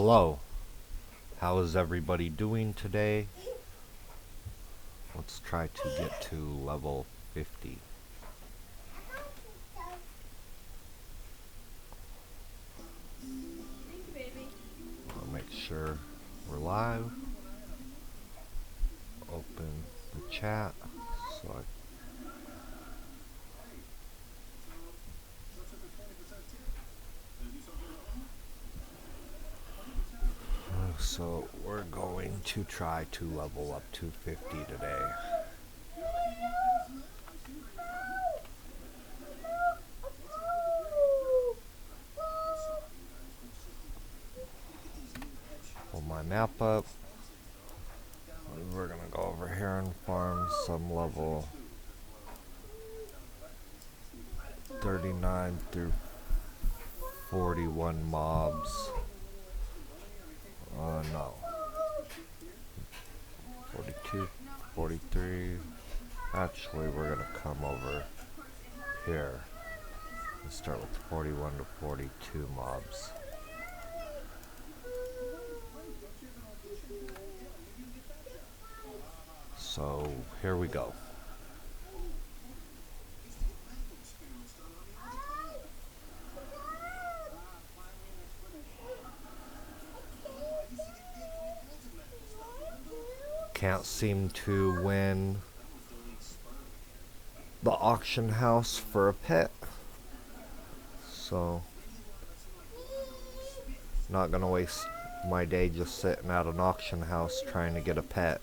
Hello, how is everybody doing today? Let's try to get to level 50. I'll make sure we're live. Open the chat. So we're going to try to level up to 50 today. Pull my map up. We're gonna go over here and farm some level 39 through 41 mobs. No. 42, 43. Actually, we're gonna come over here and start with 41 to 42 mobs. So here we go. Can't seem to win the auction house for a pet, so not gonna waste my day just sitting at an auction house trying to get a pet.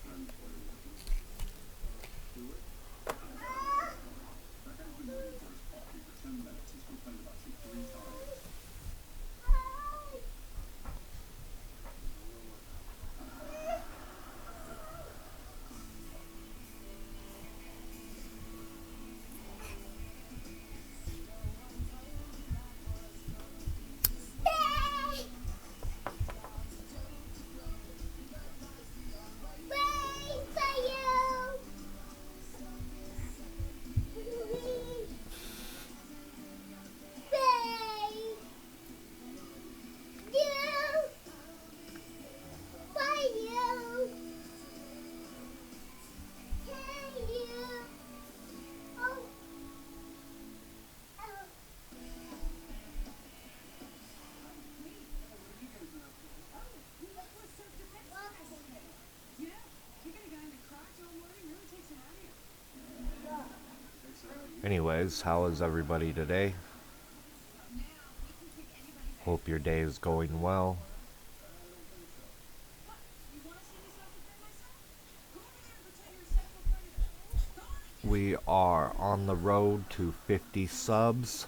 Anyways, how is everybody today? Hope your day is going well. We are on the road to 50 subs.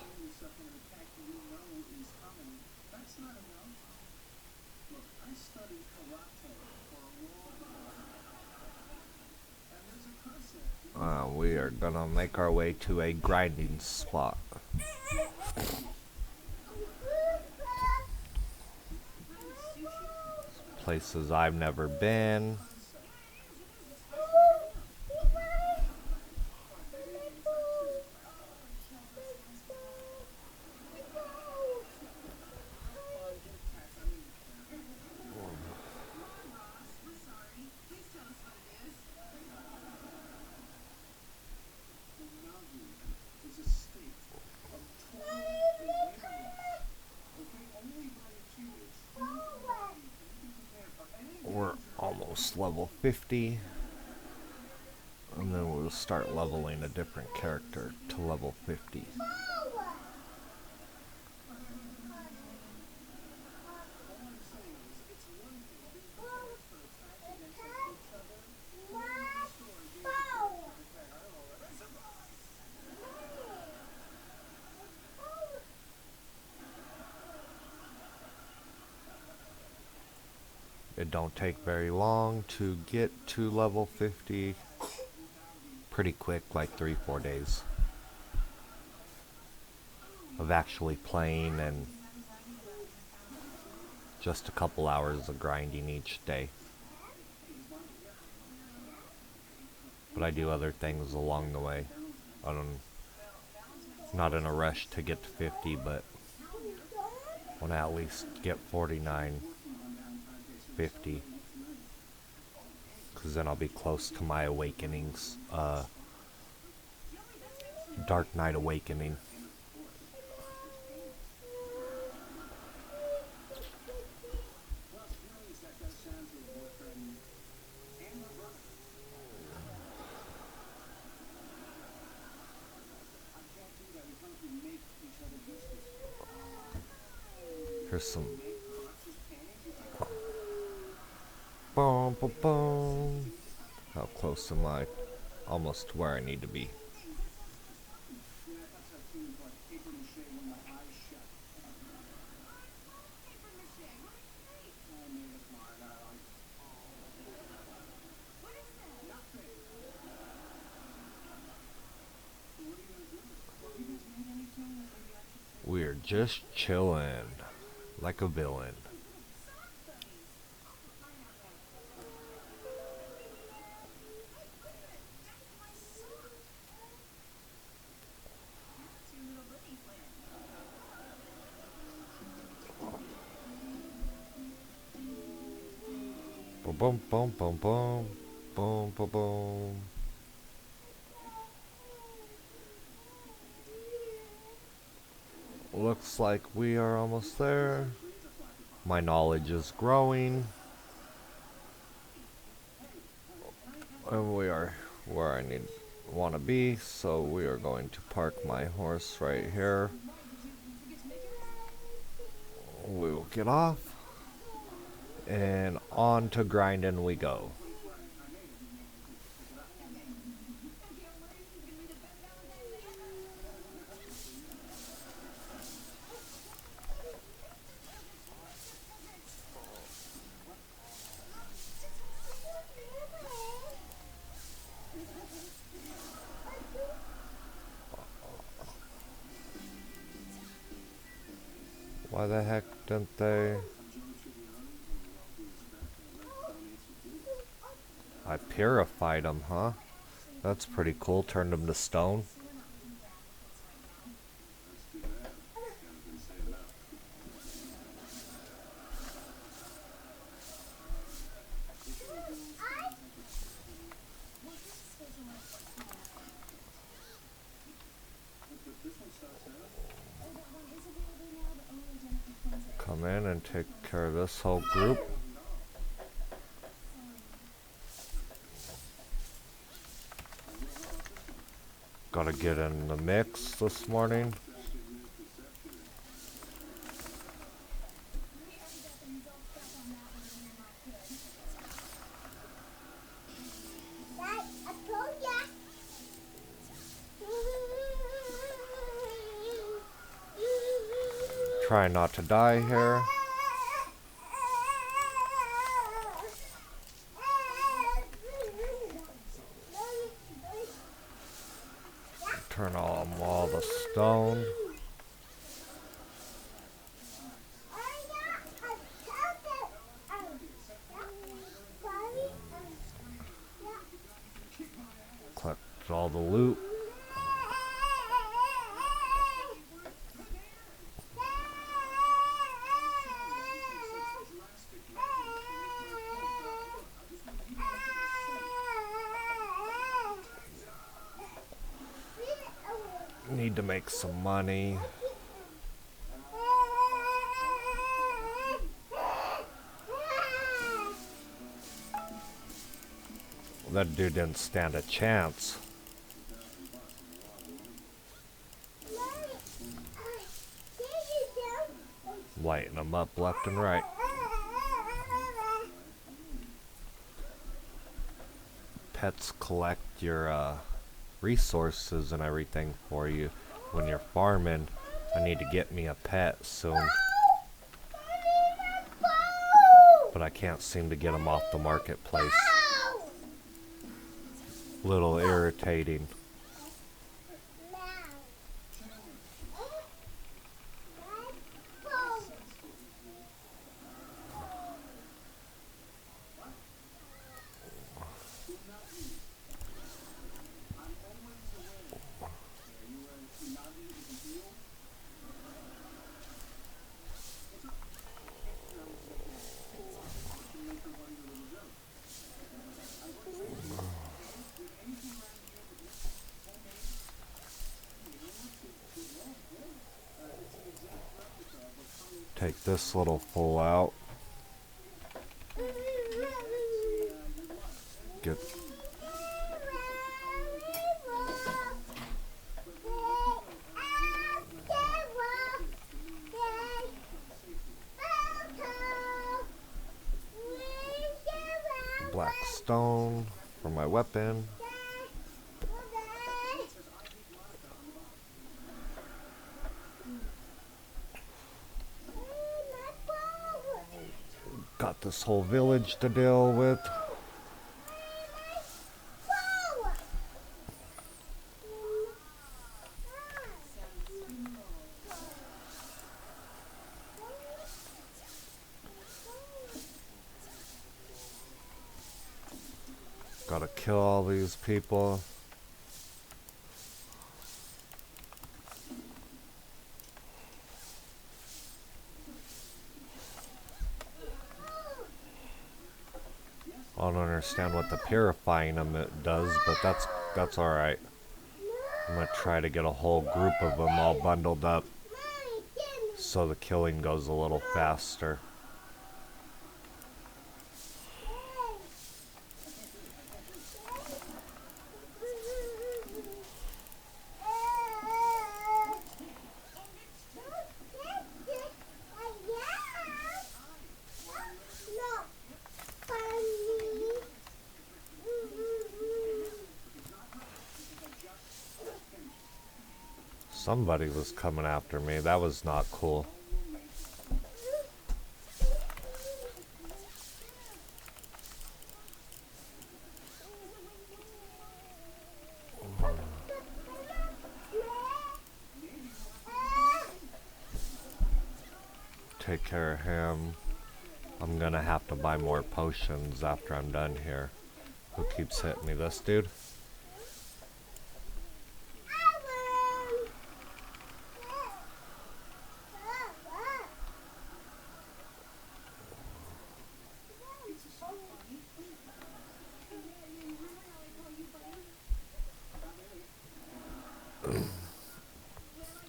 We are gonna make our way to a grinding spot. Places I've never been. We're almost level 50. And then we'll start leveling a different character to level 50. It don't take very long to get to level 50. Pretty quick, like 3-4 days of actually playing and just a couple hours of grinding each day. But I do other things along the way. Not in a rush to get to 50, but want to at least get 49 50. Because then I'll be close to my Awakenings. Dark Knight Awakening. Here's some. Boom, boom, boom. How close am I? Almost to where I need to be. We're just chilling like a villain. Boom, boom, boom, boom, boom, boom, boom, boom. Looks like we are almost there. My knowledge is growing. And we are where I want to be, so we are going to park my horse right here. We will get off. And on to grinding we go. Why the heck didn't they? I purified them, huh? That's pretty cool. Turned them to stone. Come in and take care of this whole group. Gotta get in the mix this morning. Try not to die here. Turn on all the stone. Collect all the loot. Need to make some money. That dude didn't stand a chance. Lighting them up left and right. Pets collect your resources and everything for you when you're farming. I need to get me a pet soon, but I can't seem to get them off the marketplace. Little irritating. Take this little fool out. Get black stone for my weapon. Got this whole village to deal with. Gotta kill all these people. I don't understand what the purifying them it does, but that's alright. I'm gonna try to get a whole group of them all bundled up so the killing goes a little faster. Somebody was coming after me. That was not cool. Take care of him. I'm gonna have to buy more potions after I'm done here. Who keeps hitting me? This dude?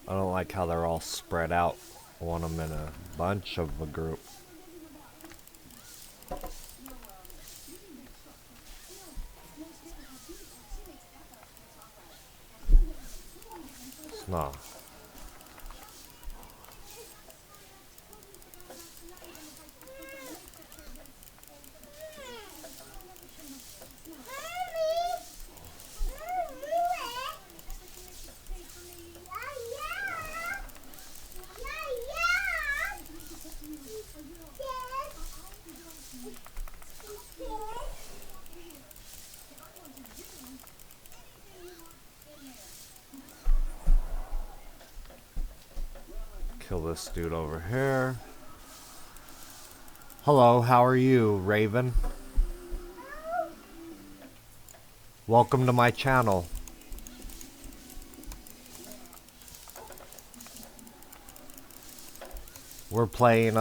I don't like how they're all spread out. I want them in a bunch of a group. It's not. Kill this dude over here. Hello, how are you, Raven? Welcome to my channel. We're playing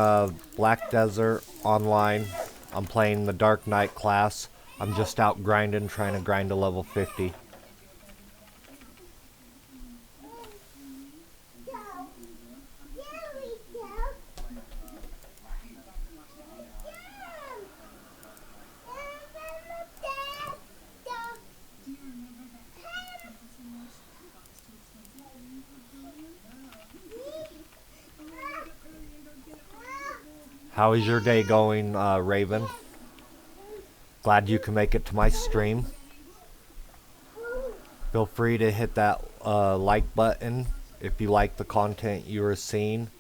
Black Desert online. I'm playing the Dark Knight class. I'm just out grinding, trying to grind to level 50. How is your day going, Raven? Glad you can make it to my stream. Feel free to hit that like button if you like the content you are seeing.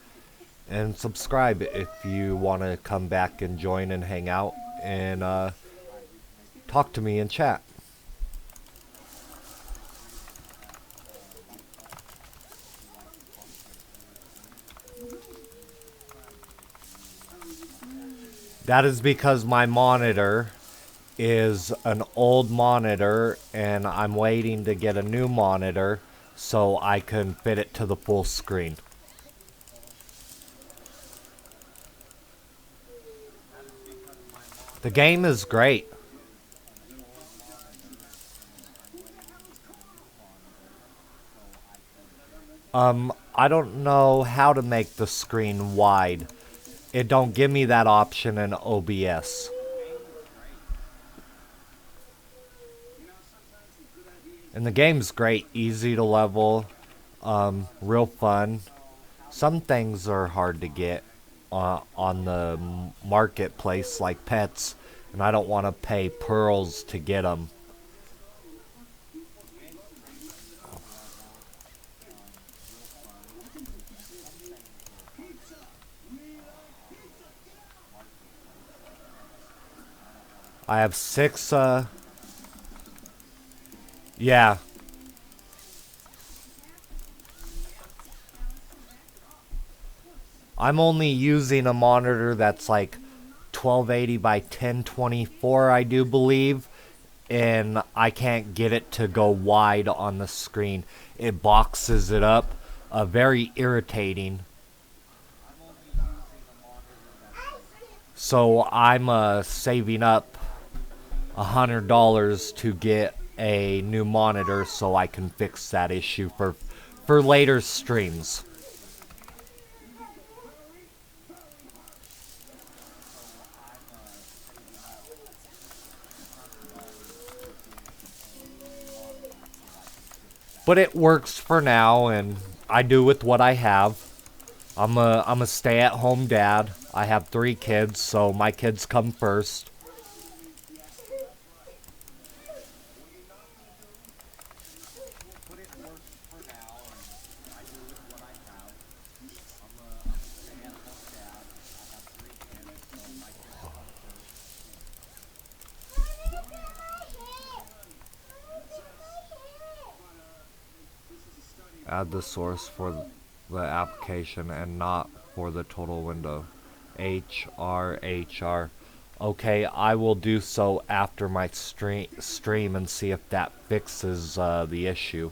And subscribe if you want to come back and join and hang out and talk to me in chat. That is because my monitor is an old monitor and I'm waiting to get a new monitor so I can fit it to the full screen. The game is great. I don't know how to make the screen wide. it don't give me that option in OBS. And the game's great, easy to level, real fun. Some things are hard to get on the marketplace, like pets, and I don't want to pay pearls to get them. I have 6, yeah. I'm only using a monitor that's like 1280 by 1024, I do believe, and I can't get it to go wide on the screen. It boxes it up. Very irritating. So I'm saving up $100 to get a new monitor so I can fix that issue for later streams. But it works for now, and I do with what I have. I'm a stay-at-home dad. I have 3 kids, so my kids come first. Add the source for the application and not for the total window. HR. Okay, I will do so after my stream and see if that fixes the issue.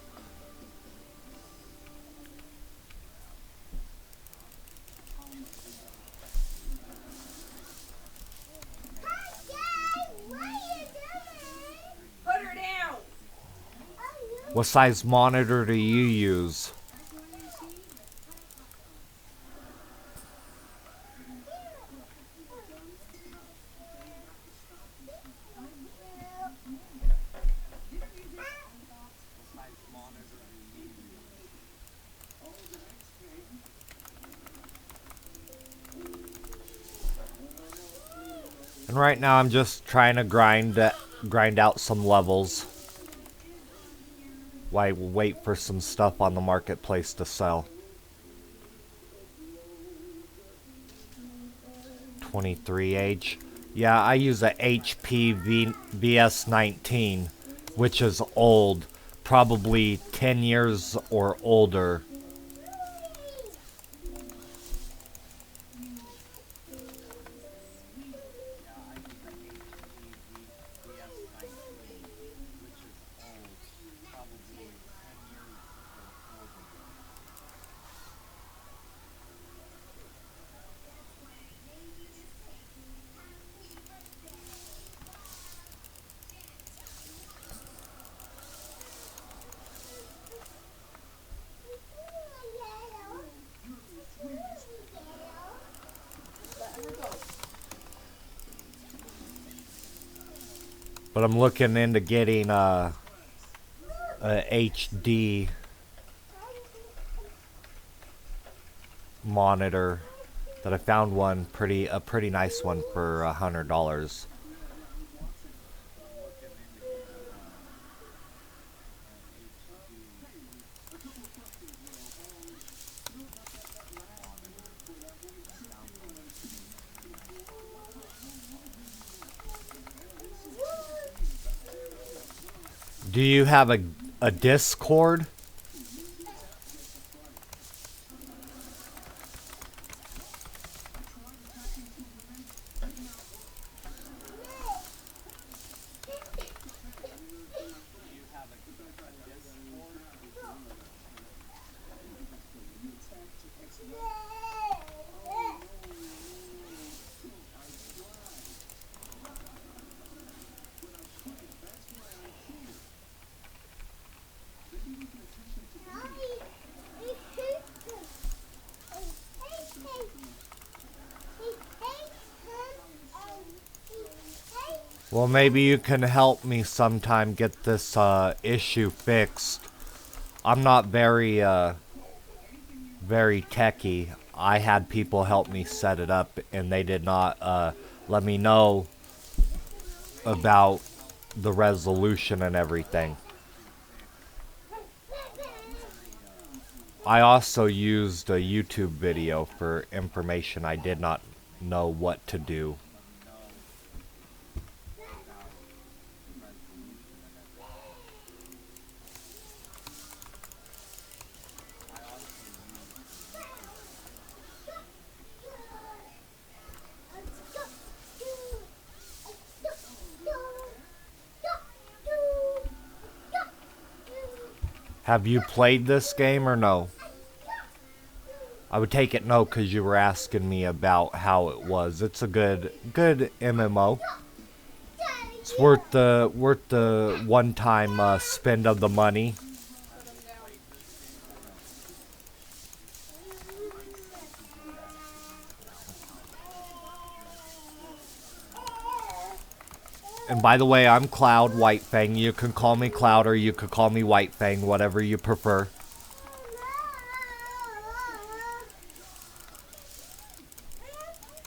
What size monitor do you use? And right now I'm just trying to grind out some levels while I wait for some stuff on the marketplace to sell. 23H. Yeah, I use a HP VS19, which is old, probably 10 years or older. But I'm looking into getting a HD monitor. That I found one a pretty nice one for $100. Do you have a Discord? Well, maybe you can help me sometime get this issue fixed. I'm not very techy. I had people help me set it up, and they did not let me know about the resolution and everything. I also used a YouTube video for information I did not know what to do. Have you played this game or no? I would take it no because you were asking me about how it was. It's a good MMO. It's worth the one-time spend of the money. And by the way, I'm Cloud Whitefang. You can call me Cloud or you could call me Whitefang, whatever you prefer.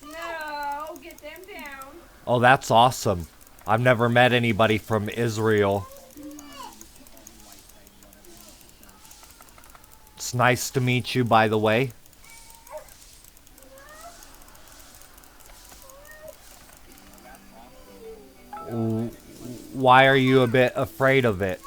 No, get them down. Oh, that's awesome. I've never met anybody from Israel. It's nice to meet you, by the way. Why are you a bit afraid of it?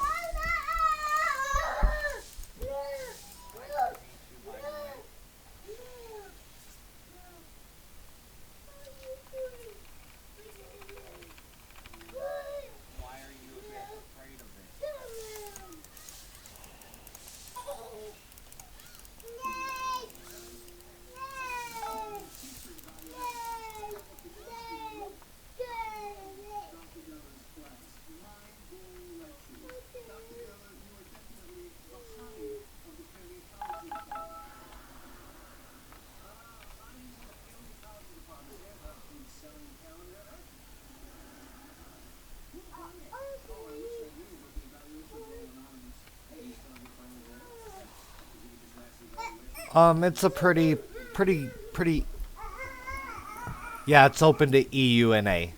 It's a pretty... Yeah, it's open to EU and A.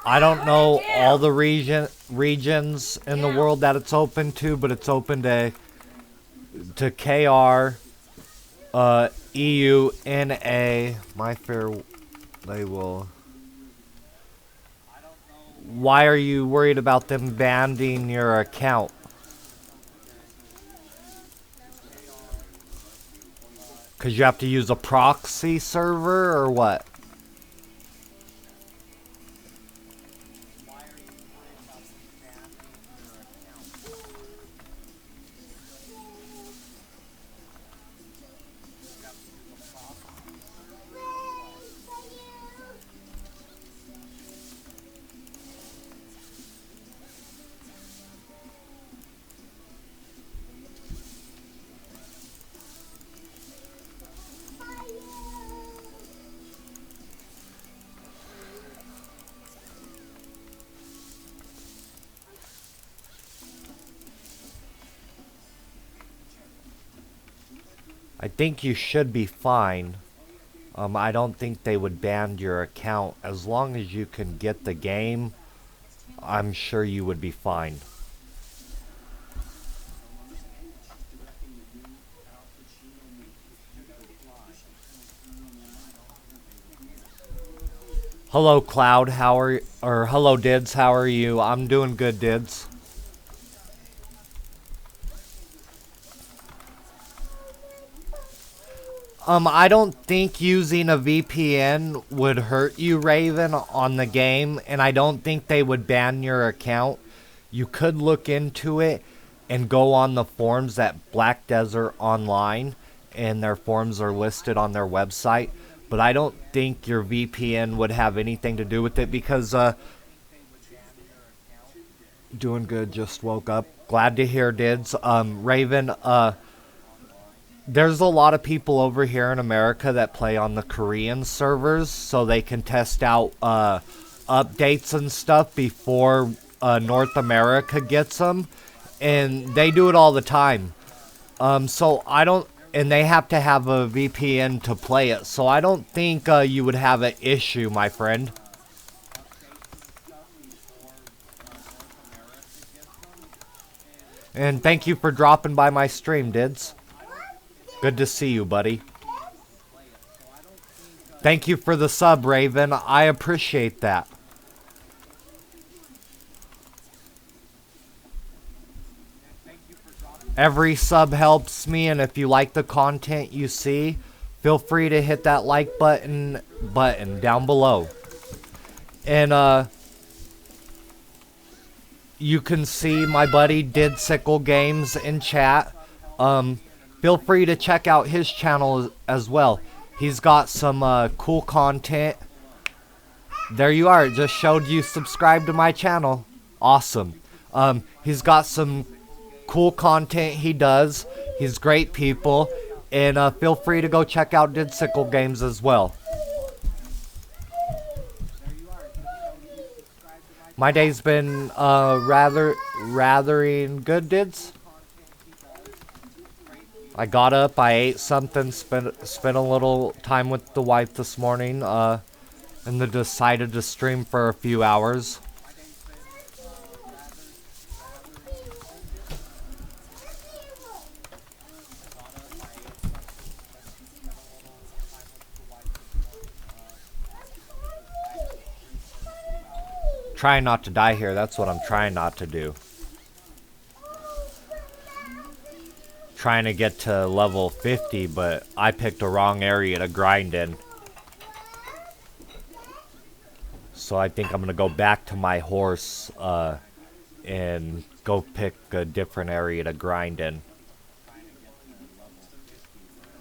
I don't know all the regions in the world that it's open to, but it's open to KR, EU, NA, My Fair Label. Why are you worried about them banning your account? Because you have to use a proxy server or what? I think you should be fine. I don't think they would ban your account. As long as you can get the game, I'm sure you would be fine. Hello, Cloud. How are you? Or hello, Dids. How are you? I'm doing good, Dids. I don't think using a VPN would hurt you, Raven, on the game, and I don't think they would ban your account. You could look into it and go on the forums at Black Desert Online, and their forums are listed on their website, but I don't think your VPN would have anything to do with it because Doing good, just woke up. Glad to hear, Dids. Raven, there's a lot of people over here in America that play on the Korean servers so they can test out updates and stuff before North America gets them. And they do it all the time. So I don't, and they have to have a VPN to play it. So I don't think you would have an issue, my friend. And thank you for dropping by my stream, Dids. Good to see you, buddy. Thank you for the sub, Raven. I appreciate that. Every sub helps me, and if you like the content you see, feel free to hit that like button down below. And you can see my buddy Did Sickle Games in chat. Feel free to check out his channel as well. He's got some cool content. There you are. It just showed you subscribe to my channel. Awesome. He's got some cool content he does. He's great people. And feel free to go check out Did Sickle Games as well. My day's been rather good, Dids. I got up, I ate something, spent a little time with the wife this morning, and then decided to stream for a few hours. Trying not to die here, that's what I'm trying not to do. Trying to get to level 50, but I picked a wrong area to grind in. So I think I'm gonna go back to my horse and go pick a different area to grind in.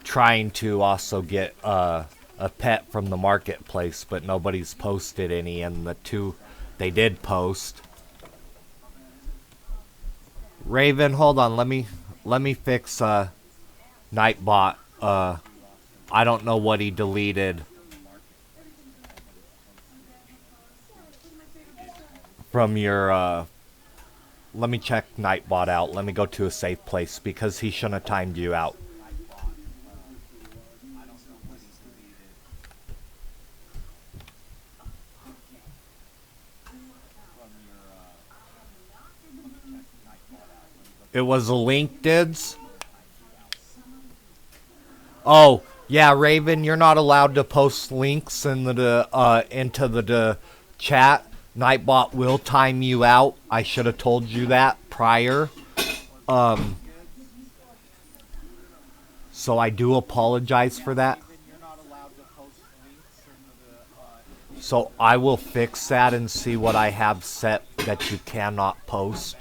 Trying to also get a pet from the marketplace, but nobody's posted any, and the two they did post. Raven, hold on, let me fix Nightbot. I don't know what he deleted from your let me check Nightbot out. Let me go to a safe place because he shouldn't have timed you out. It was a link, Dids? Oh, yeah, Raven, you're not allowed to post links in the into the chat. Nightbot will time you out. I should have told you that prior. So I do apologize for that. So I will fix that and see what I have set that you cannot post.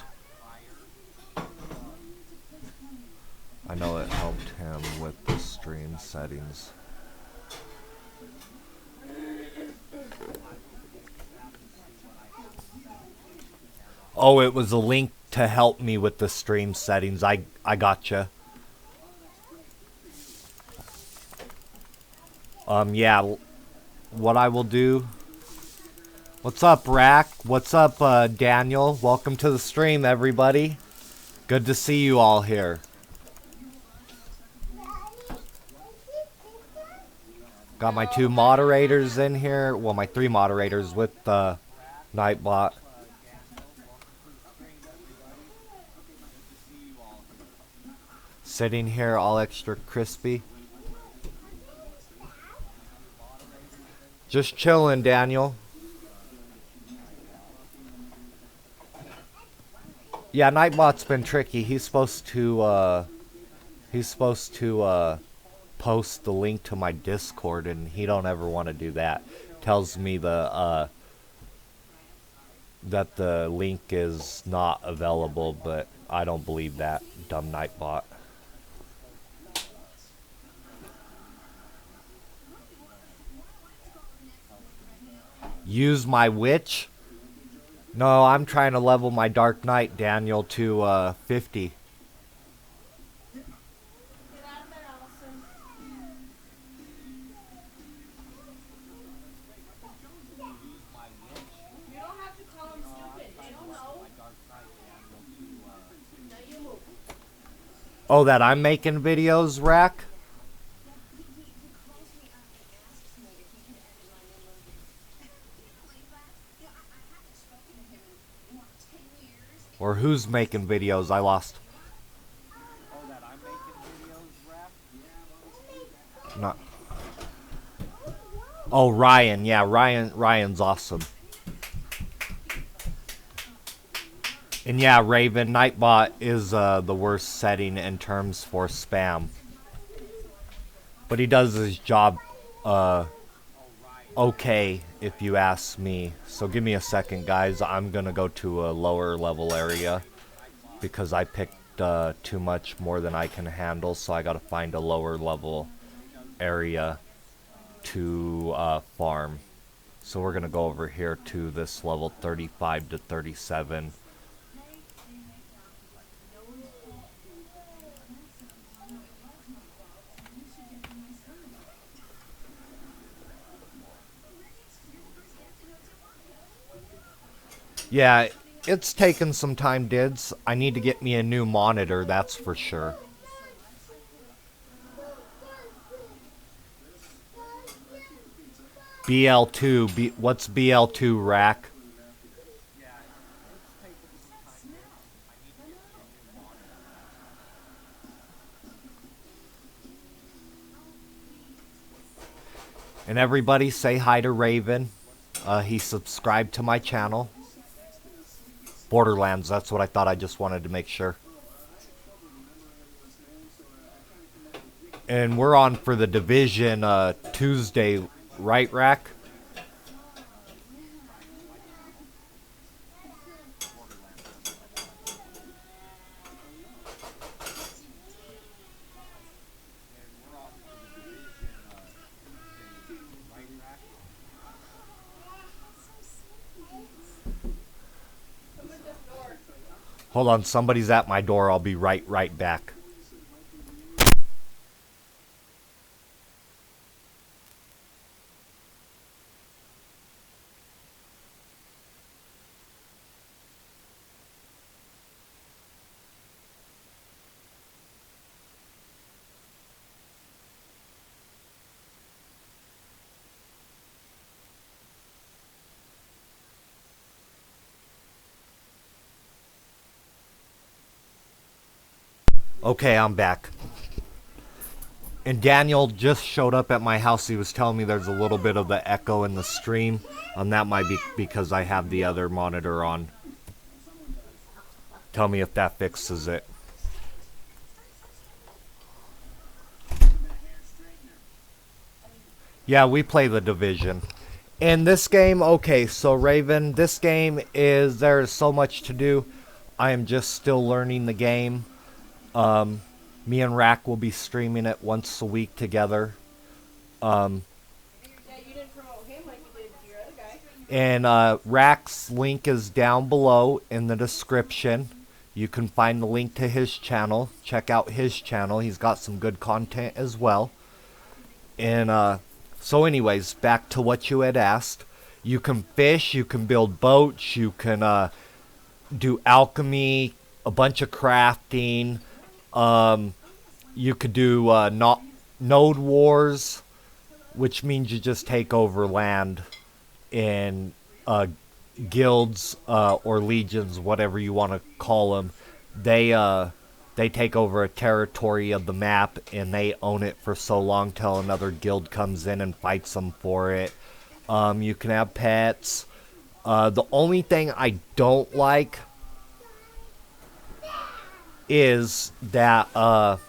I know it helped him with the stream settings. Oh, it was a link to help me with the stream settings. I gotcha. Yeah, what I will do... What's up, Rack? What's up, Daniel? Welcome to the stream, everybody. Good to see you all here. Got my two moderators in here. Well, my three moderators with Nightbot. Sitting here all extra crispy. Just chilling, Daniel. Yeah, Nightbot's been tricky. He's supposed to post the link to my Discord, and he don't ever want to do that. Tells me that the link is not available, but I don't believe that, dumb Nightbot. Use my witch? No, I'm trying to level my Dark Knight, Daniel, to 50. Get out of there, Allison. You don't have to call them stupid. They don't know. Now you move. Oh, that I'm making videos, Rack? Or who's making videos? I lost. Not. Oh, Ryan. Yeah, Ryan's awesome. And yeah, Raven, Nightbot is the worst setting in terms for spam. But he does his job okay, if you ask me. So give me a second, guys. I'm going to go to a lower level area because I picked too much more than I can handle. So I got to find a lower level area to farm. So we're going to go over here to this level 35 to 37. Yeah, it's taken some time, Dids. I need to get me a new monitor, that's for sure. BL2, what's BL2, Rack? And everybody say hi to Raven. He subscribed to my channel. Borderlands, that's what I thought. I just wanted to make sure. And we're on for the Division Tuesday, right, Rack? Hold on, somebody's at my door. I'll be right back. Okay, I'm back. And Daniel just showed up at my house. He was telling me there's a little bit of the echo in the stream. That might be because I have the other monitor on. Tell me if that fixes it. Yeah, we play the Division. In this game, okay, so Raven, this game is, there's so much to do. I am just still learning the game. Me and Rack will be streaming it once a week together. Yeah, you didn't promote him like you did your other guy. And Rack's link is down below in the description. You can find the link to his channel. Check out his channel. He's got some good content as well. And so anyways, back to what you had asked. You can fish, you can build boats, you can do alchemy, a bunch of crafting. You could do node wars, which means you just take over land in guilds or legions, whatever you want to call them. They take over a territory of the map and they own it for so long till another guild comes in and fights them for it. You can have pets. The only thing I don't like is that the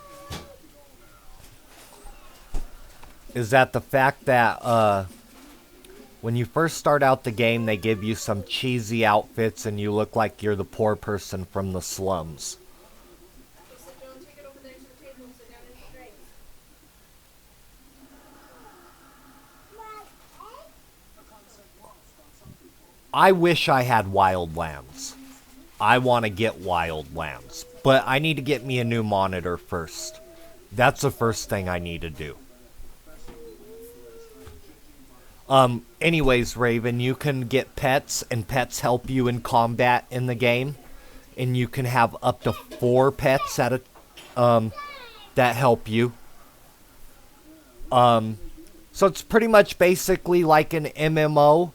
fact that when you first start out the game, they give you some cheesy outfits and you look like you're the poor person from the slums. He said, don't take it over there to the table and sit down and eat drinks. I wish I had Wildlands. I want to get Wildlands. But I need to get me a new monitor first. That's the first thing I need to do. Anyways, Raven, you can get pets, and pets help you in combat in the game. And you can have up to 4 pets at a, that help you. So it's pretty much basically like an MMO.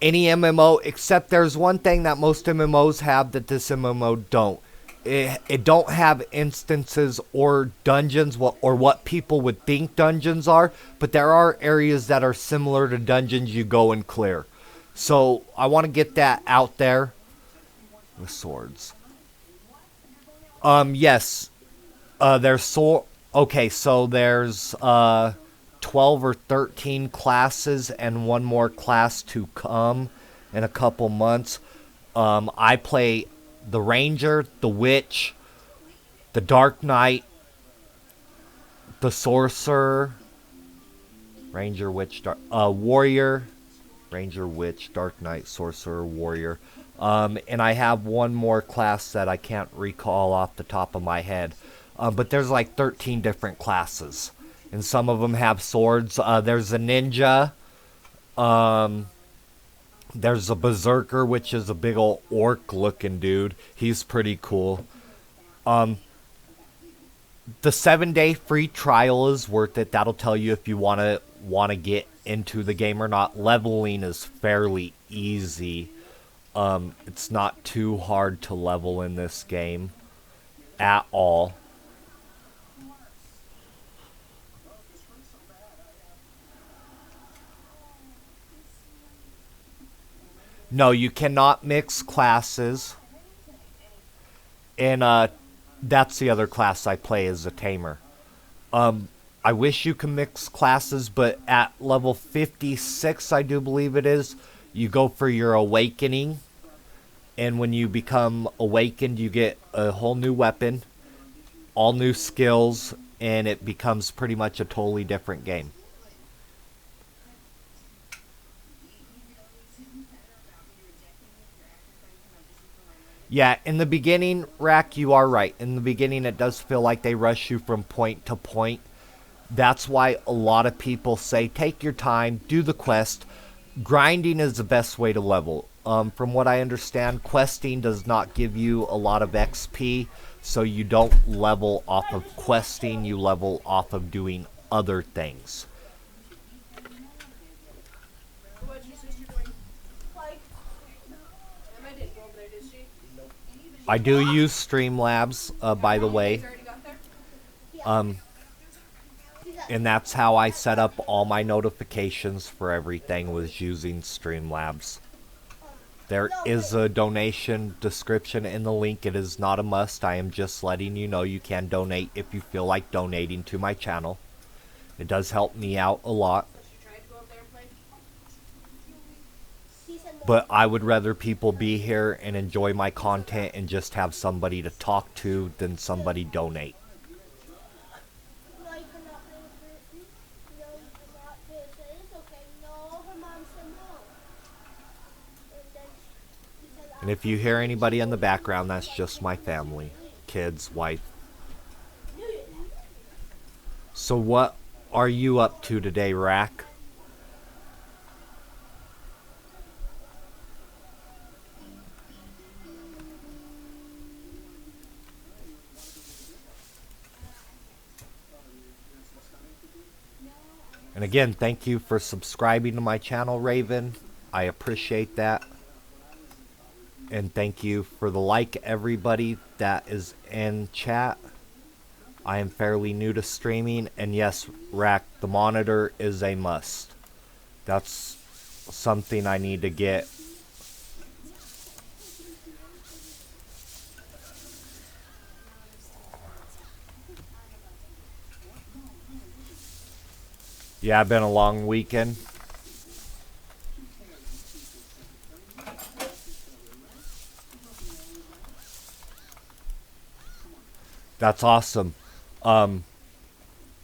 Any MMO, except there's one thing that most MMOs have that this MMO don't. It don't have instances or dungeons, or what people would think dungeons are, but there are areas that are similar to dungeons you go and clear. So I want to get that out there. With swords. Yes. There's okay, so there's 12 or 13 classes and one more class to come in a couple months. I play the Ranger, the Witch, the Dark Knight, the Sorcerer, Ranger, Witch, Warrior, Ranger, Witch, Dark Knight, Sorcerer, Warrior. And I have one more class that I can't recall off the top of my head. But there's like 13 different classes. And some of them have swords. There's a ninja. There's a berserker, which is a big old orc-looking dude. He's pretty cool. The 7-day free trial is worth it. That'll tell you if you want to get into the game or not. Leveling is fairly easy. It's not too hard to level in this game at all. No, you cannot mix classes. And that's the other class I play, as a tamer. I wish you can mix classes, but at level 56, I do believe it is, you go for your awakening. And when you become awakened, you get a whole new weapon, all new skills, and it becomes pretty much a totally different game. Yeah, in the beginning, Rack, you are right. In the beginning, it does feel like they rush you from point to point. That's why a lot of people say, take your time, do the quest. Grinding is the best way to level. From what I understand, questing does not give you a lot of XP, so you don't level off of questing, you level off of doing other things. I do use Streamlabs, by the way. And that's how I set up all my notifications for everything, was using Streamlabs. There is a donation description in the link. It is not a must. I am just letting you know you can donate if you feel like donating to my channel. It does help me out a lot. But I would rather people be here and enjoy my content and just have somebody to talk to than somebody donate. And if you hear anybody in the background, that's just my family. Kids, wife. So what are you up to today, Rack? And again, thank you for subscribing to my channel, Raven. I appreciate that. And thank you for the like, everybody that is in chat. I am fairly new to streaming. And yes, Rack, the monitor is a must. That's something I need to get. Yeah, it's been a long weekend. That's awesome.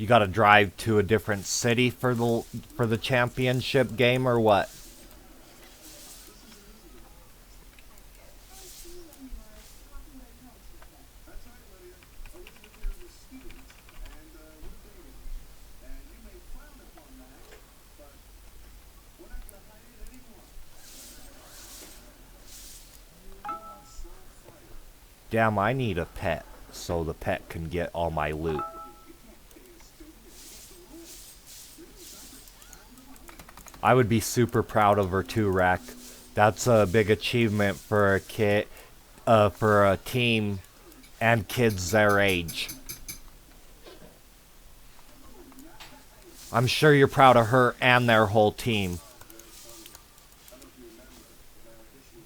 You got to drive to a different city for the championship game or what? Damn, I need a pet so the pet can get all my loot. I would be super proud of her too, Rack. That's a big achievement for a kid, for a team and kids their age. I'm sure you're proud of her and their whole team.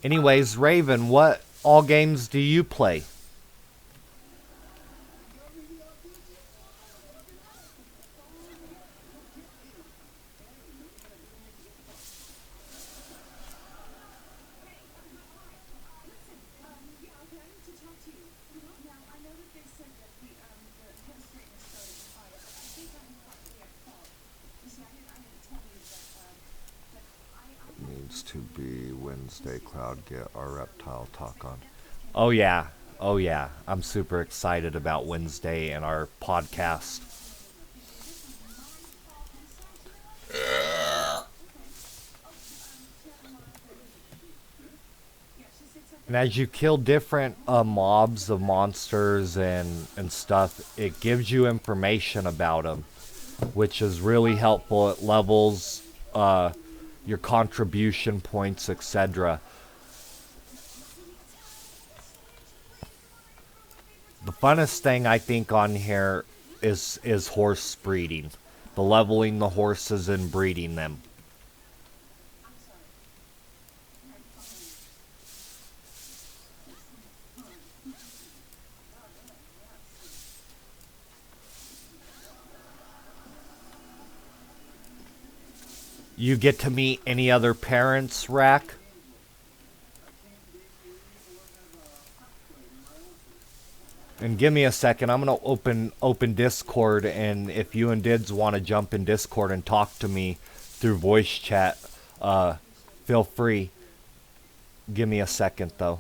Anyways, Raven, what all games do you play? Needs to be Wednesday, Cloud. Get our reptile talk on. Oh yeah. Oh yeah. I'm super excited about Wednesday and our podcast. And as you kill different mobs of monsters and stuff, it gives you information about them, which is really helpful. It levels your contribution points, etc. The funnest thing I think on here is horse breeding, the leveling the horses and breeding them. You get to meet any other parents, Rack? And give me a second. I'm gonna open Discord, and if you and Dids want to jump in Discord and talk to me through voice chat, feel free. Give me a second though,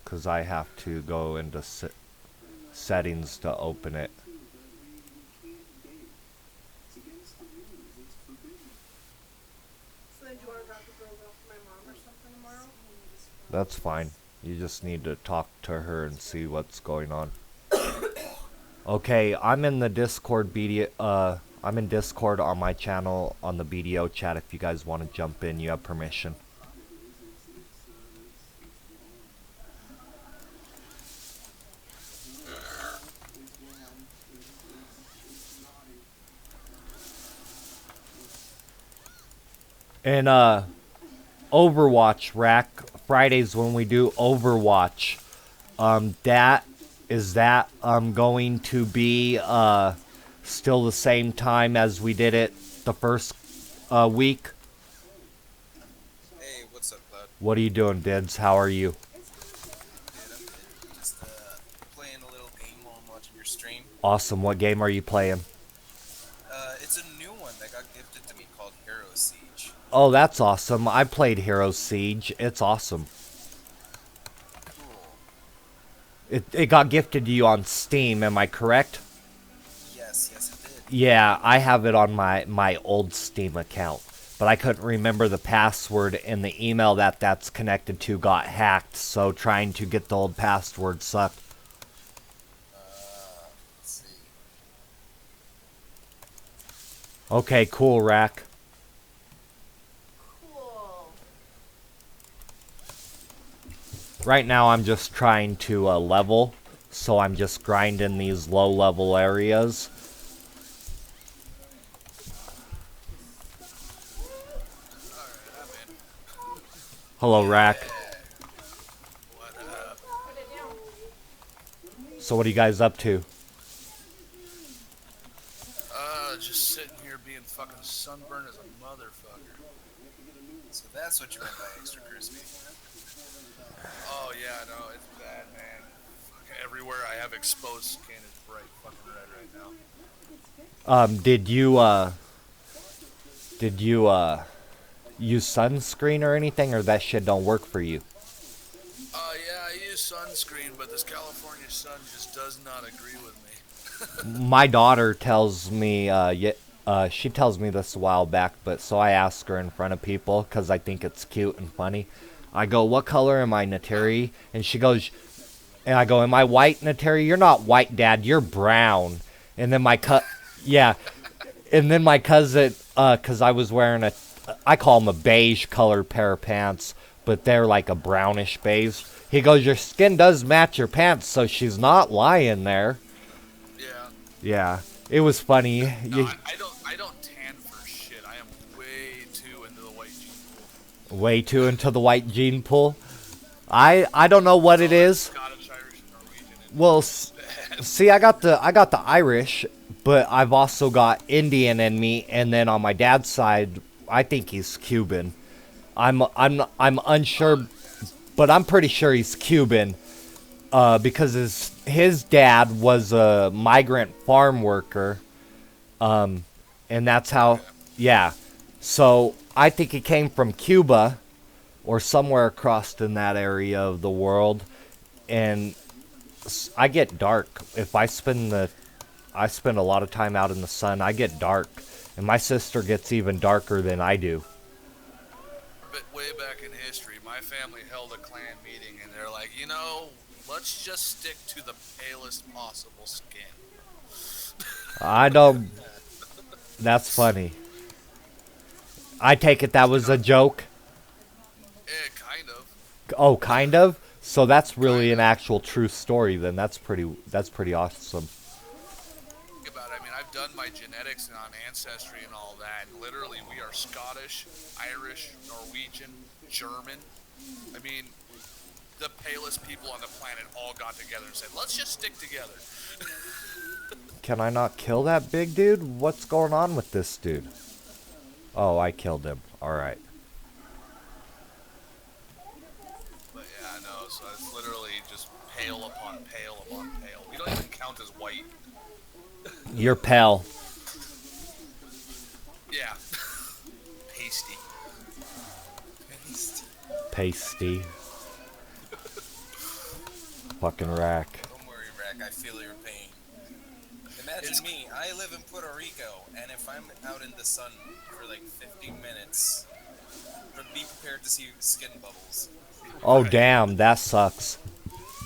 because I have to go into settings to open it. So then do you want to drop the girls off to my mom or something tomorrow? That's fine. You just need to talk to her and see what's going on. Okay, I'm in the Discord I'm in Discord on my channel on the BDO chat. If you guys want to jump in, you have permission. And Overwatch, Rack, Fridays when we do Overwatch, that going to be still the same time as we did it the first week? Hey, what's up, Cloud? What are you doing, Dids? How are you? Dude, I'm good. Just playing a little game while I'm watching your stream. Awesome. What game are you playing? It's a new one that got gifted to me called Hero Siege. Oh, that's awesome. I played Hero Siege. It's awesome. Cool. It got gifted to you on Steam, am I correct? Yes, it did. Yeah, I have it on my old Steam account. But I couldn't remember the password, and the email that's connected to got hacked, so trying to get the old password sucked. Let's see. Okay, cool, Rack. Cool. Right now I'm just trying to level, so I'm just grinding these low-level areas. Alright, I'm in. Hello, Rack. What up? Put it down. So what are you guys up to? Just sitting here being fucking sunburned as a motherfucker. So that's what you meant by extra crispy. Oh yeah, no, it's bad, man. everywhere. I have exposed skin. It's bright fucking red right now. Did you use sunscreen or anything, or that shit don't work for you? Yeah, I use sunscreen, but this California sun just does not agree with me. My daughter tells me, she tells me this a while back, but so I ask her in front of people because I think it's cute and funny. I go, what color am I, Nateri? And she goes, and I go, am I white, Nateri? You're not white, Dad. You're brown. And then yeah. And then my cousin, because I was wearing I call them a beige colored pair of pants, but they're like a brownish beige. He goes, your skin does match your pants, so she's not lying there. Yeah. Yeah, it was funny. No, I don't tan for shit. I am way too into the white gene pool. Way too into the white gene pool. I don't know what it is. Scottish, Irish, and Norwegian. Well, see, I got the Irish, but I've also got Indian in me, and then on my dad's side, I think he's Cuban. I'm unsure, but I'm pretty sure he's Cuban, because his dad was a migrant farm worker, and that's how, yeah. So I think he came from Cuba, or somewhere across in that area of the world, and I get dark if I spend a lot of time out in the sun. I get dark, and my sister gets even darker than I do. But way back in history, my family held a clan meeting, and they're like, let's just stick to the palest possible skin. I don't. That's funny. I take it that was a joke. Kind of. Oh, kind of. So that's really an actual true story. Then that's pretty awesome. Think about it. I mean, I've done my genetics and on Ancestry and all that, and literally we are Scottish, Irish, Norwegian, German. I mean, the palest people on the planet all got together and said, let's just stick together. Can I not kill that big dude? What's going on with this dude? Oh, I killed him. Alright. But yeah, I know, so it's literally just pale upon pale upon pale. We don't even count as white. You're pale. Yeah. Pasty. Pasty. Fucking rack. Don't worry, Rack. I feel your pain. Imagine me. I live in Puerto Rico, and if I'm out in the sun for like 15 minutes, be prepared to see skin bubbles. Oh, damn. That sucks.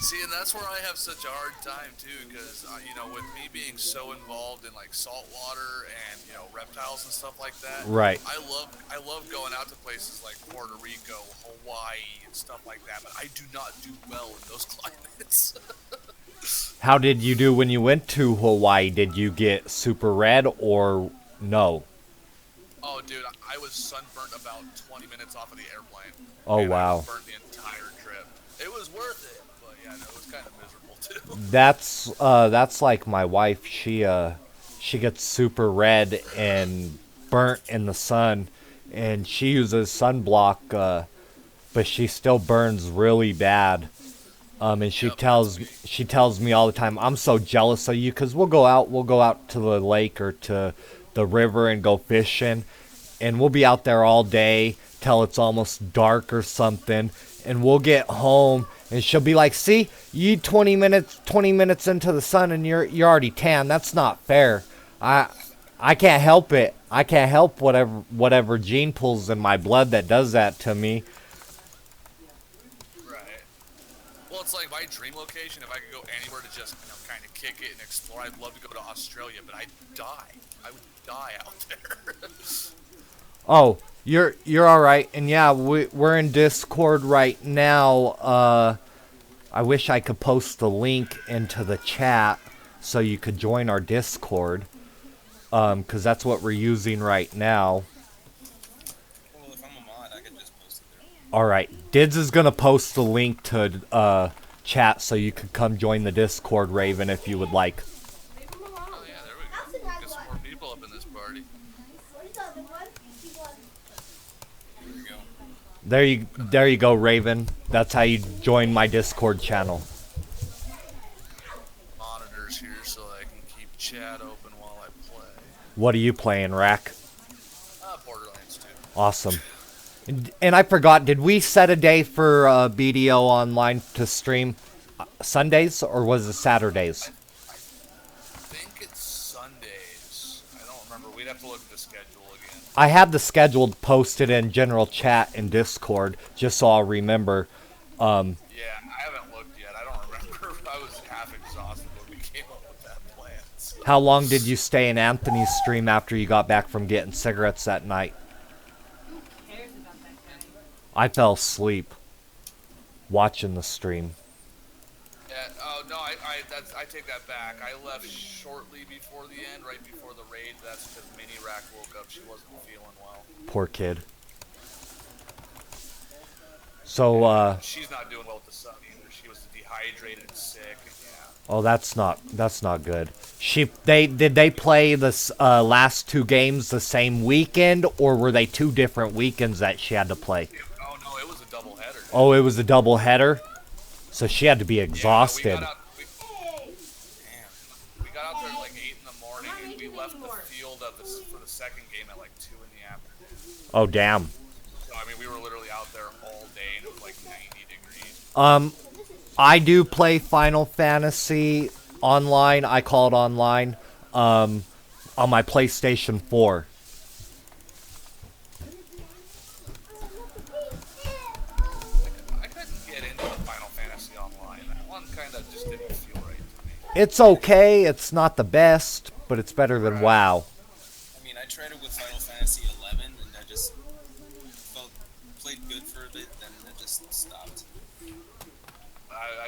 See, and that's where I have such a hard time too, because with me being so involved in like saltwater and reptiles and stuff like that. Right. I love going out to places like Puerto Rico, Hawaii, and stuff like that. But I do not do well in those climates. How did you do when you went to Hawaii? Did you get super red or no? Oh, dude, I was sunburnt about 20 minutes off of the airplane. Oh, and wow. I was burnt the entire trip. It was worth it, but yeah, no, it was kind of miserable too. That's like my wife. She gets super red and burnt in the sun, and she uses sunblock, but she still burns really bad. And she tells me all the time, I'm so jealous of you, because we'll go out to the lake or to the river and go fishing, and we'll be out there all day till it's almost dark or something, and we'll get home and she'll be like, see, you 20 minutes into the sun and you're already tan. That's not fair. I can't help it. I can't help whatever gene pool's in my blood that does that to me. Well, it's like my dream location. If I could go anywhere to just, kind of kick it and explore, I'd love to go to Australia, but I'd die. I would die out there. Oh, you're all right. And yeah, we're in Discord right now. I wish I could post the link into the chat so you could join our Discord. 'Cause that's what we're using right now. Well, if I'm a mod, I can just post it there. Alright, Dids is gonna post the link to chat so you could come join the Discord, Raven, if you would like. Leave him alone. Oh yeah, there we go. Get some more people up in this party. There you go, Raven. That's how you join my Discord channel. chat open while I play. What are you playing, Rack? Borderlands 2. Awesome. And I forgot, did we set a day for BDO online to stream Sundays, or was it Saturdays? I think it's Sundays. I don't remember. We'd have to look at the schedule again. I had the schedule posted in general chat in Discord, just so I'll remember. Yeah, I haven't looked yet. I don't remember. I was half exhausted when we came up with that plan. So. How long did you stay in Anthony's stream after you got back from getting cigarettes that night? I fell asleep watching the stream. Yeah, oh no, I take that back. I left shortly before the end, right before the raid. That's because Mini Rack woke up. She wasn't feeling well. Poor kid. So, she's not doing well with the sun either. She was dehydrated and sick. And yeah. oh, that's not good. Did they play the last two games the same weekend, or were they two different weekends that she had to play? Oh no, it was a double header. Oh, it was a double header, so she had to be exhausted. Yeah, we got out there at like 8 in the morning, and we left the field for the second game at like 2 in the afternoon. Oh, damn. So I mean, we were literally out there all day, and it was like 90 degrees. I do play Final Fantasy online. I call it online. On my PlayStation 4. I couldn't get into the Final Fantasy online. That one kind of just didn't feel right to me. It's okay. It's not the best, but it's better than WoW. I mean, I tried it with Final Fantasy 11, and I just played good for a bit, then it just stopped.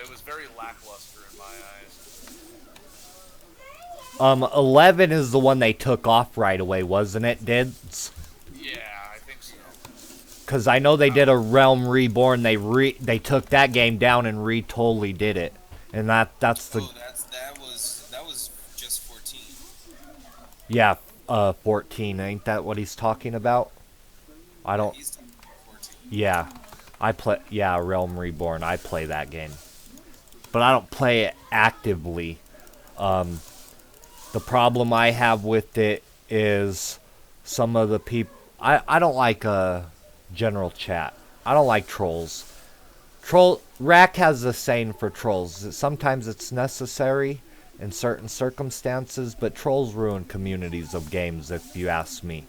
It was very lackluster in my eyes. 11 is the one they took off right away, wasn't it, Dids? Yeah, I think so. Because I know they did a Realm Reborn. They took that game down and totally did it, and that's the. Oh, that was just 14. Yeah, 14. Ain't that what he's talking about? I don't. He's talking about 14. Yeah, I play. Yeah, Realm Reborn. I play that game, but I don't play it actively. The problem I have with it is some of the people. I don't like general chat. I don't like trolls. Rack has a saying for trolls. Sometimes it's necessary in certain circumstances, but trolls ruin communities of games, if you ask me.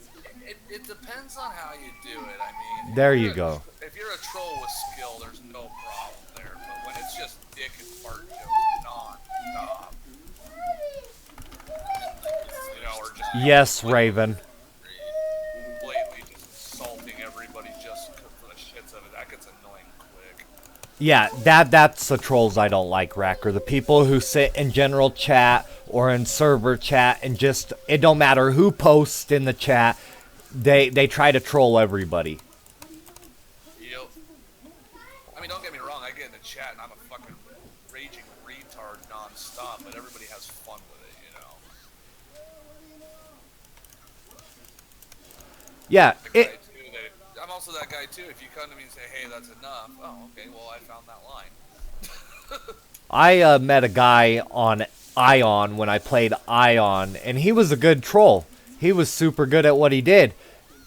It depends on how you do it. I mean, There you go. If you're a troll with skill, there's no problem there. But when it's just dick and fart jokes non-stop, or just Yes, Raven. blatantly just insulting everybody just for the shits of it, that gets annoying quick. Yeah, that's the trolls I don't like, Rack, or the people who sit in general chat or in server chat and just, it don't matter who posts in the chat, they try to troll everybody. Yep. I mean, don't get me wrong, I get in the chat and I'm a fucking raging retard non-stop, but everybody has fun with it, you know? Yeah, I'm also that guy too. If you come to me and say, hey, that's enough, oh, okay, well, I found that line. I met a guy on Ion when I played Ion, and he was a good troll. He was super good at what he did.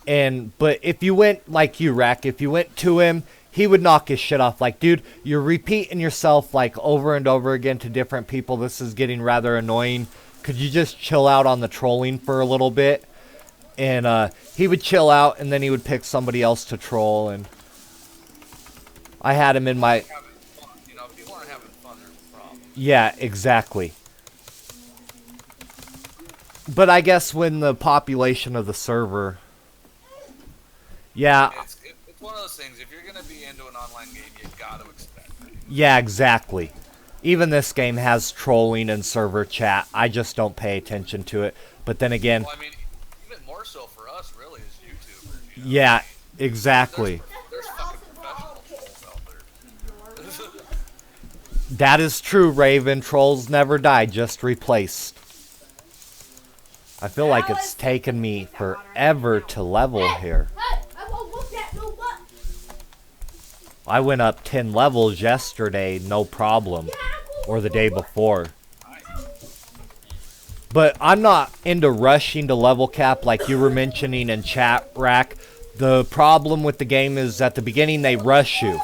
But if you went, like you, Rack, if you went to him, he would knock his shit off. Like, dude, you're repeating yourself, like, over and over again to different people. This is getting rather annoying. Could you just chill out on the trolling for a little bit? And he would chill out, and then he would pick somebody else to troll. And I had him in my... Having fun. You know, if people aren't having fun, there's a problem. Yeah, exactly. But I guess when the population of the server... Yeah. It's one of those things. If you're going to be into an online game, you got to expect it. Yeah, exactly. Even this game has trolling and server chat. I just don't pay attention to it. But then again... Well, I mean, even more so for us, really, as YouTubers. You know? Yeah, exactly. There's fucking professional trolls out there. That is true, Raven. Trolls never die, just replaced. I feel like it's taken me forever to level here. I went up 10 levels yesterday, no problem. Or the day before. But I'm not into rushing to level cap like you were mentioning in chat, Rack. The problem with the game is at the beginning they rush you.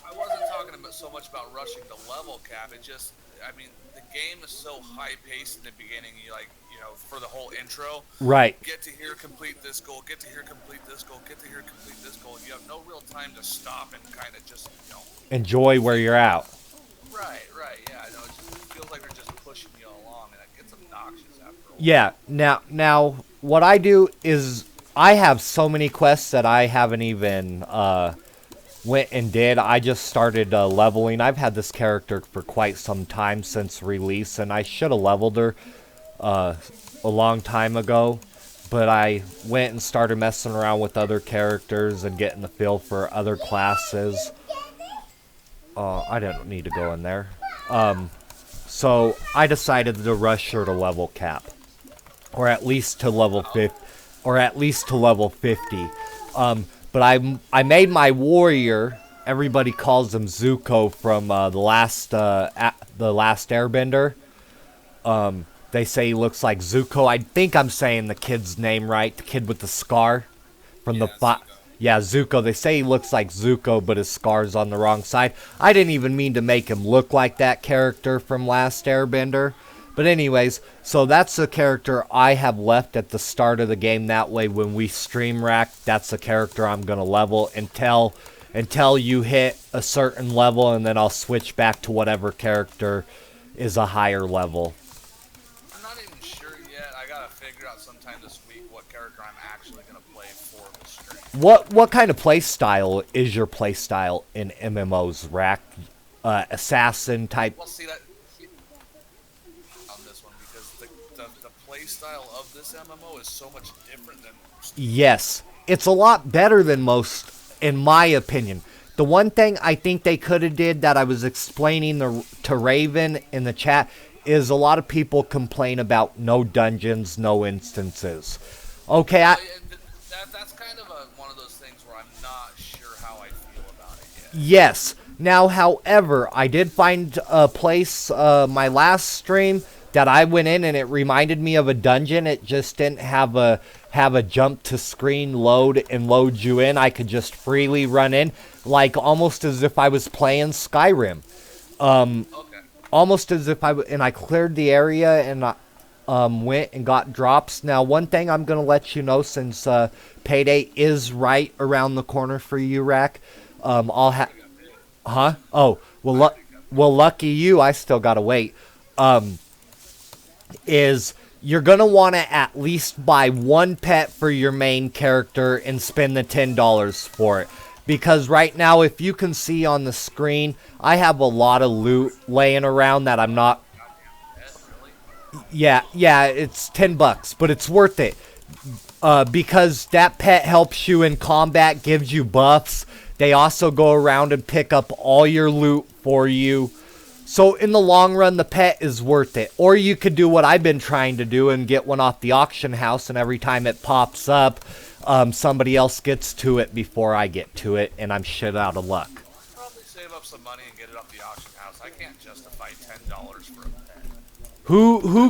I wasn't talking about so much about rushing the level cap. It just, I mean, the game is so high paced in the beginning. You like, you know, for the whole intro. Right. Get to here, complete this goal. Get to here, complete this goal. Get to here, complete this goal. You have no real time to stop and kind of just, you know. Enjoy where you're at. Right. Yeah. I know. It just feels like they're just pushing you along, and it gets obnoxious after a while. Yeah. Now, what I do is I have so many quests that I haven't even went and did. I just started leveling. I've had this character for quite some time since release, and I should have leveled her a long time ago. But I went and started messing around with other characters and getting the feel for other classes. I didn't need to go in there. So I decided to rush her to level cap, or at least to level 50, or at least to level 50. But I made my warrior. Everybody calls him Zuko from the last Airbender. They say he looks like Zuko. I think I'm saying the kid's name right. The kid with the scar from Zuko. Yeah, Zuko. They say he looks like Zuko, but his scar's on the wrong side. I didn't even mean to make him look like that character from Last Airbender. But anyways, so that's the character I have left at the start of the game. That way, when we stream Rack, that's the character I'm going to level until you hit a certain level, and then I'll switch back to whatever character is a higher level. I'm not even sure yet. I gotta figure out sometime this week what character I'm actually gonna play for the stream. What kind of play style is your play style in MMOs, Rack? Assassin type? Well, see that on this one because the play style of this MMO is so much different than most. Yes, it's a lot better than most, in my opinion. The one thing I think they could have did that I was explaining to Raven in the chat is a lot of people complain about no dungeons, no instances. Okay, That's kind of one of those things where I'm not sure how I feel about it yet. yes. Now, however, I did find a place my last stream that I went in and it reminded me of a dungeon. It just didn't have a jump to screen load and load you in. I could just freely run in, like almost as if I was playing Skyrim. Okay. Almost as if I cleared the area and I went and got drops. Now, one thing I'm gonna let you know, since payday is right around the corner for you, Rack, I'll have. Huh? Oh, well, lucky you. I still gotta wait. Is you're going to want to at least buy one pet for your main character and spend the $10 for it. Because right now, if you can see on the screen, I have a lot of loot laying around that I'm not... Yeah, it's $10, but it's worth it. Because that pet helps you in combat, gives you buffs. They also go around and pick up all your loot for you. So in the long run, the pet is worth it. Or you could do what I've been trying to do and get one off the auction house, and every time it pops up, somebody else gets to it before I get to it, and I'm shit out of luck. Probably save up some money and get it off the auction house. I can't justify $10 for a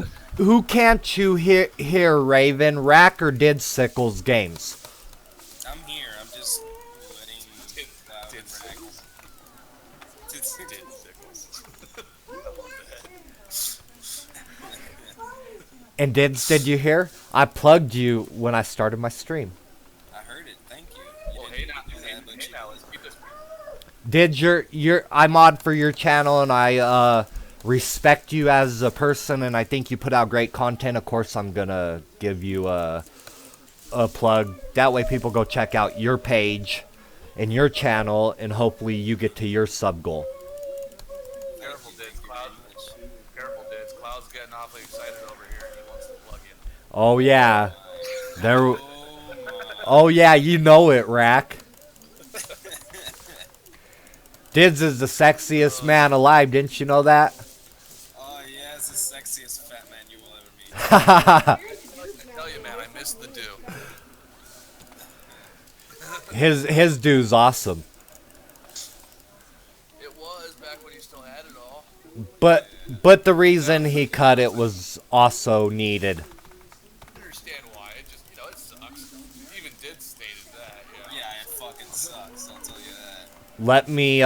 pet. Who can't you hear, Raven? Rack or Did Sickles games? I'm here. I'm just letting Cloud Did and Sickles. Did Sickles. I love that. And did you hear? I plugged you when I started my stream. I heard it. Thank you. You Well, didn't hey now, do that, but you let's keep this. Did I mod for your channel, and I respect you as a person, and I think you put out great content. Of course, I'm gonna give you a plug. That way people go check out your page and your channel, and hopefully you get to your sub goal. Careful, Dids. Careful, Dids. Cloud's getting awfully excited over here. He wants to plug in. Oh yeah, there. Oh, Oh yeah, you know it, Rack. Dids is the sexiest man alive. Didn't you know that? oh yeah, it's the sexiest fat man you will ever meet. I tell you, man, I miss the dew. His dude's awesome. It was back when he still had it all. But the reason he cut it was also needed. I understand why. It just, it sucks. Even did stated that, yeah. Yeah, it fucking sucks. I'll tell you that. Let me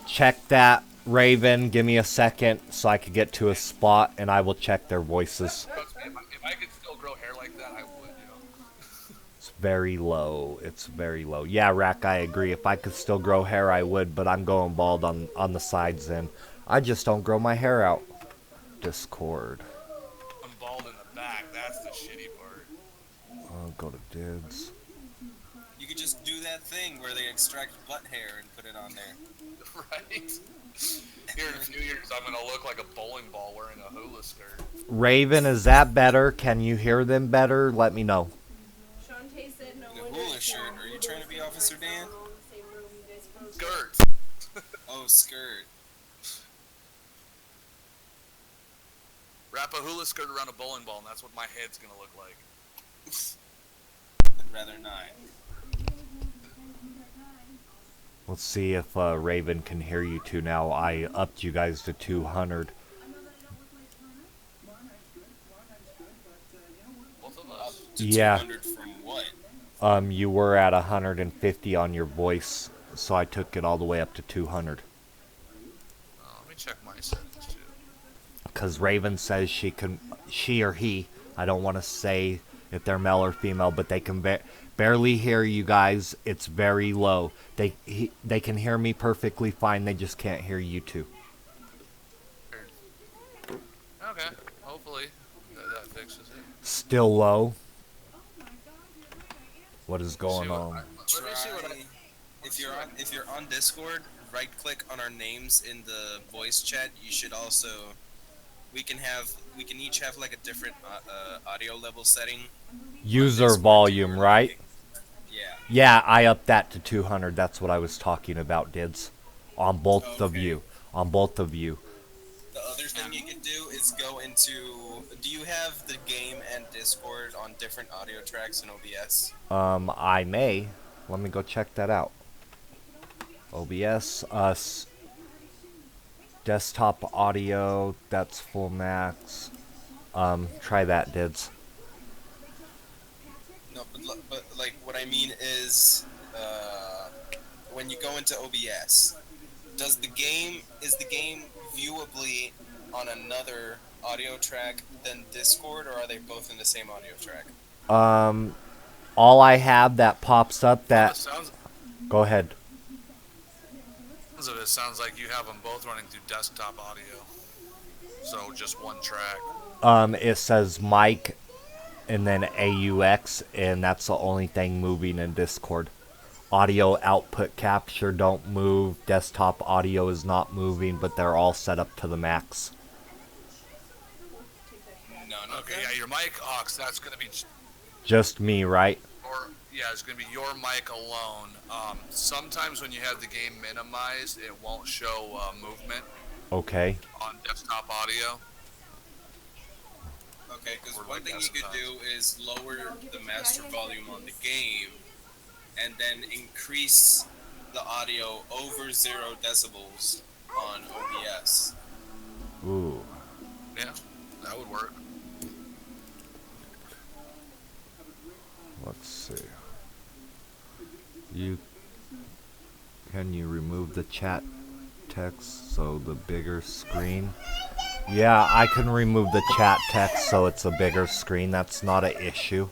check that, Raven. Give me a second so I could get to a spot, and I will check their voices. Trust me, if I could still grow hair like that, I would, It's very low. It's very low. Yeah, Rack, I agree. If I could still grow hair, I would, but I'm going bald on the sides, and I just don't grow my hair out. Discord. I'm bald in the back. That's the shitty part. I'll go to Dids. You could just do that thing where they extract butt hair and put it on there. Right? Here in a few years, I'm gonna look like a bowling ball wearing a hula skirt. Raven, is that better? Can you hear them better? Let me know. Shantae said no The wonder hula it's shirt. not Are you trying to be Officer Dan? all in the same room, you guys froze. Skirt. Oh, skirt. Wrap a hula skirt around a bowling ball, and that's what my head's gonna look like. I'd rather not. Let's see if Raven can hear you two now. I upped you guys to 200. Both of us. To Yeah. 200 from what? You were at 150 on your voice, so I took it all the way up to 200. Let me check my settings too. Because Raven says she or he, I don't want to say if they're male or female, but they can barely hear you guys. It's very low. They can hear me perfectly fine. They just can't hear you two. Okay, hopefully that fixes it. Still low. What is going on? Let me see what I. If you're on Discord, right click on our names in the voice chat. You should also we can each have like a different audio level setting. User volume, right? Yeah. Yeah, I upped that to 200. That's what I was talking about, Dids. On both of Okay. you. On both of you. The other thing you can do is go into. Do you have the game and Discord on different audio tracks in OBS? I may. Let me go check that out. OBS, desktop audio, that's full max. Try that, Dids. No, but like what I mean is, when you go into OBS, is the game viewably on another audio track than Discord, or are they both in the same audio track? All I have that pops up that... Sounds Go ahead. of it sounds like you have them both running through desktop audio. So just one track. It says mic and then AUX, and that's the only thing moving in Discord. Audio output capture don't move. Desktop audio is not moving, but they're all set up to the max. No. Okay, yeah, your mic aux, that's gonna be, Just me, right? it's gonna be your mic alone. Sometimes when you have the game minimized, it won't show movement Okay. on desktop audio. Okay, because Or one like thing that you could do is lower the master volume on the game, and then increase the audio over 0 decibels on OBS. Ooh. Yeah, that would work. Let's see. Can you remove the chat text so the bigger screen? Yeah, I can remove the chat text so it's a bigger screen. That's not an issue.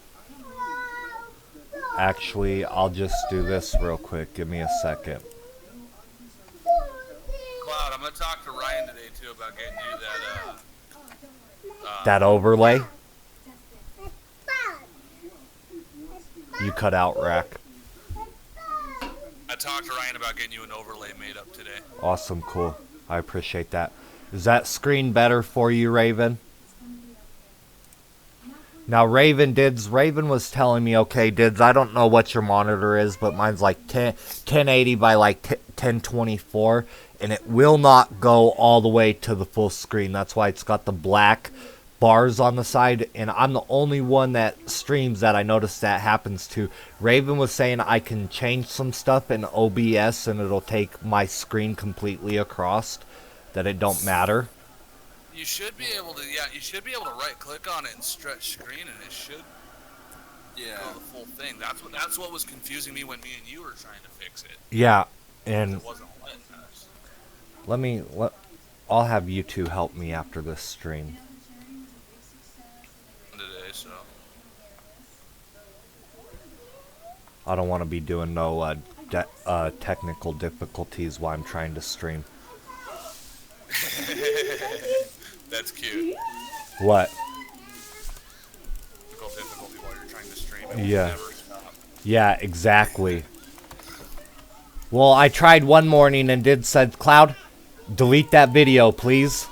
Actually, I'll just do this real quick. Give me a second. Cloud, I'm gonna talk to Ryan today too about getting you that That overlay? You cut out, Rack. I talked to Ryan about getting you an overlay made up today. Awesome, cool. I appreciate that. Is that screen better for you, Raven? Now, Raven was telling me, okay, Dids, I don't know what your monitor is, but mine's like 1080 by like 1024, and it will not go all the way to the full screen. That's why it's got the black bars on the side, and I'm the only one that streams that I noticed that happens to. Raven was saying I can change some stuff in OBS, and it'll take my screen completely across, that it don't matter. You should be able to, yeah, you should be able to right click on it and stretch screen, and it should Yeah. go the full thing. That's what was confusing me when me and you were trying to fix it. Yeah, and It wasn't letting us. I'll have you two help me after this stream. Today, so I don't want to be doing no technical difficulties while I'm trying to stream. that's cute. What? Technical difficulty while you're trying to stream. It will Yeah. never stop. Yeah, exactly. Well, I tried one morning and did said, Cloud, delete that video, please.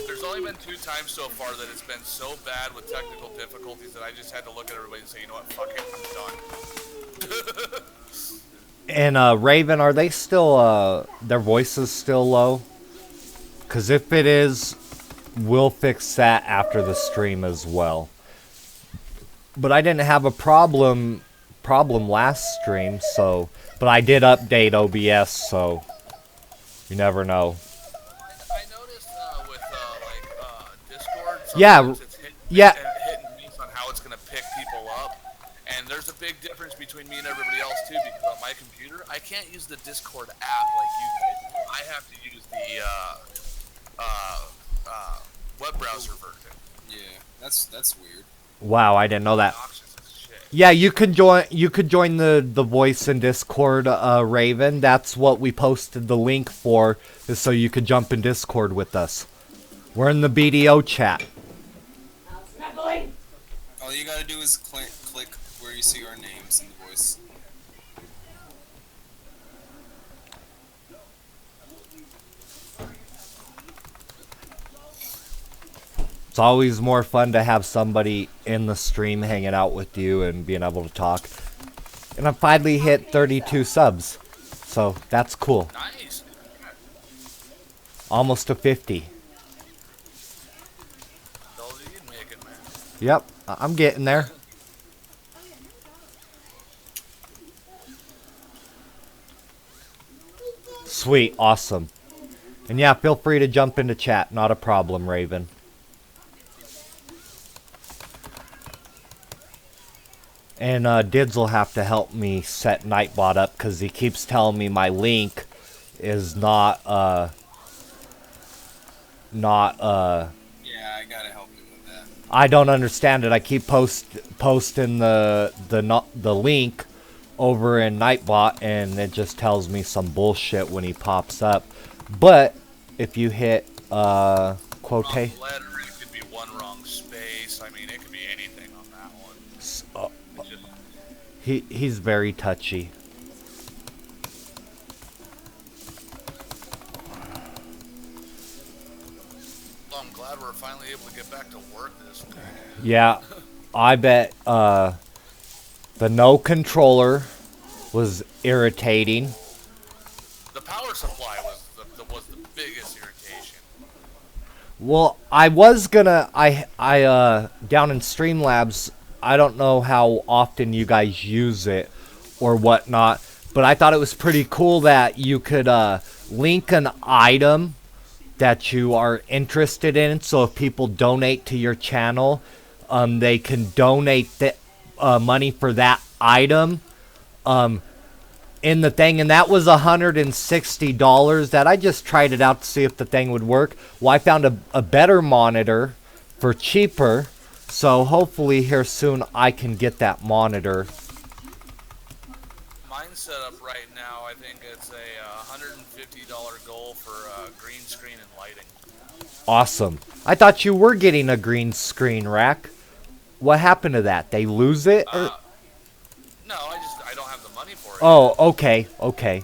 There's only been 2 times so far that it's been so bad with technical difficulties that I just had to look at everybody and say, you know what, fuck it, I'm done. And Raven, are they still their voices still low? Cause if it is, we'll fix that after the stream as well. But I didn't have a problem last stream, so but I did update OBS, so you never know. I noticed with Discord, Yeah, sometimes it's hit and miss on how it's gonna pick people up, and there's a big difference between me and everybody else too. Because on my computer, I can't use the Discord app like you guys do. I have to use the web browser version. Yeah, that's weird. Wow, I didn't know that. Obnoxious as shit. Yeah, you could join the voice in Discord, Raven. That's what we posted the link for, is so you could jump in Discord with us. We're in the BDO chat. All you gotta do is click where you see our names in the voice. It's always more fun to have somebody in the stream hanging out with you and being able to talk. And I finally hit 32 subs. So that's cool. Nice. Almost to 50. Told you you'd make it, man. Yep, I'm getting there. Sweet, awesome. And yeah, feel free to jump into chat. Not a problem, Raven. And Dids will have to help me set Nightbot up because he keeps telling me my link is not Yeah, I gotta help you with that. I don't understand it. I keep posting the link over in Nightbot, and it just tells me some bullshit when he pops up. But if you hit quote, Wrong letter, it could be one wrong space. I mean, it could be anything on that one. It just, he's very touchy. well, I'm glad we're finally able to get back to work this week. Yeah, I bet the no controller was irritating. The power supply was the biggest irritation. Well, I was gonna I down in Streamlabs, I don't know how often you guys use it or whatnot, but I thought it was pretty cool that you could link an item that you are interested in, so if people donate to your channel, they can donate the money for that item in the thing, and that was $160 that I just tried it out to see if the thing would work. Well, I found a better monitor for cheaper, so hopefully here soon I can get that monitor. Mine's set up right now. I think it's a $150 goal for green screen and lighting. Awesome. I thought you were getting a green screen rack. What happened to that? They lose it? Or? No, I don't have the money for it. Oh, okay, okay.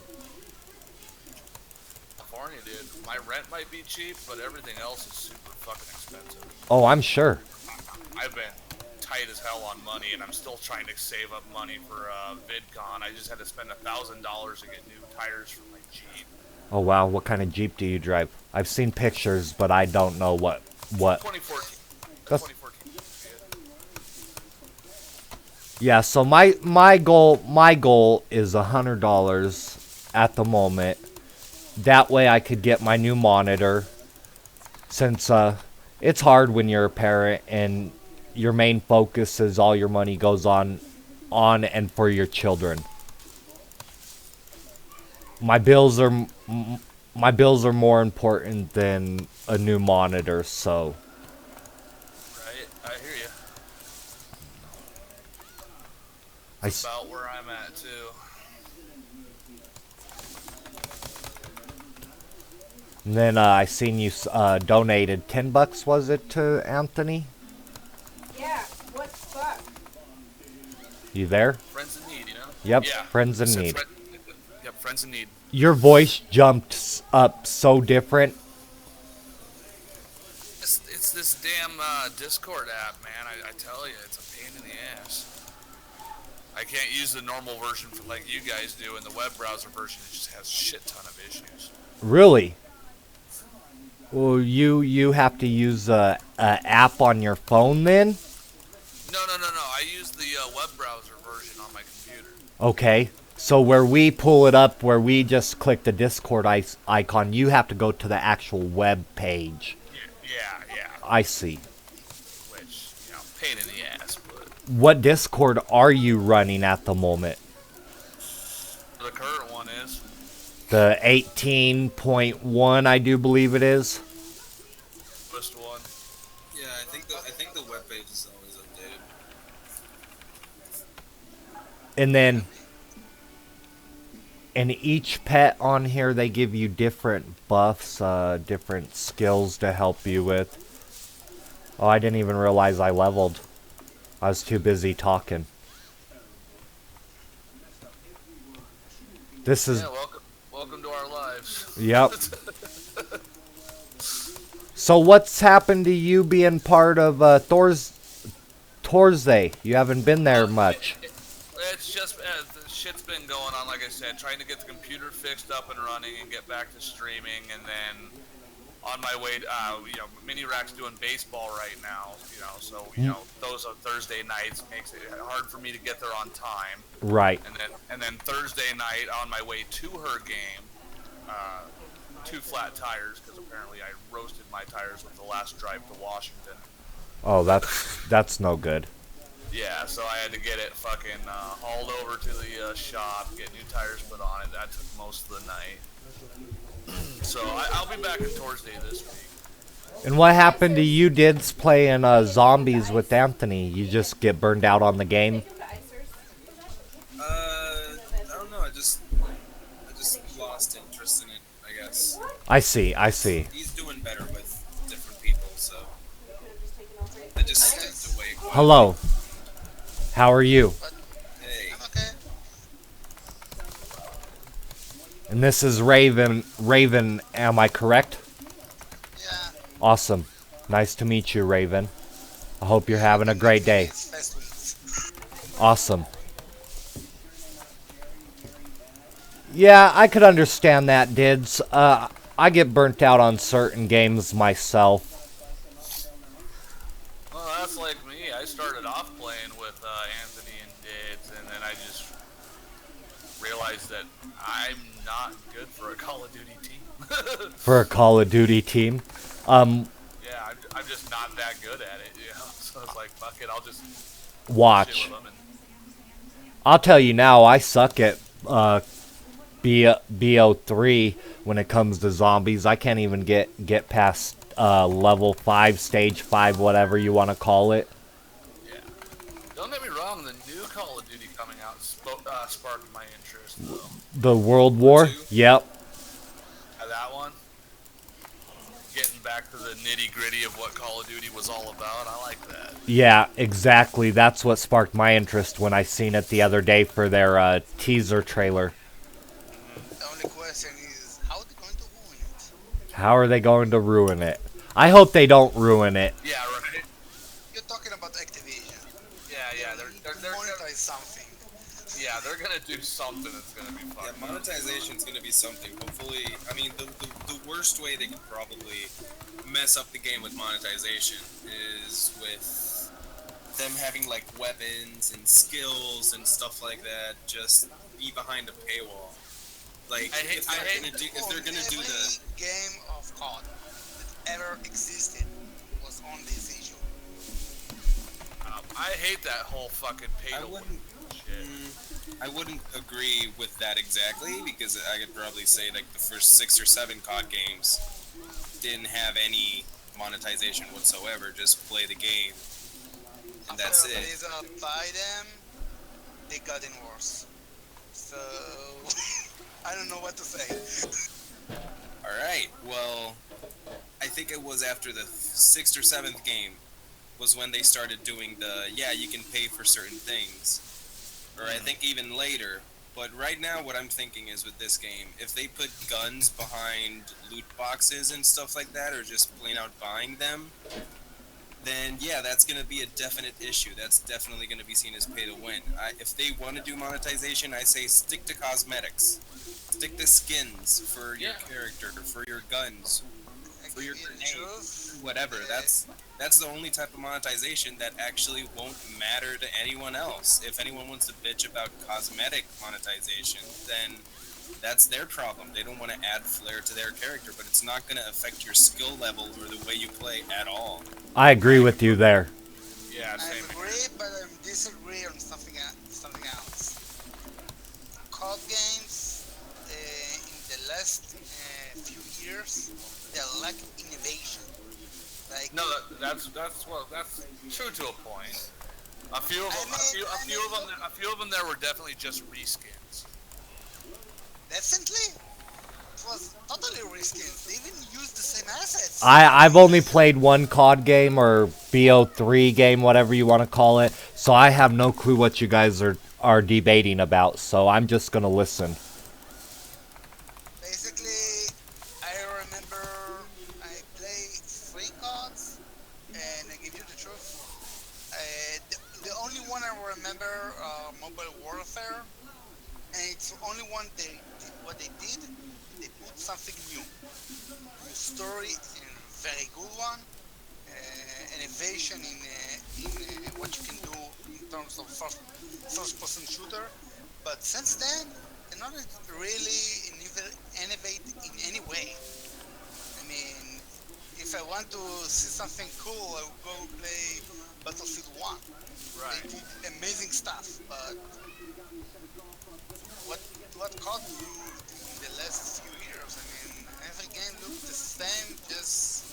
California, dude. My rent might be cheap, but everything else is super fucking expensive. Oh, I'm sure. I've been tight as hell on money, and I'm still trying to save up money for VidCon. I just had to spend $1,000 to get new tires for my Jeep. Oh, wow. What kind of Jeep do you drive? I've seen pictures, but I don't know what. 2014. That's- 2014. Yeah, so my goal is $100 at the moment, that way I could get my new monitor. Since it's hard when you're a parent and your main focus is all your money goes on and for your children. My bills are more important than a new monitor, so Right? I hear you. I It's about where I'm at too. and then I seen you donated $10, was it, to Anthony? Yeah, what the fuck? You there? Friends in need, you know? Yep, Yeah. friends in Said need. Yep, friends in need. Your voice jumped up so different. It's this damn Discord app, man. I tell you, it's a pain in the ass. I can't use the normal version like you guys do, and the web browser version it just has a shit ton of issues. Really? Well, you have to use a app on your phone then? No. I use the web browser version on my computer. Okay. So where we pull it up, where we just click the Discord icon, you have to go to the actual web page. Yeah. I see. Which, pain in the ass, but What Discord are you running at the moment? the current one is. The 18.1, I do believe it is. First one. Yeah, I think the webpage is always updated. And then in each pet on here, they give you different buffs, different skills to help you with. Oh, I didn't even realize I leveled. I was too busy talking. This is... Yeah, welcome to our lives. Yep. So what's happened to you being part of Thursday? You haven't been there much. It's just the shit's been going on, like I said, trying to get the computer fixed up and running and get back to streaming, and then on my way to, Mini Rack's doing baseball right now, so those are Thursday nights makes it hard for me to get there on time. Right. And then Thursday night on my way to her game, 2 flat tires because apparently I roasted my tires with the last drive to Washington. Oh, that's no good. Yeah, so I had to get it fucking hauled over to the shop, get new tires put on it. That took most of the night. So I'll be back in Thursday this week. And what happened to you Dids playing zombies with Anthony? You just get burned out on the game? I don't know. I just lost interest in it, I guess. I see. He's doing better with different people, so I just stepped away. Hello. How are you? Hey. I'm okay. And this is Raven. Raven, am I correct? Yeah. Awesome. Nice to meet you, Raven. I hope you're having a great day. It's fast weeks. Awesome. Yeah, I could understand that, Dids. I get burnt out on certain games myself. Well, that's like me. I started off playing with Anthony and Dids, and then I just realized that I'm not good for a Call of Duty team. For a Call of Duty team. Yeah, I'm just not that good at it, So it's like, fuck it, I'll just Watch. shit with them and I'll tell you now, I suck at BO3 when it comes to zombies. I can't even get past level 5, stage 5, whatever you want to call it. yeah. Don't get me wrong, the new Call of Duty coming out sparked my interest, though. The World War? Yep. That one. Getting back to the nitty-gritty of what Call of Duty was all about, I like that. Yeah, exactly. That's what sparked my interest when I seen it the other day for their teaser trailer. The only question is, how are they going to ruin it? How are they going to ruin it? I hope they don't ruin it. Yeah, right. You're talking about Activision. Yeah, They need to they're monetize something. yeah, they're gonna do something that's gonna be fun. Yeah, monetization's gonna be something. Hopefully, I mean, the worst way they could probably mess up the game with monetization is with them having like weapons and skills and stuff like that just be behind a paywall. Like, if they're gonna do the, Every game of COD that ever existed was on this issue. I hate that whole fucking pay I to win wouldn't, shit. I wouldn't agree with that exactly, because I could probably say like the first 6 or 7 COD games didn't have any monetization whatsoever. Just play the game, and that's After it. Blizzard buy them, they got in worse. So I don't know what to say. All right. Well, I think it was after the 6th or 7th game was when they started doing the you can pay for certain things, or I think even later. But right now, what I'm thinking is with this game, if they put guns behind loot boxes and stuff like that, or just plain out buying them, then that's going to be a definite issue. That's definitely going to be seen as pay to win. If they want to do monetization, I say stick to cosmetics. Stick to skins for your character, for your guns, for your grenades, whatever. That's the only type of monetization that actually won't matter to anyone else. If anyone wants to bitch about cosmetic monetization, then that's their problem. They don't want to add flair to their character, but it's not going to affect your skill level or the way you play at all. I agree with you there. Yeah, I same. agree, but I disagree on something else. COD games in the last few years, they lack innovation. Like No, that's true to a point. A few of them there were definitely just reskins. Definitely, it was totally reskins. They even used the same assets. I've only played one COD game or BO3 game, whatever you want to call it, so I have no clue what you guys are debating about, so I'm just gonna listen. Basically, I remember I played 3 CODs, and I give you the truth. The only one I remember, Mobile Warfare, and it's the only one what they did, they put something new. New story, and very good one. Innovation in what you can do in terms of first-person shooter. But since then, they're not really innovate in any way. I mean, if I want to see something cool, I will go play Battlefield 1. Right. They did amazing stuff, but what caught you in the last few years? I mean, every game looked the same, just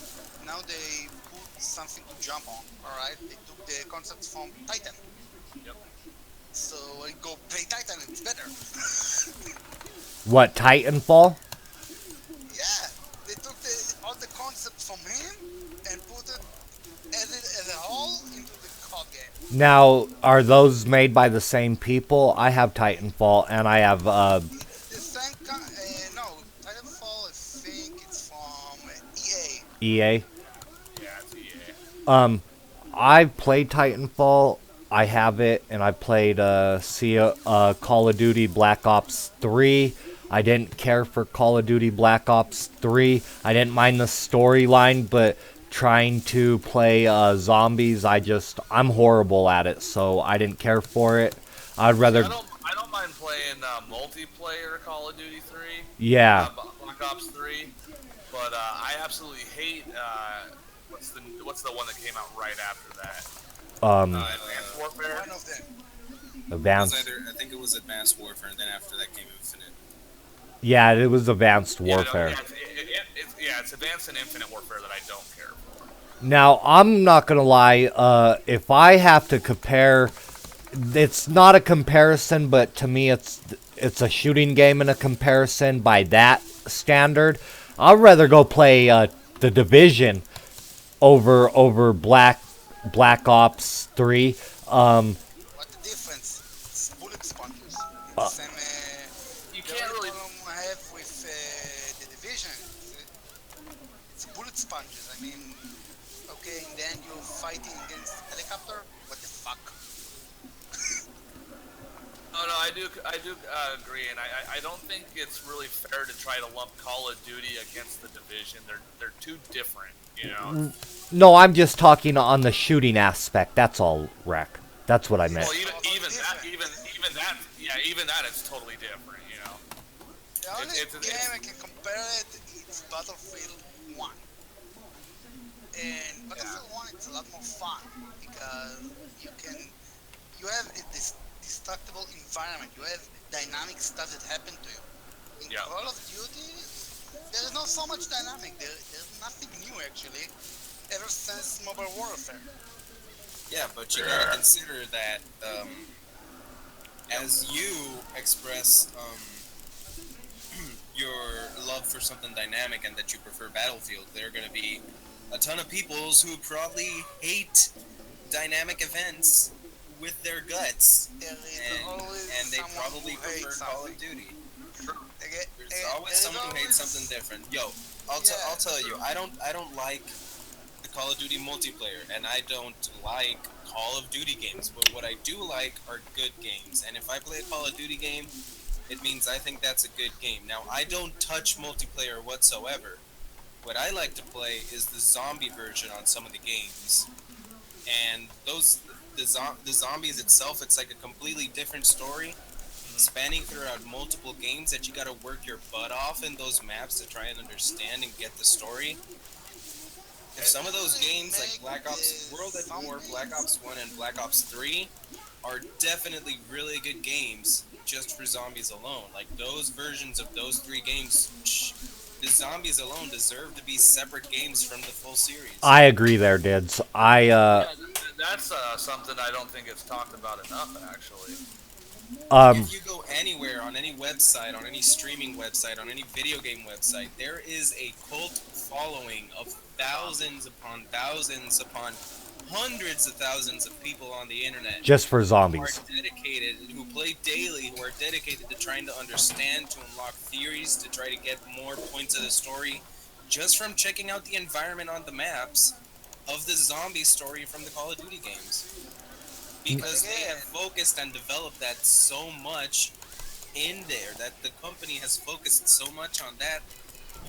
now they put something to jump on, alright? They took the concepts from Titan. Yep. So I go play Titan and it's better. What, Titanfall? Yeah, they took all the concepts from him and put it as a whole into the COD game. Now, are those made by the same people? I have Titanfall, and I have, The same no, Titanfall, I think it's from EA. EA. Yeah, it's EA. I've played Titanfall. I have it, and I played Call of Duty Black Ops 3. I didn't care for Call of Duty Black Ops 3. I didn't mind the storyline, but trying to play zombies, I'm horrible at it, so I didn't care for it. I'd rather... I don't mind playing multiplayer Call of Duty 3. Yeah. Black Ops 3. But I absolutely hate what's the one that came out right after that? Advanced Warfare. One of them. Advanced... I think it was Advanced Warfare, and then after that came Infinite. Yeah, it was Advanced Warfare. It's Advanced and Infinite Warfare that I don't care for. Now, I'm not gonna lie, if I have to compare, it's not a comparison, but to me it's a shooting game in a comparison by that standard. I'd rather go play The Division over Black Ops 3. What the difference? It's bullet sponges. The same. You The can't only really. problem I have with the Division, it's bullet sponges. I mean, okay, and then you're fighting against helicopter. What the fuck? Oh no, I do agree, and I don't think it's really fair to try to lump Call of Duty against the Division. They're too different, you know. No, I'm just talking on the shooting aspect. That's all, Rec. That's what I meant. Well, even that, it's totally different, you know. The only it's game I can compare it is Battlefield 1. And Battlefield 1 it's a lot more fun because you have this destructible environment. You have dynamic stuff that happen to you. In Yeah. Call of Duty, there is not so much dynamic. There's nothing new actually, ever since Mobile Warfare. Yeah, but you gotta consider that as you express your love for something dynamic and that you prefer Battlefield, there are gonna be a ton of peoples who probably hate dynamic events with their guts, There is and, always and they someone probably who prefer hates Call something. of Duty. There's always There's someone who hates always- something different. Yo, I'll Yeah. tell you, I don't like the Call of Duty multiplayer, and I don't like Call of Duty games. But what I do like are good games, and if I play a Call of Duty game, it means I think that's a good game. Now, I don't touch multiplayer whatsoever. What I like to play is the zombie version on some of the games, and the zombies itself, it's like a completely different story, spanning throughout multiple games that you gotta work your butt off in those maps to try and understand and get the story. If some of those games like Black Ops, World at War, Black Ops 1, and Black Ops 3 are definitely really good games just for zombies alone. Like those versions of those three games, the zombies alone deserve to be separate games from the full series. I agree there, Dids. Yeah, that's something I don't think it's talked about enough, actually. If you go anywhere, on any website, on any streaming website, on any video game website, there is a cult following of thousands upon hundreds of thousands of people on the internet just for who are zombies. dedicated, who play daily, who are dedicated to trying to understand, to unlock theories, to try to get more points of the story, just from checking out the environment on the maps of the zombie story from the Call of Duty games. Because they have focused and developed that so much in there, that the company has focused so much on that,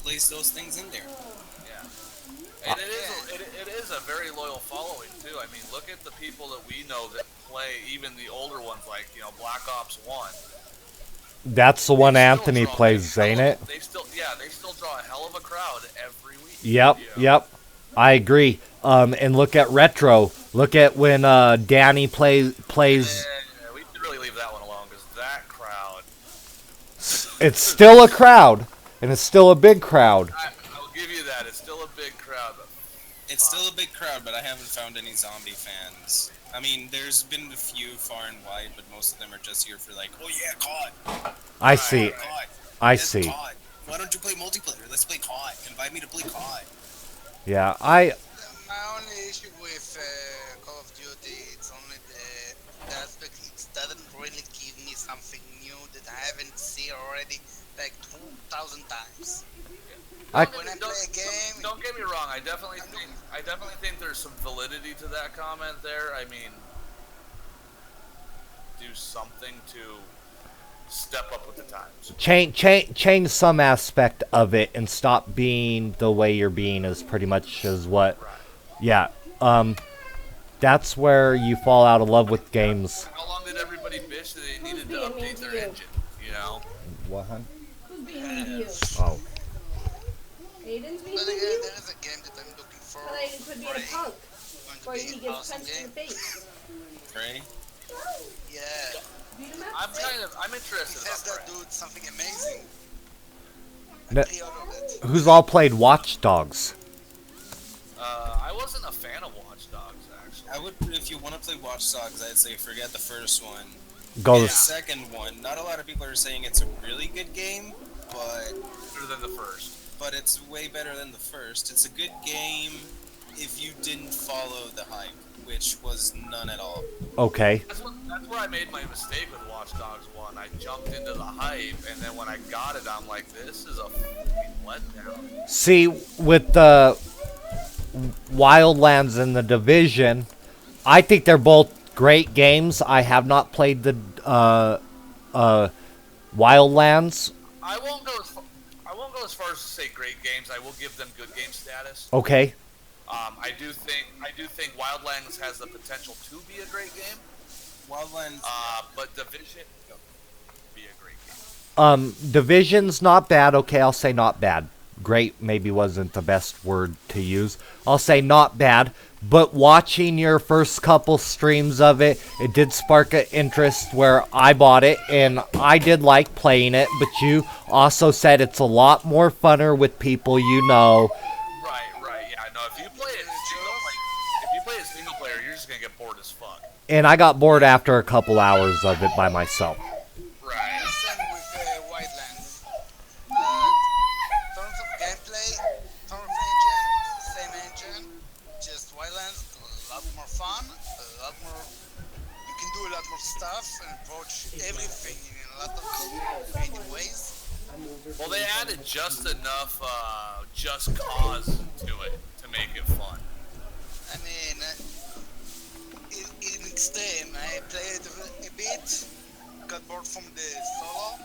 placed those things in there. Yeah. And it is a very loyal following, too. I mean, look at the people that we know that play, even the older ones, like, Black Ops 1. That's the one They still Anthony draw plays, a hell ain't of a- it? They still draw a hell of a crowd every week. Yep, you know? yep. I agree. And look at Retro. Look at when Danny plays. Yeah, we should really leave that one alone, because that crowd... It's still a crowd, and it's still a big crowd. I'll give you that. It's still a big crowd, but It's still a big crowd, but I haven't found any zombie fans. I mean, there's been a few far and wide, but most of them are just here for like, oh yeah, COD. I see. COD. I Yes, see. COD. Why don't you play multiplayer? Let's play COD. Invite me to play COD. Yeah, My only issue with Call of Duty, it's only the aspect it doesn't really give me something new that I haven't seen already like 2,000 times. I- When I play a game, Don't get me wrong. I definitely think there's some validity to that comment there. I mean, do something to step up with the times. change some aspect of it and stop being the way you're being is pretty much is what. Yeah. That's where you fall out of love with games. How long did everybody bitch that they needed to being mean update to their you? engine? You know. What, hun? Who's being mean to you? Oh. Aiden's being but mean to again, you? there is a game that I'm looking for. But Aiden could be a punk. Or Going he to be an gets awesome punched in the game. face. Prey? Yeah, Beat him up. I'm it interested has about that that. dude something amazing. No- I pre-ordered it. Who's all played Watch Dogs? I wasn't a fan of Watch Dogs, actually. I would, if you want to play Watch Dogs, I'd say forget the first one. Go. The second one, not a lot of people are saying it's a really good game, but Better than the first. it's way better than the first. It's a good game if you didn't follow the hype, which was none at all. Okay. That's where I made my mistake with Watch Dogs 1. I jumped into the hype, and then when I got it, I'm like, this is a fucking letdown. See, with the Wildlands and the Division, I think they're both great games. I have not played the Wildlands. I won't go as far as to say great games. I will give them good game status. Okay. I do think Wildlands has the potential to be a great game. Wildlands, But Division be a great game. Division's not bad. Okay, I'll say not bad. Great maybe wasn't the best word to use. I'll say not bad. But watching your first couple streams of it, it did spark an interest where I bought it, and I did like playing it, but you also said it's a lot more funner with people you know. Right. Yeah, no. If you play it single player, you're just gonna get bored as fuck. And I got bored after a couple hours of it by myself. Right. Same with Wildlands. Terms of gameplay, terms of engine, same engine, just Wildlands, a lot more fun, a lot more. You can do a lot more stuff and approach everything in a lot of creative ways. Well, they added just enough just cause to it to make it fun. I mean, in extreme, I played a bit, got bored from the solo,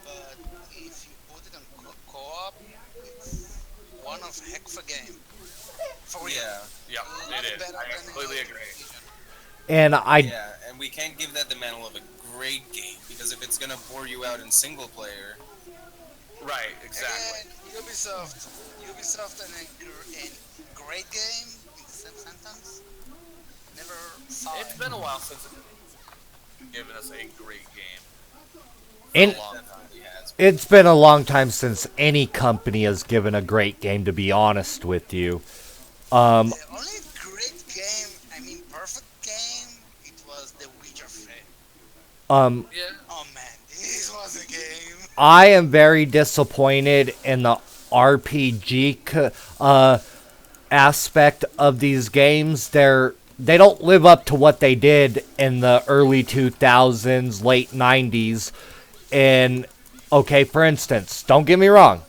but if you put it on co-op, it's one of heck of a game. For real. Yeah. Yeah, it is. I completely agree. And Yeah, and we can't give that the mantle of a great game, because if it's gonna bore you out in single player, Right, exactly. And Ubisoft and a great game in the same sentence. Never saw It's it. been a while since it's given us a great game. and A long time. definitely has. it's been a long time since any company has given a great game, to be honest with you. The only great game, I mean perfect game, it was The Witcher 3. Yeah. Oh man, this was a game. I am very disappointed in the RPG aspect of these games. They don't live up to what they did in the early 2000s, late 90s. And okay, for instance, don't get me wrong,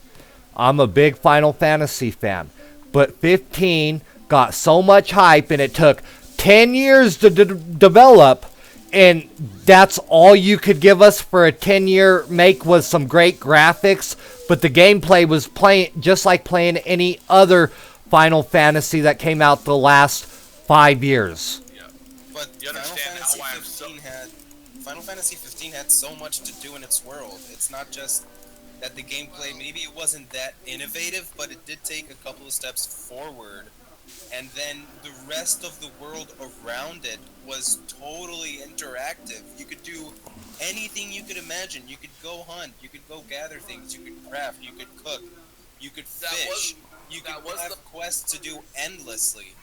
I'm a big Final Fantasy fan, but 15 got so much hype and it took 10 years to develop, and that's all you could give us for a 10-year make was some great graphics, but the gameplay was playing just like playing any other Final Fantasy that came out the last 5 years. Yeah. But You understand now why I'm so- Final Fantasy 15 had so much to do in its world. It's not just that the gameplay, maybe it wasn't that innovative, but it did take a couple of steps forward. And then the rest of the world around it was totally interactive. You could do anything you could imagine. You could go hunt, you could go gather things, you could craft, you could cook, you could That fish. was- You that could was have the- quests to do endlessly.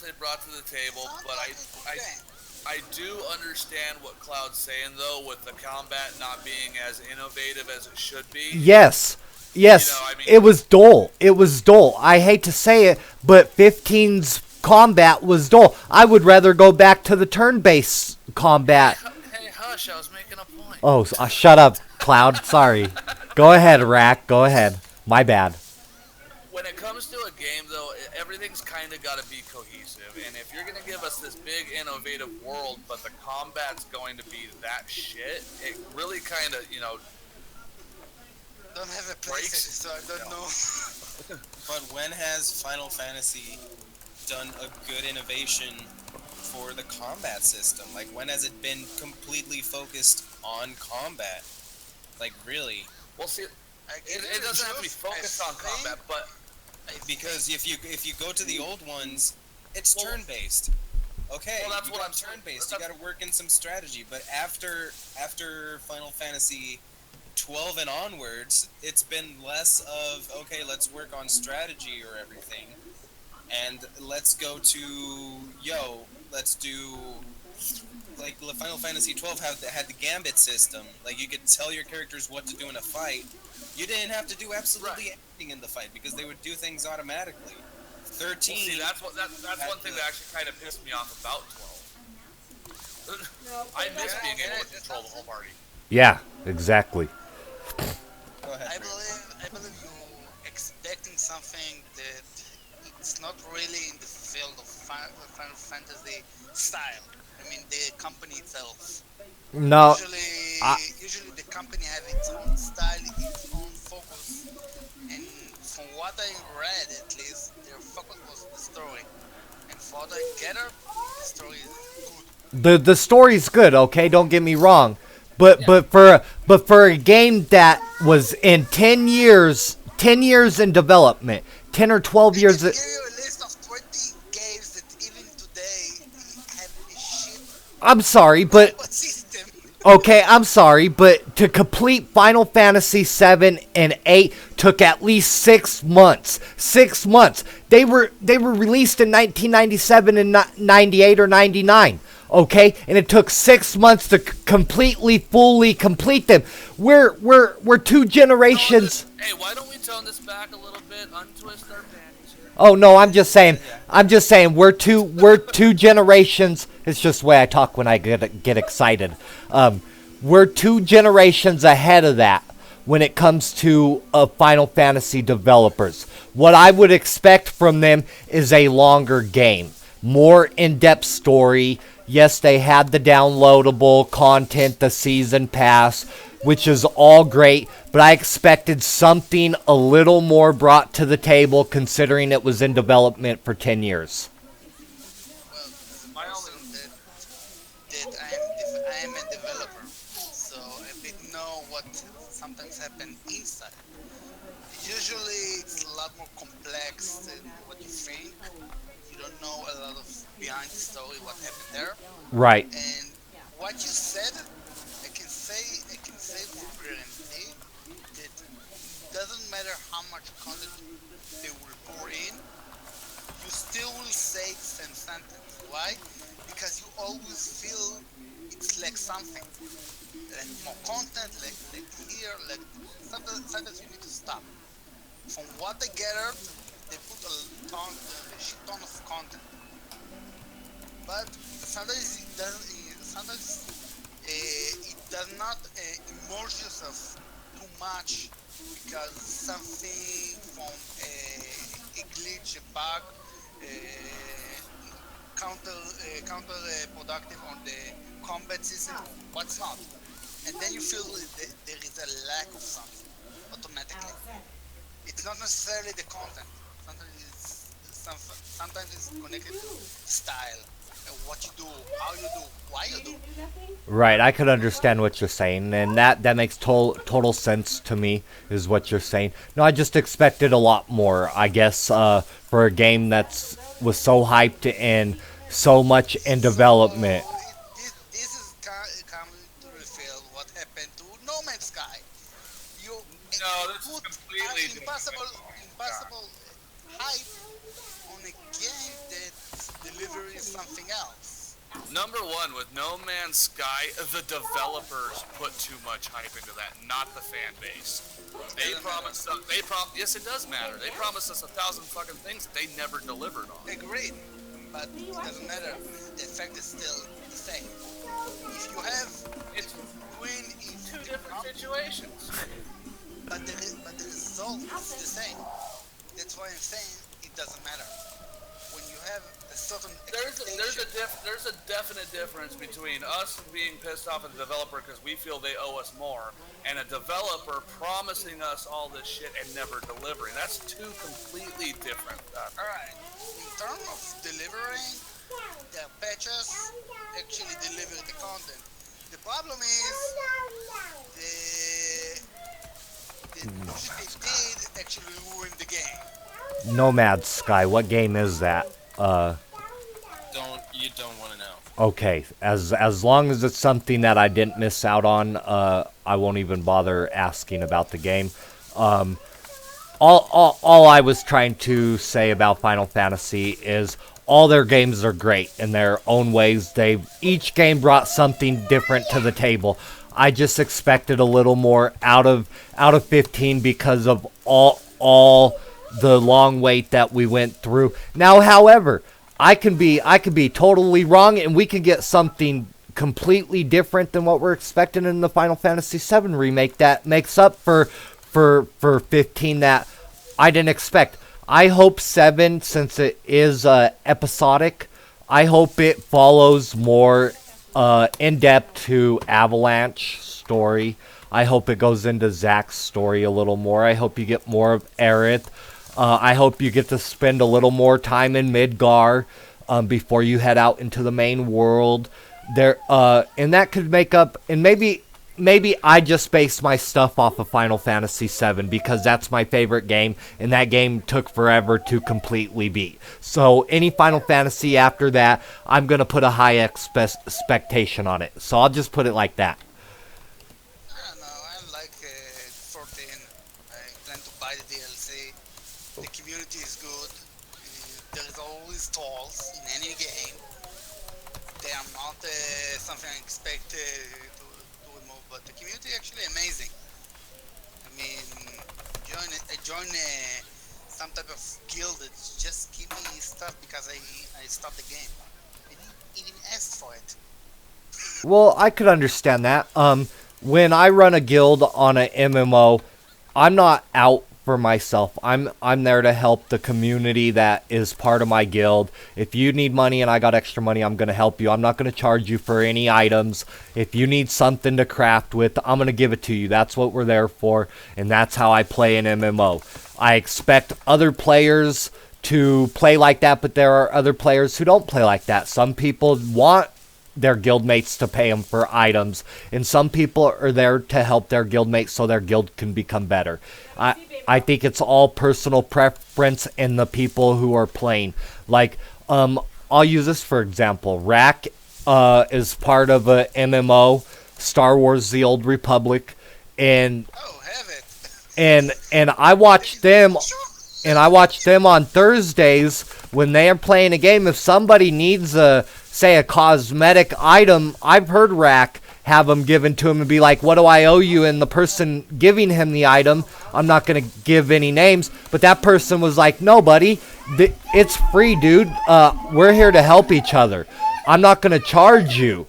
They brought to the table, Sounds but like a good game. I do understand what Cloud's saying though, with the combat not being as innovative as it should be. Yes. Yes, You know, I mean- it was dull. It was dull. I hate to say it, but 15's combat was dull. I would rather go back to the turn-based combat. Hey, hush! I was making a point. Oh, shut up, Cloud. Sorry. Go ahead, Rack. Go ahead. My bad. When it comes to a game, though, everything's kind of got to be cohesive. And if you're going to give us this big, innovative world, but the combat's going to be that shit, it really kind of, Don't have a Breaks. PlayStation, so I don't know. But when has Final Fantasy done a good innovation for the combat system? Like, when has it been completely focused on combat? Like, really? well, see, I get it doesn't have to be focused on combat, but Because if you go to the old ones, it's Well- turn-based. Okay, Well, that's you what got I'm saying. turn-based. You got to work in some strategy. But after Final Fantasy 12 and onwards, it's been less of, okay, let's work on strategy or everything, and let's go to let's do, like Final Fantasy 12 had the gambit system. Like, you could tell your characters what to do in a fight. You didn't have to do absolutely anything in the fight because they would do things automatically. 13. see, that's one thing that actually kind of pissed me off about 12. I miss being able to control the whole party. Yeah, exactly. Go ahead. I Rick. believe you expecting something that it's not really in the field of Final Fantasy style. I mean, the company itself. No, Usually the company have its own style, its own focus, and from what I read, at least, their focus was the story. And for what I gather, the story is good. the story's good, okay? Don't get me wrong. but for a game that was in 10 years in development, 10 or 12 I years. can give you a list of 20 games that even today have a shit I'm sorry, but system. okay, I'm sorry, but to complete Final Fantasy 7 and 8 took at least 6 months. 6 months. They were released in 1997 and 98 or 99. Okay, and it took 6 months to fully complete them. We're 2 generations. Hey, why don't we tone this back a little bit? Untwist our panties here. Oh no, I'm just saying we're two generations. It's just the way I talk when I get excited. We're 2 generations ahead of that when it comes to Final Fantasy developers. What I would expect from them is a longer game, more in-depth story. Yes, they had the downloadable content, the season pass, which is all great, but I expected something a little more brought to the table considering it was in development for 10 years. My only That I am a developer, so I bit know what sometimes happen inside. Usually it's a lot more complex than what you think. You don't know a lot of behind the story, what happened there. Right. And what you said, I can say with guarantee that doesn't matter how much content they will pour in, you still will say the same sentence. Why? Because you always feel it's like something. Like more content, like here, like sometimes you need to stop. From what I gathered, they put a shit ton of content. But sometimes it doesn't. Sometimes it does not immerse yourself too much because something from a glitch, a bug, counterproductive on the combat system. What's not? And then you feel that there is a lack of something automatically. It's not necessarily the content. Sometimes it's connected to style, what you do, how you do, why you do. Right, I could understand what you're saying, and that makes total sense to me, is what you're saying. No, I just expected a lot more, I guess, for a game was so hyped and so much in development. This is coming to reveal what happened to No Man's Sky. No, this is put completely an impossible different. hype on a game that's delivering something else. Number one, with No Man's Sky, the developers put too much hype into that, not the fan base. They promised us. Yes, it does matter. They promised us 1,000 fucking things that they never delivered on. Agreed, but it doesn't matter. The effect is still the same. If you have It's win in 2 different situations. but the result is the same. That's why I'm saying it doesn't matter. When you have a certain There's a definite difference between us being pissed off at the developer because we feel they owe us more, and a developer promising us all this shit and never delivering. That's 2 completely different. Alright, in terms of delivering, their patches actually deliver the content. The problem is the shit they did actually ruined the game. Nomad Sky, what game is that? You don't want to know. Okay, as long as it's something that I didn't miss out on, I won't even bother asking about the game. All I was trying to say about Final Fantasy is all their games are great in their own ways. Each game brought something different to the table. I just expected a little more out of 15 because of all the long wait that we went through. Now, however, I can be totally wrong, and we can get something completely different than what we're expecting in the Final Fantasy VII remake that makes up for 15 that I didn't expect. I hope 7, since it is episodic, I hope it follows more in depth to Avalanche story. I hope it goes into Zack's story a little more. I hope you get more of Aerith. I hope you get to spend a little more time in Midgar before you head out into the main world. And that could make up, and maybe maybe I just base my stuff off of Final Fantasy VII because that's my favorite game, and that game took forever to completely beat. So any Final Fantasy after that, I'm going to put a high expectation on it. So I'll just put it like that. I don't know. I like 14. I plan to buy the DLC. The community is good. There is always trolls in any game. They are not something I expect to remove, but the community actually amazing. I mean, join some type of guild that just give me stuff because I stopped the game. I didn't even ask for it. Well, I could understand that. When I run a guild on an MMO, I'm not out for myself. I'm there to help the community that is part of my guild. If you need money and I got extra money, I'm going to help you. I'm not going to charge you for any items. If you need something to craft with, I'm going to give it to you. That's what we're there for, and that's how I play an MMO. I expect other players to play like that, but there are other players who don't play like that. Some people want their guildmates to pay them for items, and some people are there to help their guildmates so their guild can become better. I think it's all personal preference in the people who are playing. Like, I'll use this for example. Rack is part of a MMO, Star Wars: The Old Republic, and Oh, have it. and I watch them. And I watch them on Thursdays when they are playing a game. If somebody needs say a cosmetic item, I've heard Rack have them given to him and be like, what do I owe you? And the person giving him the item, I'm not going to give any names, but that person was like, no, buddy, it's free, dude. We're here to help each other. I'm not going to charge you.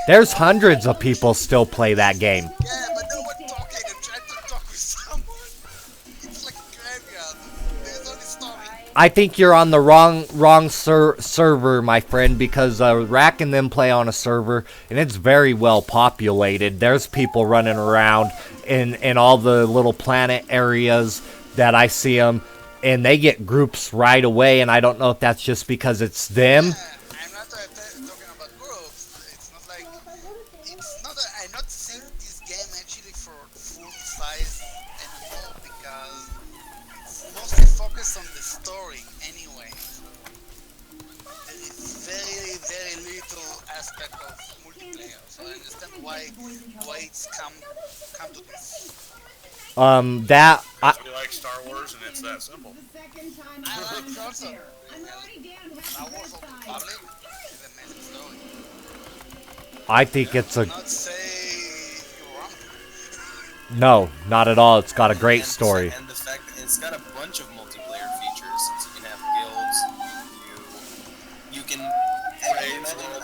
There's hundreds of people still play that game. Yeah, but no one talking. I'm trying to talk with someone. It's like a graveyard. There's only story. I think you're on the wrong server, my friend, because Rack and them play on a server, and it's very well populated. There's people running around in all the little planet areas that I see them, and they get groups right away, and I don't know if that's just because it's them. Yeah, I'm not talking about groups. It's not like I'm not saying this game actually for full size anymore because it's mostly focused on the story anyway. There is very little aspect of multiplayer, so I understand why it's come to this. That We like Star Wars, and it's that simple. I like also Star Wars Old Republic is an amazing story. I think it's a Not say you're wrong. no, not at all. It's got a great story. And the fact that it's got a bunch of multiplayer features, since you can have guilds, you can.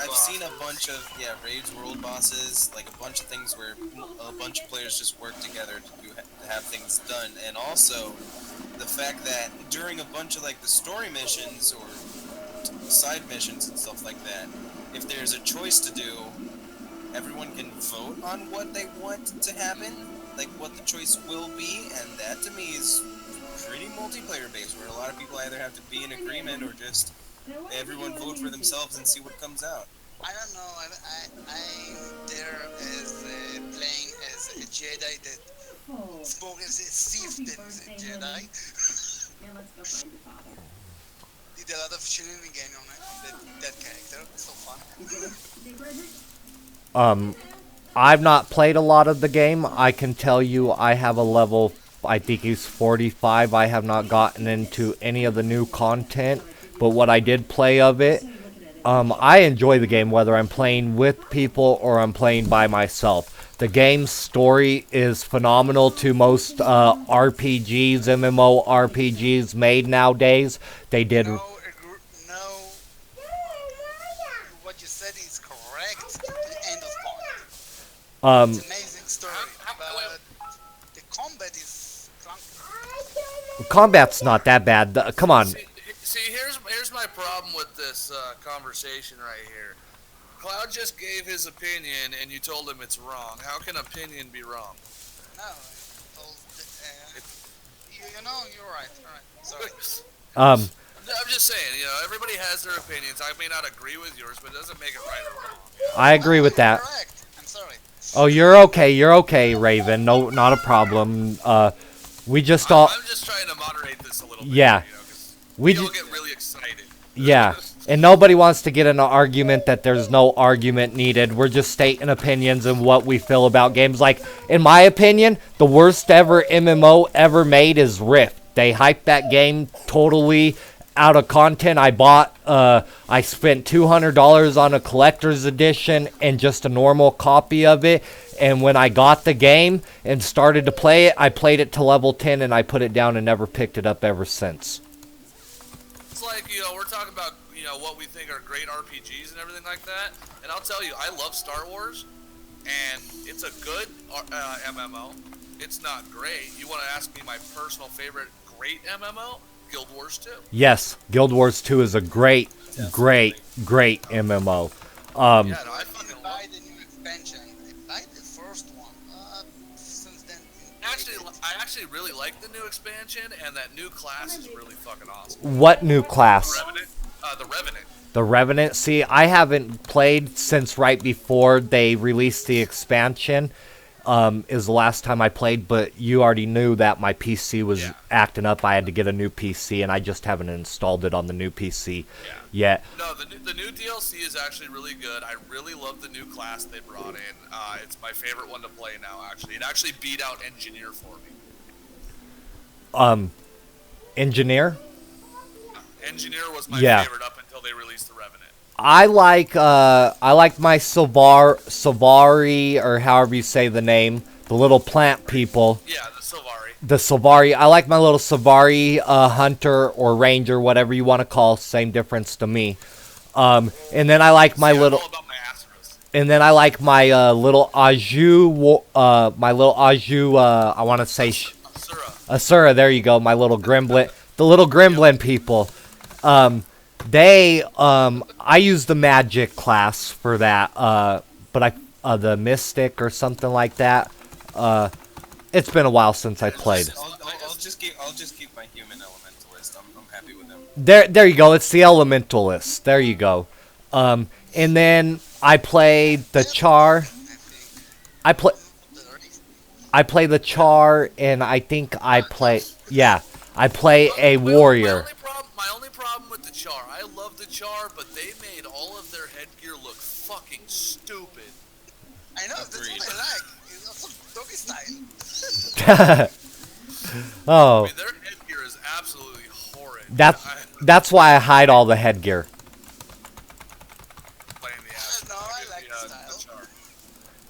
I've seen a bunch of raids, world bosses, like a bunch of things where a bunch of players just work together to have things done, and also the fact that during a bunch of like the story missions or side missions and stuff like that, if there's a choice to do, everyone can vote on what they want to happen, like what the choice will be, and that to me is pretty multiplayer based, where a lot of people either have to be in agreement or just everyone vote for themselves and see what comes out. I don't know. I'm there as playing as a Jedi that spoke as a Sith than as a Jedi. Did a lot of shenanigans on that character. So fun. I've not played a lot of the game. I can tell you I have a level, I think he's 45. I have not gotten into any of the new content, but what I did play of it, I enjoy the game whether I'm playing with people or I'm playing by myself. The game's story is phenomenal to most RPGs, MMO RPGs made nowadays. They did... No, what you said is correct. End of point. It's an amazing story, but the combat is clunky. Combat's not that bad. Come on. See, here's my problem with this conversation right here. Cloud just gave his opinion, and you told him it's wrong. How can opinion be wrong? No, you know, you're right. All right. Sorry. Um, I'm just saying, everybody has their opinions. I may not agree with yours, but it doesn't make it right or wrong. I agree with that. Correct. I'm sorry. Oh, you're okay, Raven. No, not a problem. We just all, I'm just trying to moderate this a little bit. Yeah. 'Cause we people just, get really excited. yeah. And nobody wants to get in an argument that there's no argument needed. We're just stating opinions and what we feel about games. Like, in my opinion, the worst ever MMO ever made is Rift. They hyped that game totally out of content. I spent $200 on a collector's edition and just a normal copy of it. And when I got the game and started to play it, I played it to level 10 and I put it down and never picked it up ever since. It's like, we're talking about, what we think are great RPGs and everything like that. And I'll tell you, I love Star Wars, and it's a good MMO. It's not great. You want to ask me my personal favorite great MMO? Guild Wars 2. Yes, Guild Wars 2 is a great MMO. Yeah, no, I I fucking didn't love buy the new expansion. I bought the first one. Since then. I actually really like the new expansion, and that new class is really fucking awesome. What new class? The Revenant. The Revenant? See, I haven't played since right before they released the expansion. Is the last time I played, but you already knew that my PC was acting up. I had to get a new PC, and I just haven't installed it on the new PC yet. No, the new DLC is actually really good. I really love the new class they brought in. It's my favorite one to play now, actually. It actually beat out Engineer for me. Engineer? Engineer was my Yeah. favorite up until they released the Revenant. I like my Sylvari, or however you say the name, the little plant people. Yeah, the Sylvari. The Sylvari. I like my little Sylvari hunter or ranger, whatever you want to call. Same difference to me. And then I like my little. I'm all about my Astros. And then I like my little Aju. My little Aju. I want to say Asura. Asura. There you go. My little Gremlin. The little Gremlin people. I use the magic class for that, but the mystic or something like that. It's been a while since I played. I'll just keep my human elementalist. I'm happy with him. There you go. It's the elementalist. There you go. And then I play the char. I play the char, and I think I play a warrior. My only problem with the Char, I love the Char, but they made all of their headgear look fucking stupid. I know, that's Agreed. what I like. It's also doggy style. Oh, I mean, their headgear is absolutely horrid. that's why I hide all the headgear. Playing the ass. No, I like the the style. Char.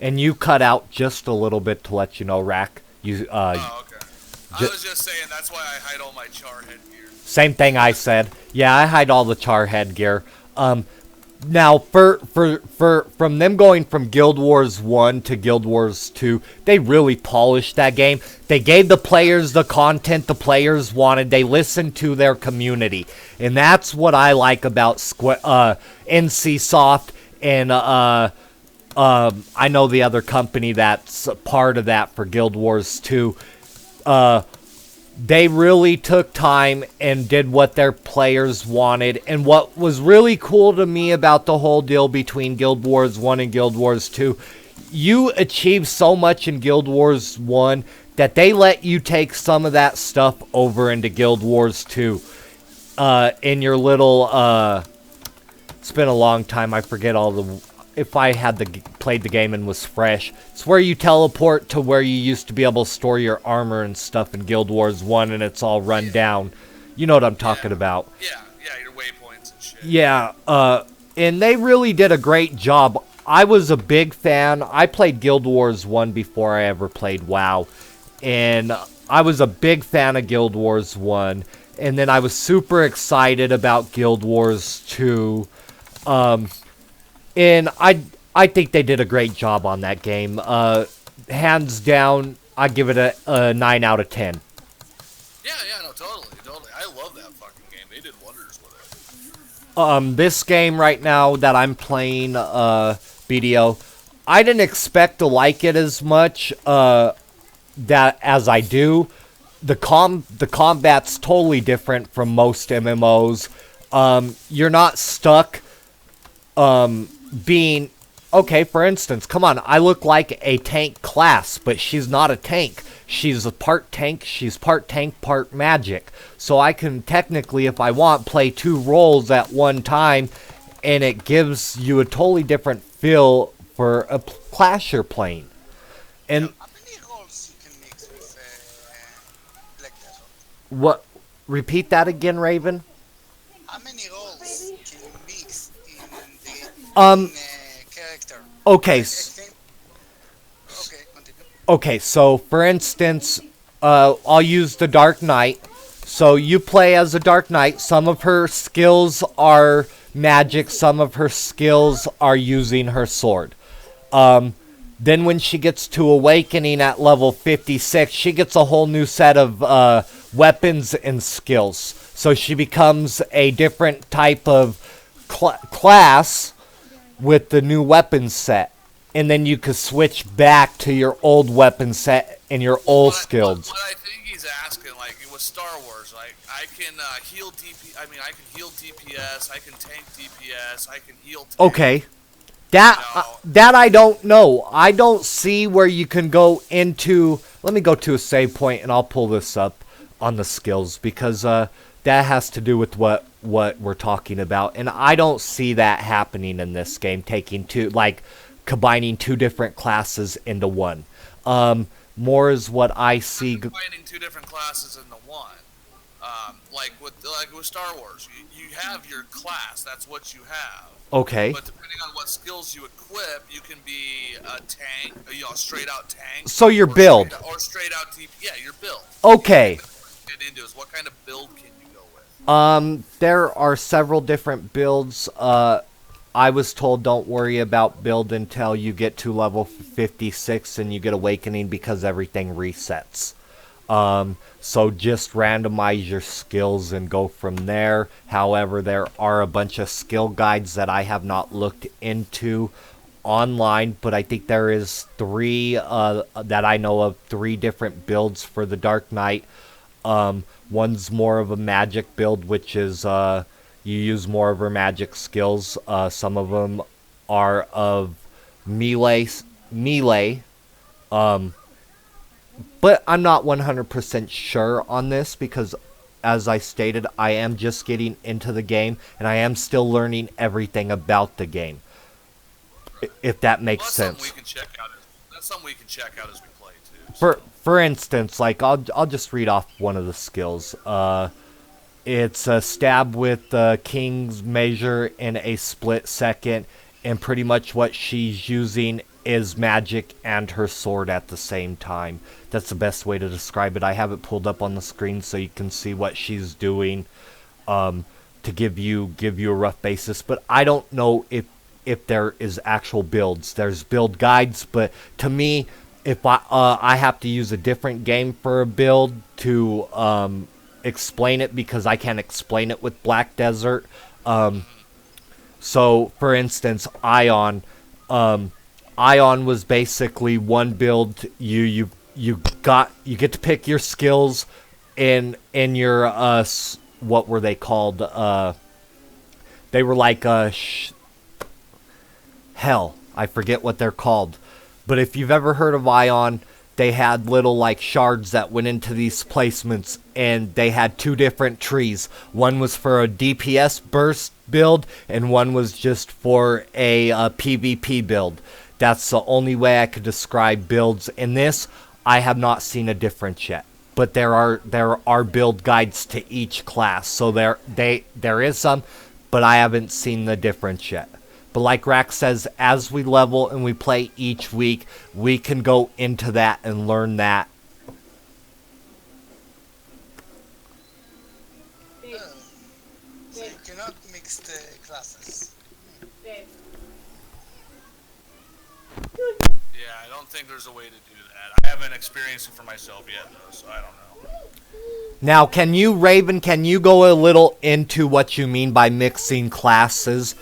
And you cut out just a little bit to let you know, Rack. You Oh, okay. I was just saying that's why I hide all my Char headgear. Same thing I said. Yeah, I hide all the char headgear. Now from them going from Guild Wars 1 to Guild Wars 2, they really polished that game. They gave the players the content the players wanted. They listened to their community. And that's what I like about NCSoft and I know the other company that's a part of that for Guild Wars 2. They really took time and did what their players wanted. And what was really cool to me about the whole deal between Guild Wars 1 and Guild Wars 2, you achieved so much in Guild Wars 1 that they let you take some of that stuff over into Guild Wars 2. In your little, it's been a long time, I forget all the, if I had played the game and was fresh. It's where you teleport to where you used to be able to store your armor and stuff in Guild Wars 1 and it's all run down. You know what I'm talking about. Yeah, your waypoints and shit. Yeah, and they really did a great job. I was a big fan. I played Guild Wars 1 before I ever played WoW. And I was a big fan of Guild Wars 1. And then I was super excited about Guild Wars 2. And I think they did a great job on that game. Hands down, I give it a 9 out of 10. Yeah, no, totally. I love that fucking game. They did wonders with it. This game right now that I'm playing, BDO, I didn't expect to like it as much, as I do. the combat's totally different from most MMOs. You're not stuck being okay. For instance, come on, I look like a tank class, but she's not a tank. She's a part tank. She's part tank, part magic. So I can technically, if I want, play 2 roles at one time, and it gives you a totally different feel for a class you're playing. And How many roles you can mix with Black Desert? what? Repeat that again, Raven. How many roles can you mix in the character? Okay. Okay, continue. Okay, so for instance, I'll use the Dark Knight. So you play as a Dark Knight. Some of her skills are magic. Some of her skills are using her sword. Then when she gets to Awakening at level 56, she gets a whole new set of weapons and skills. So she becomes a different type of class with the new weapon set. And then you could switch back to your old weapon set and your old skills. What I think he's asking, like with Star Wars, like I can heal DP. I mean, I can heal DPS. I can tank DPS. I can heal. Tank. Okay, that I don't know. I don't see where you can go into. Let me go to a save point and I'll pull this up on the skills because that has to do with what we're talking about, and I don't see that happening in this game. Combining 2 different classes into one. More is what I see. Combining 2 different classes into one. Like with Star Wars, you have your class. That's what you have. Okay. But depending on what skills you equip, you can be a tank, straight out tank. So your build. Straight out DP. Yeah, your build. Okay. Get into is what kind of build can you go with? There are several different builds. I was told don't worry about build until you get to level 56 and you get Awakening because everything resets. So just randomize your skills and go from there. However, there are a bunch of skill guides that I have not looked into online, but I think there is 3 that I know of, 3 different builds for the Dark Knight. One's more of a magic build, which is you use more of her magic skills. Some of them are of melee. But I'm not 100% sure on this because, as I stated, I am just getting into the game and I am still learning everything about the game. If that makes sense. That's something we can check out as we play too. So. For instance, like I'll just read off one of the skills. It's a stab with the King's Measure in a split second, and pretty much what she's using is magic and her sword at the same time. That's the best way to describe it. I have it pulled up on the screen so you can see what she's doing to give you a rough basis. But I don't know if there is actual builds. There's build guides, but to me, if I have to use a different game for a build to explain it because I can't explain it with Black Desert. So, for instance, Ion. Ion was basically one build. You get to pick your skills in your what were they called? They were like hell. I forget what they're called. But if you've ever heard of Ion, they had little like shards that went into these placements, and they had 2 different trees. One was for a DPS burst build, and one was just for a PvP build. That's the only way I could describe builds. In this, I have not seen a difference yet. But there are build guides to each class, so there is some, but I haven't seen the difference yet. But like Rax says, as we level and we play each week, we can go into that and learn that. So you cannot mix the classes. Yeah, I don't think there's a way to do that. I haven't experienced it for myself yet, though, so I don't know. Now, Raven, can you go a little into what you mean by mixing classes?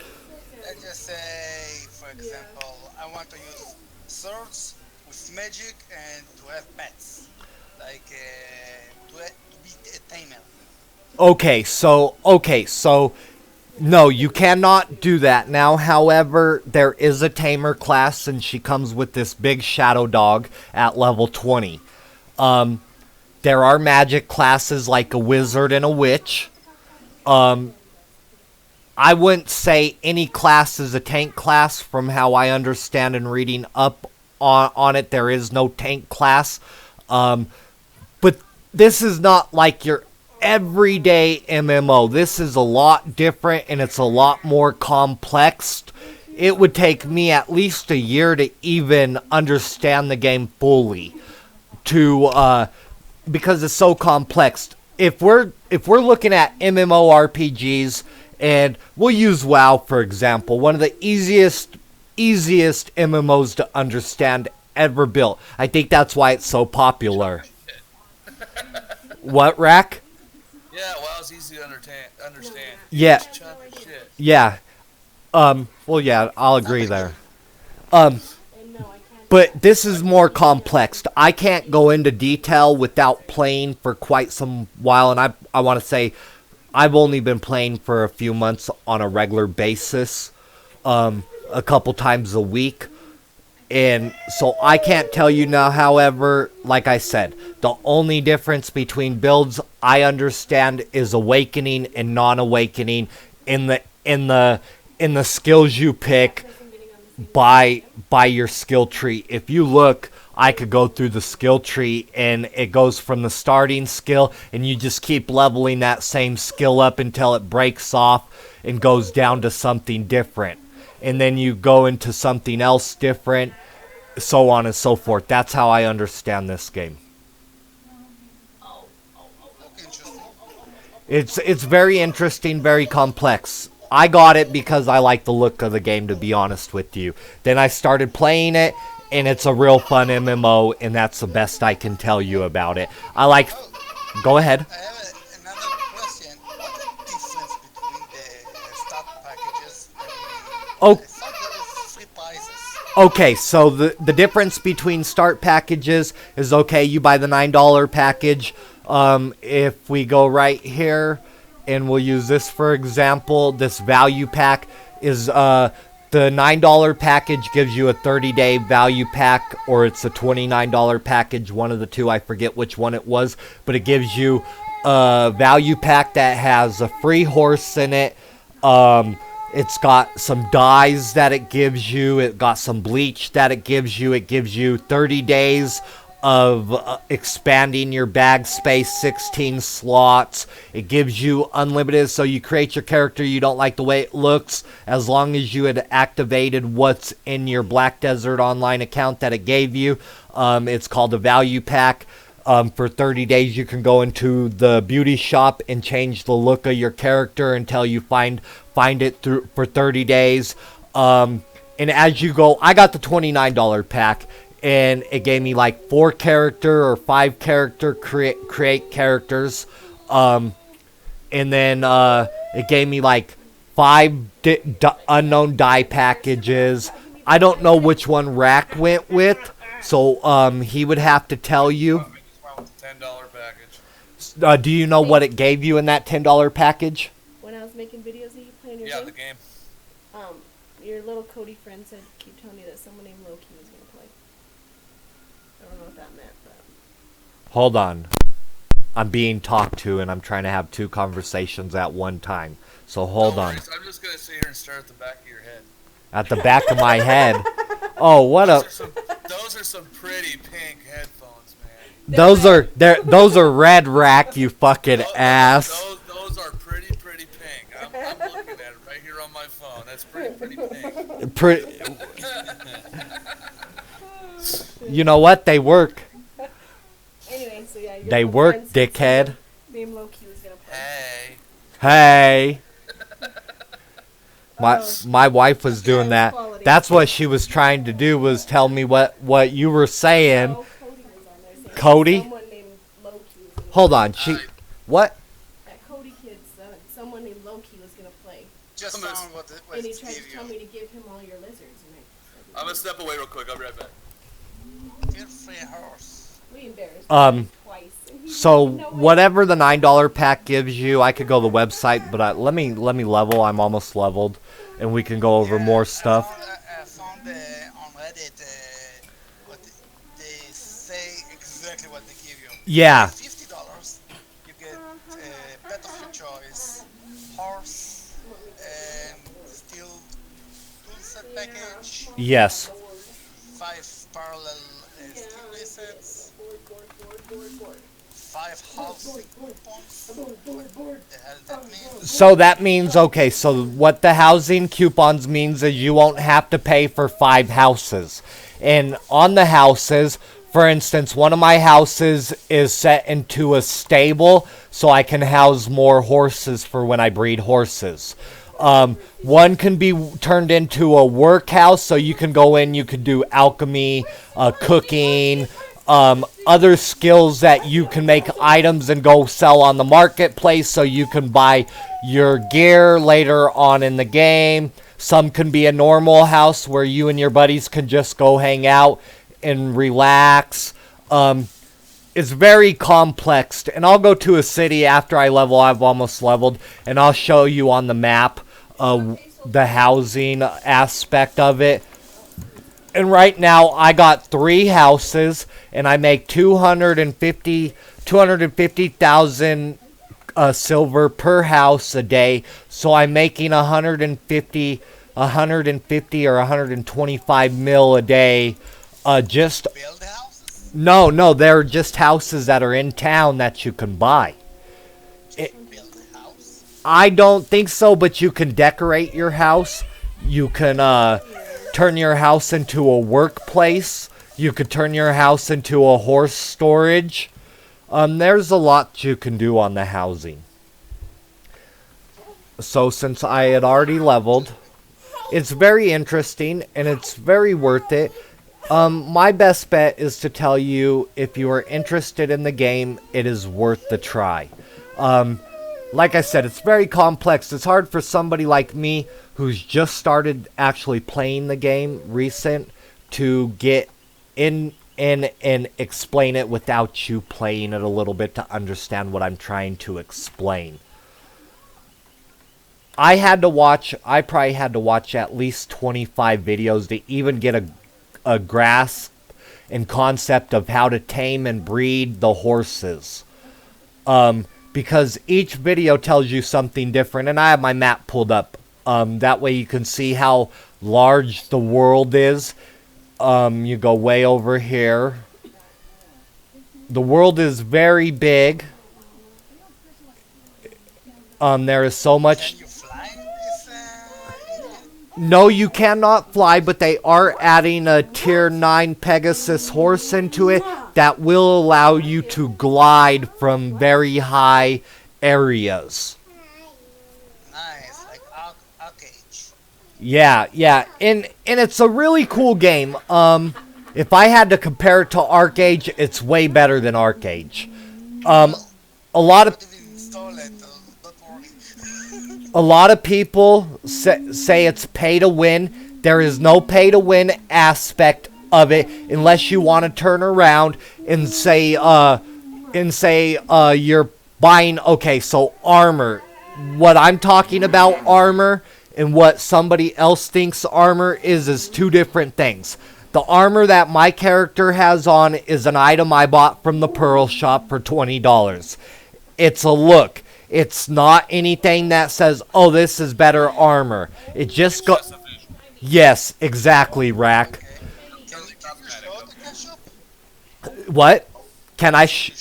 Let's just say, for example, I want to use swords with magic and to have pets. Like, to Okay, so no, you cannot do that. Now, however, there is a tamer class, and she comes with this big shadow dog at level 20. There are magic classes like a wizard and a witch. I wouldn't say any class is a tank class from how I understand and reading up on it. There is no tank class. But this is not like your everyday MMO. This is a lot different and it's a lot more complex. It would take me at least a year to even understand the game fully because it's so complex. If we're looking at MMORPGs, and we'll use WoW for example, one of the easiest MMOs to understand ever built. I think that's why it's so popular. What, Rack? Yeah, WoW's easy to understand. Yeah. Chunk of shit. Yeah. Well, yeah, I'll agree there. And no, I can't. But this is more complex. I can't go into detail without playing for quite some while, and I want to say I've only been playing for a few months on a regular basis, a couple times a week. And so I can't tell you now, however, like I said, the only difference between builds I understand is awakening and non-awakening in the skills you pick by your skill tree. If you look, I could go through the skill tree and it goes from the starting skill and you just keep leveling that same skill up until it breaks off and goes down to something different. And then you go into something else different, so on and so forth. That's how I understand this game. Okay, interesting. It's very interesting, very complex. I got it because I like the look of the game, to be honest with you. Then I started playing it, and it's a real fun MMO, and that's the best I can tell you about it. I like... Go ahead. I have another question. What's the difference between the stock packages? Oh. I thought there was 3 prices. Okay, so the difference between start packages is, okay, you buy the $9 package. If we go right here, and we'll use this for example, this value pack is, the $9 package gives you a 30-day value pack, or it's a $29 package, one of the two, I forget which one it was, but it gives you a value pack that has a free horse in it. It's got some dyes that it gives you. It got some bleach that it gives you. It gives you 30 days of expanding your bag space, 16 slots. It gives you unlimited, so you create your character. You don't like the way it looks, as long as you had activated what's in your Black Desert Online account that it gave you. It's called a value pack. For 30 days you can go into the beauty shop and change the look of your character until you find it through for 30 days. And as you go, I got the $29 pack, and it gave me like 4 character or 5 character create characters. And then it gave me like 5 unknown die packages. I don't know which one Rack went with, so he would have to tell you. $10 package. Do you know what it gave you in that $10 package? When I was making videos of you playing your Yeah, game, the game. your little Cody friend said, keep telling me that someone named Loki was going to play. I don't know what that meant, but... Hold on. I'm being talked to, and I'm trying to have 2 conversations at one time. So hold No on. worries, I'm just gonna sit here and stare at the back of your head. At the back of my head. Oh, what a... Those are some pretty pink headphones, man. Those are red, Rack, you fucking ass. Those are pretty pink. I'm looking at it right here on my phone. That's pretty pink. You know what? They work. Anyway, so yeah, your They little work, friend said dickhead. someone named Loki was going to play. Hey. Hey. My wife was doing that. That's what she was trying to do, was tell me what you were saying. Oh, Cody was on there saying Cody? someone named Loki was gonna Hold on. What? That Cody kid said someone named Loki was going to play. Just I'm gonna- found what it And he was tried to gave tell you. me to give him all your lizards. And I I'm gonna step away real quick. I'll be right back. Get free horse. We embarrassed Um, twice. And he So didn't know it. whatever the $9 pack gives you, I could go to the website, but let me level. I'm almost leveled, and we can go over Yeah, more stuff. I found on Reddit what they say exactly what they give you. Yeah. $50, you get pet of your choice, horse, and steel tool set package, Yes. 5 parallel steel resets, 5 housing coupons. What the hell that means? So that means, okay, so what the housing coupons means is you won't have to pay for 5 houses. And on the houses, for instance, one of my houses is set into a stable so I can house more horses for when I breed horses. One can be turned into a workhouse, so you can go in, you can do alchemy, cooking, other skills that you can make items and go sell on the marketplace so you can buy your gear later on in the game. Some can be a normal house where you and your buddies can just go hang out and relax. It's very complex, and I'll go to a city after I level. I've almost leveled, and I'll show you on the map the housing aspect of it. And right now I got 3 houses, and I make 250,000 silver per house a day. So I'm making 150 or 125 mil a day. Just Build houses? no, they're just houses that are in town that you can buy. Build a house? I don't think so, but you can decorate your house. You can turn your house into a workplace. You could turn your house into a horse storage. There's a lot you can do on the housing. So since I had already leveled, it's very interesting and it's very worth it. My best bet is to tell you, if you are interested in the game, it is worth the try. Like I said, it's very complex. It's hard for somebody like me who's just started actually playing the game recent to get in and explain it without you playing it a little bit to understand what I'm trying to explain. I probably had to watch at least 25 videos to even get a grasp and concept of how to tame and breed the horses. Because each video tells you something different, and I have my map pulled up. That way you can see how large the world is. You go way over here. The world is very big. There is so much. Can you fly this? No, you cannot fly, but they are adding a tier 9 Pegasus horse into it that will allow you to glide from very high areas. Nice, like Arcade. Yeah, and it's a really cool game. If I had to compare it to Arcade, it's way better than Arcade. A lot of Even install it, don't worry. A lot of people say it's pay to win. There is no pay to win aspect of it unless you want to turn around and say you're buying, okay, so armor. What I'm talking about armor and what somebody else thinks armor is 2 different things. The armor that my character has on is an item I bought from the Pearl Shop for $20. It's a look. It's not anything that says, oh, this is better armor. It just go. Just a visual. Yes, exactly, Rack. Can you show the cash shop? What? Can I? Show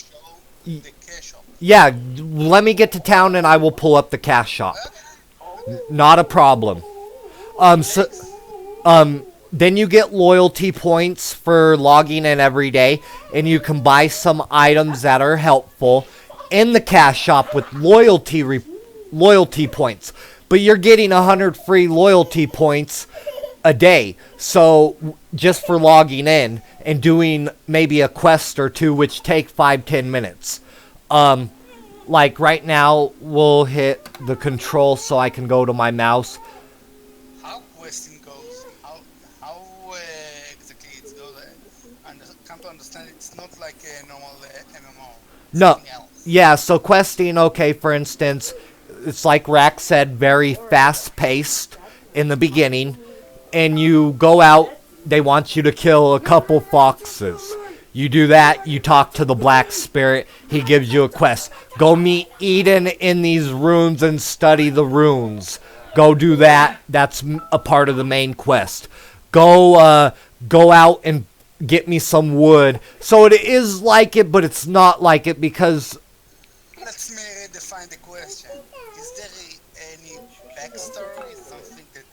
the cash shop. Yeah, let me get to town and I will pull up the cash shop. Not a problem. Then you get loyalty points for logging in every day, and you can buy some items that are helpful in the cash shop with loyalty points. But you're getting 100 free loyalty points a day. So just for logging in and doing maybe a quest or 2, which take 5-10 minutes. Like right now, we'll hit the control so I can go to my mouse. How questing goes? How exactly it goes? I come to understand it's not like like a normal MMO? No. Something else? Yeah, so questing, okay, for instance, it's like Rack said, very fast paced in the beginning, and you go out, they want you to kill a couple foxes. You do that, you talk to the Black Spirit, he gives you a quest. Go meet Eden in these runes and study the runes. Go do that, that's a part of the main quest. Go out and get me some wood. So it is like it, but it's not like it because Let me redefine the question. Is there any backstory, something that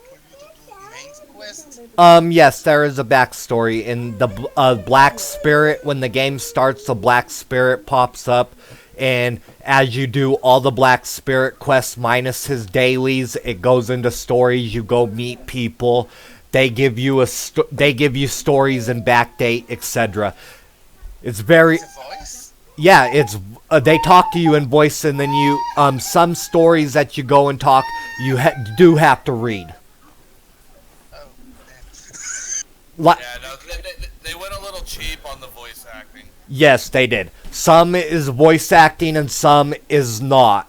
pull you to do main quest? yes, there is a backstory in the Black Spirit. When the game starts, the Black Spirit pops up, and as you do all the Black Spirit quests minus his dailies, it goes into stories. You go meet people. They give you they give you stories and backdate, etc. It's very The voice? yeah. It's they talk to you in voice, and then you some stories that you go and talk you do have to read. Oh, damn. Li- Yeah, no, they went a little cheap on the voice acting. Yes, they did. Some is voice acting and some is not.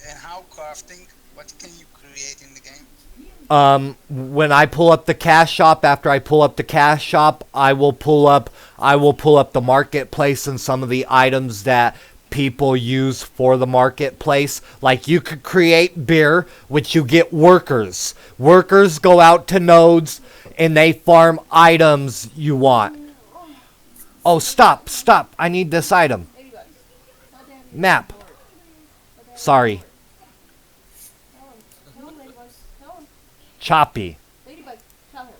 And how crafting? What can you create in the game? When I pull up the cash shop, after I pull up the cash shop, I will pull up the marketplace and some of the items that people use for the marketplace. Like you could create beer, which you get workers. Workers go out to nodes and they farm items you want. Oh, stop. I need this item. Map. Sorry. Choppy. Ladybug, tell him.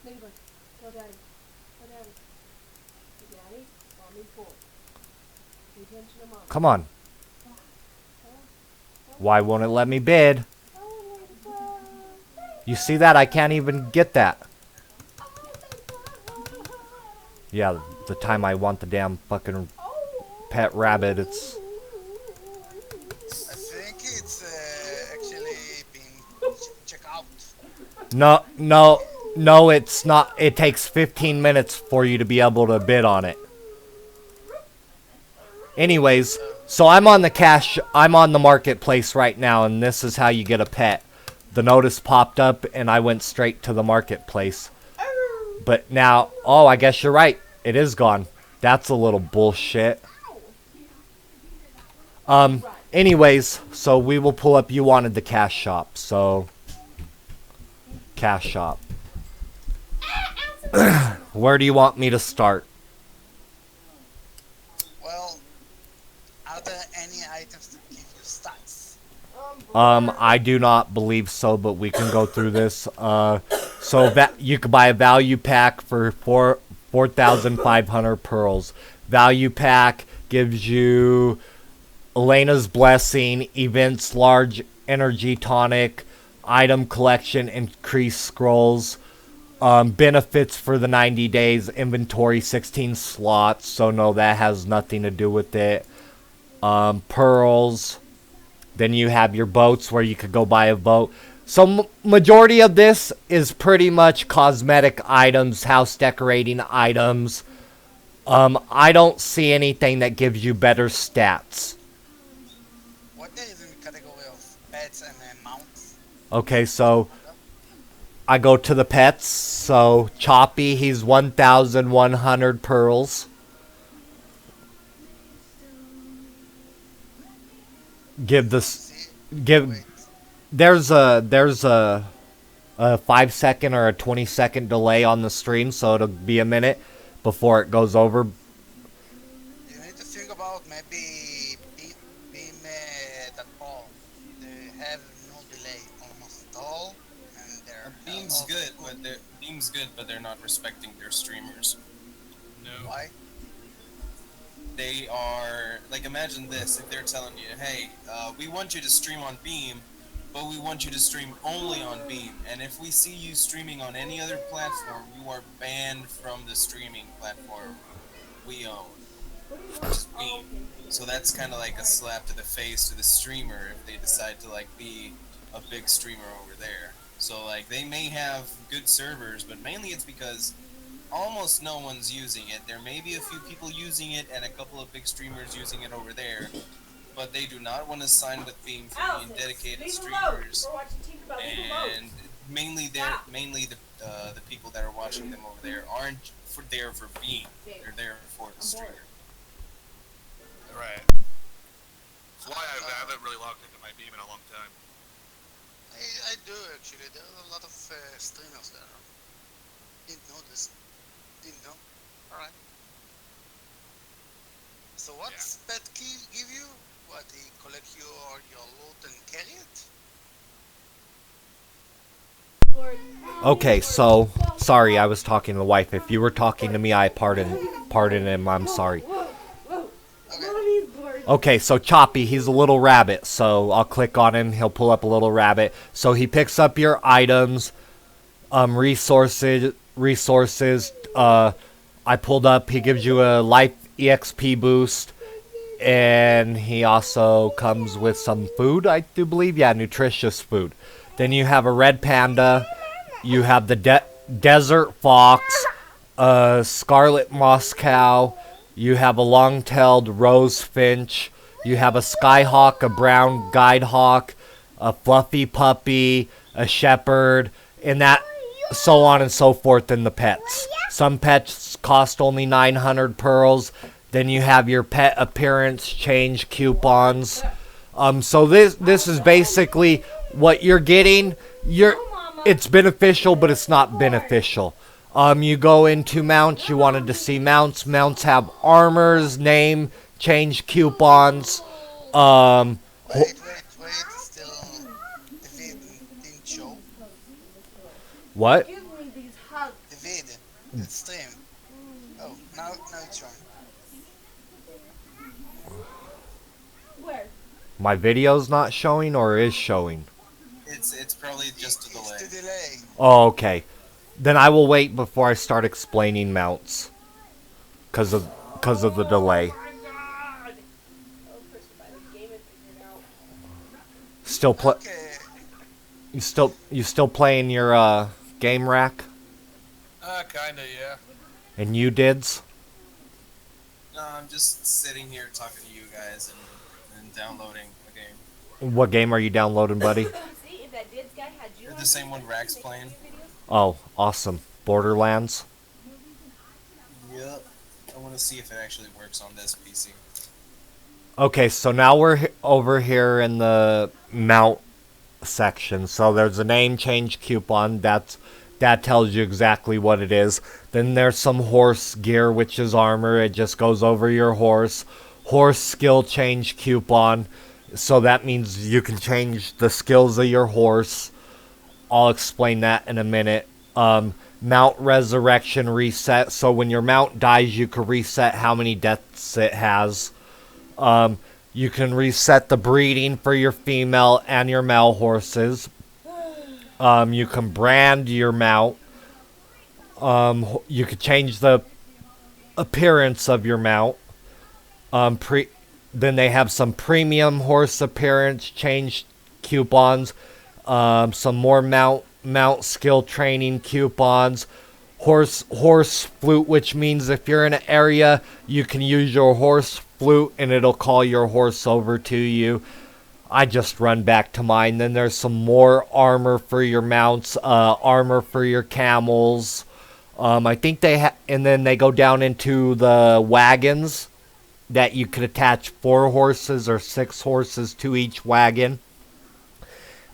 Ladybug, tell Daddy. Tell Daddy. Hey, Daddy, Mommy pulled. Pay attention to Mom. Come on. Why won't it let me bid? You see that? I can't even get that. Yeah, the time I want the damn fucking pet rabbit, it's... I think it's actually been checked out. No, it's not. It takes 15 minutes for you to be able to bid on it. Anyways, so I'm on the marketplace right now, and this is how you get a pet. The notice popped up, and I went straight to the marketplace. But now, oh, I guess you're right. It is gone. That's a little bullshit. Anyways, so we will pull up. You wanted the cash shop, so cash shop. Where do you want me to start? Well, are there any items that give you stats? I do not believe so, but we can go through this. So that you could buy a value pack for 4,500 pearls. Value pack gives you Elena's Blessing, events, large energy tonic, item collection, increased scrolls, benefits for the 90 days, inventory 16 slots. So no, that has nothing to do with it. Pearls. Then you have your boats where you could go buy a boat. So majority of this is pretty much cosmetic items, house decorating items. I don't see anything that gives you better stats. What there is in the category of pets and mounts? Okay, so I go to the pets. So Choppy, he's 1,100 pearls. There's a 5-second or a 20-second delay on the stream, so it'll be a minute before it goes over. You need to think about maybe beam that ball. They have no delay almost at all, and they're Beam's good, but they're not respecting their streamers. No. Why? They are like, imagine this: if they're telling you, "Hey, we want you to stream on Beam, but we want you to stream only on Beam, and if we see you streaming on any other platform, you are banned from the streaming platform we own, which is Beam." So that's kind of like a slap to the face to the streamer if they decide to like be a big streamer over there. So like they may have good servers, but mainly it's because almost no one's using it. There may be a few people using it and a couple of big streamers using it over there, but they do not want to sign with Beam for being dedicated streamers. And mainly the people that are watching them over there aren't there for Beam. They're there for the streamer. Right. That's why I haven't really logged into my Beam in a long time. I do actually. There are a lot of streamers there. Didn't know this. Didn't know. Alright. So what's Pet Key give you? What, he collect your loot and carry it? Okay, so sorry, I was talking to the wife. If you were talking to me, I pardon him. I'm sorry. Okay, so Choppy, he's a little rabbit. So I'll click on him. He'll pull up a little rabbit. So he picks up your items, resources. I pulled up. He gives you a life EXP boost, and he also comes with some food. I do believe, yeah, nutritious food. Then you have a red panda. You have the desert fox, a scarlet moss cow. You have a long-tailed rose finch. You have a skyhawk, a brown guide hawk, a fluffy puppy, a shepherd, and that so on and so forth in the pets. Some pets cost only 900 pearls. Then you have your pet appearance change coupons. So this is basically what you're getting. It's beneficial, but it's not beneficial. You go into mounts. You wanted to see mounts. Mounts have armors, name, change coupons. Wait, still, David didn't show. What? Give me these hugs. David, the stream. Oh, now it's showing. Where? My video's not showing or is showing? It's probably just a delay. It's the delay. Oh, okay. Then I will wait before I start explaining mounts. Cause of the delay. Still play. Okay. You still playing your game rack? Kinda, yeah. And you dids? No, I'm just sitting here talking to you guys and downloading a game. What game are you downloading, buddy? See if that Dids guy had you. The same one Rack's playing. Oh, awesome. Borderlands. Yep. I want to see if it actually works on this PC. Okay, so now we're over here in the mount section. So there's a name change coupon. That tells you exactly what it is. Then there's some horse gear, which is armor. It just goes over your horse. Horse skill change coupon. So that means you can change the skills of your horse. I'll explain that in a minute. Mount resurrection reset. So when your mount dies, you can reset how many deaths it has. You can reset the breeding for your female and your male horses. You can brand your mount. You can change the appearance of your mount. Then they have some premium horse appearance change coupons. Some more mount skill training coupons. Horse flute, which means if you're in an area, you can use your horse flute and it'll call your horse over to you. I just run back to mine. Then there's some more armor for your mounts, armor for your camels. I think and then they go down into the wagons that you could attach 4 horses or 6 horses to each wagon.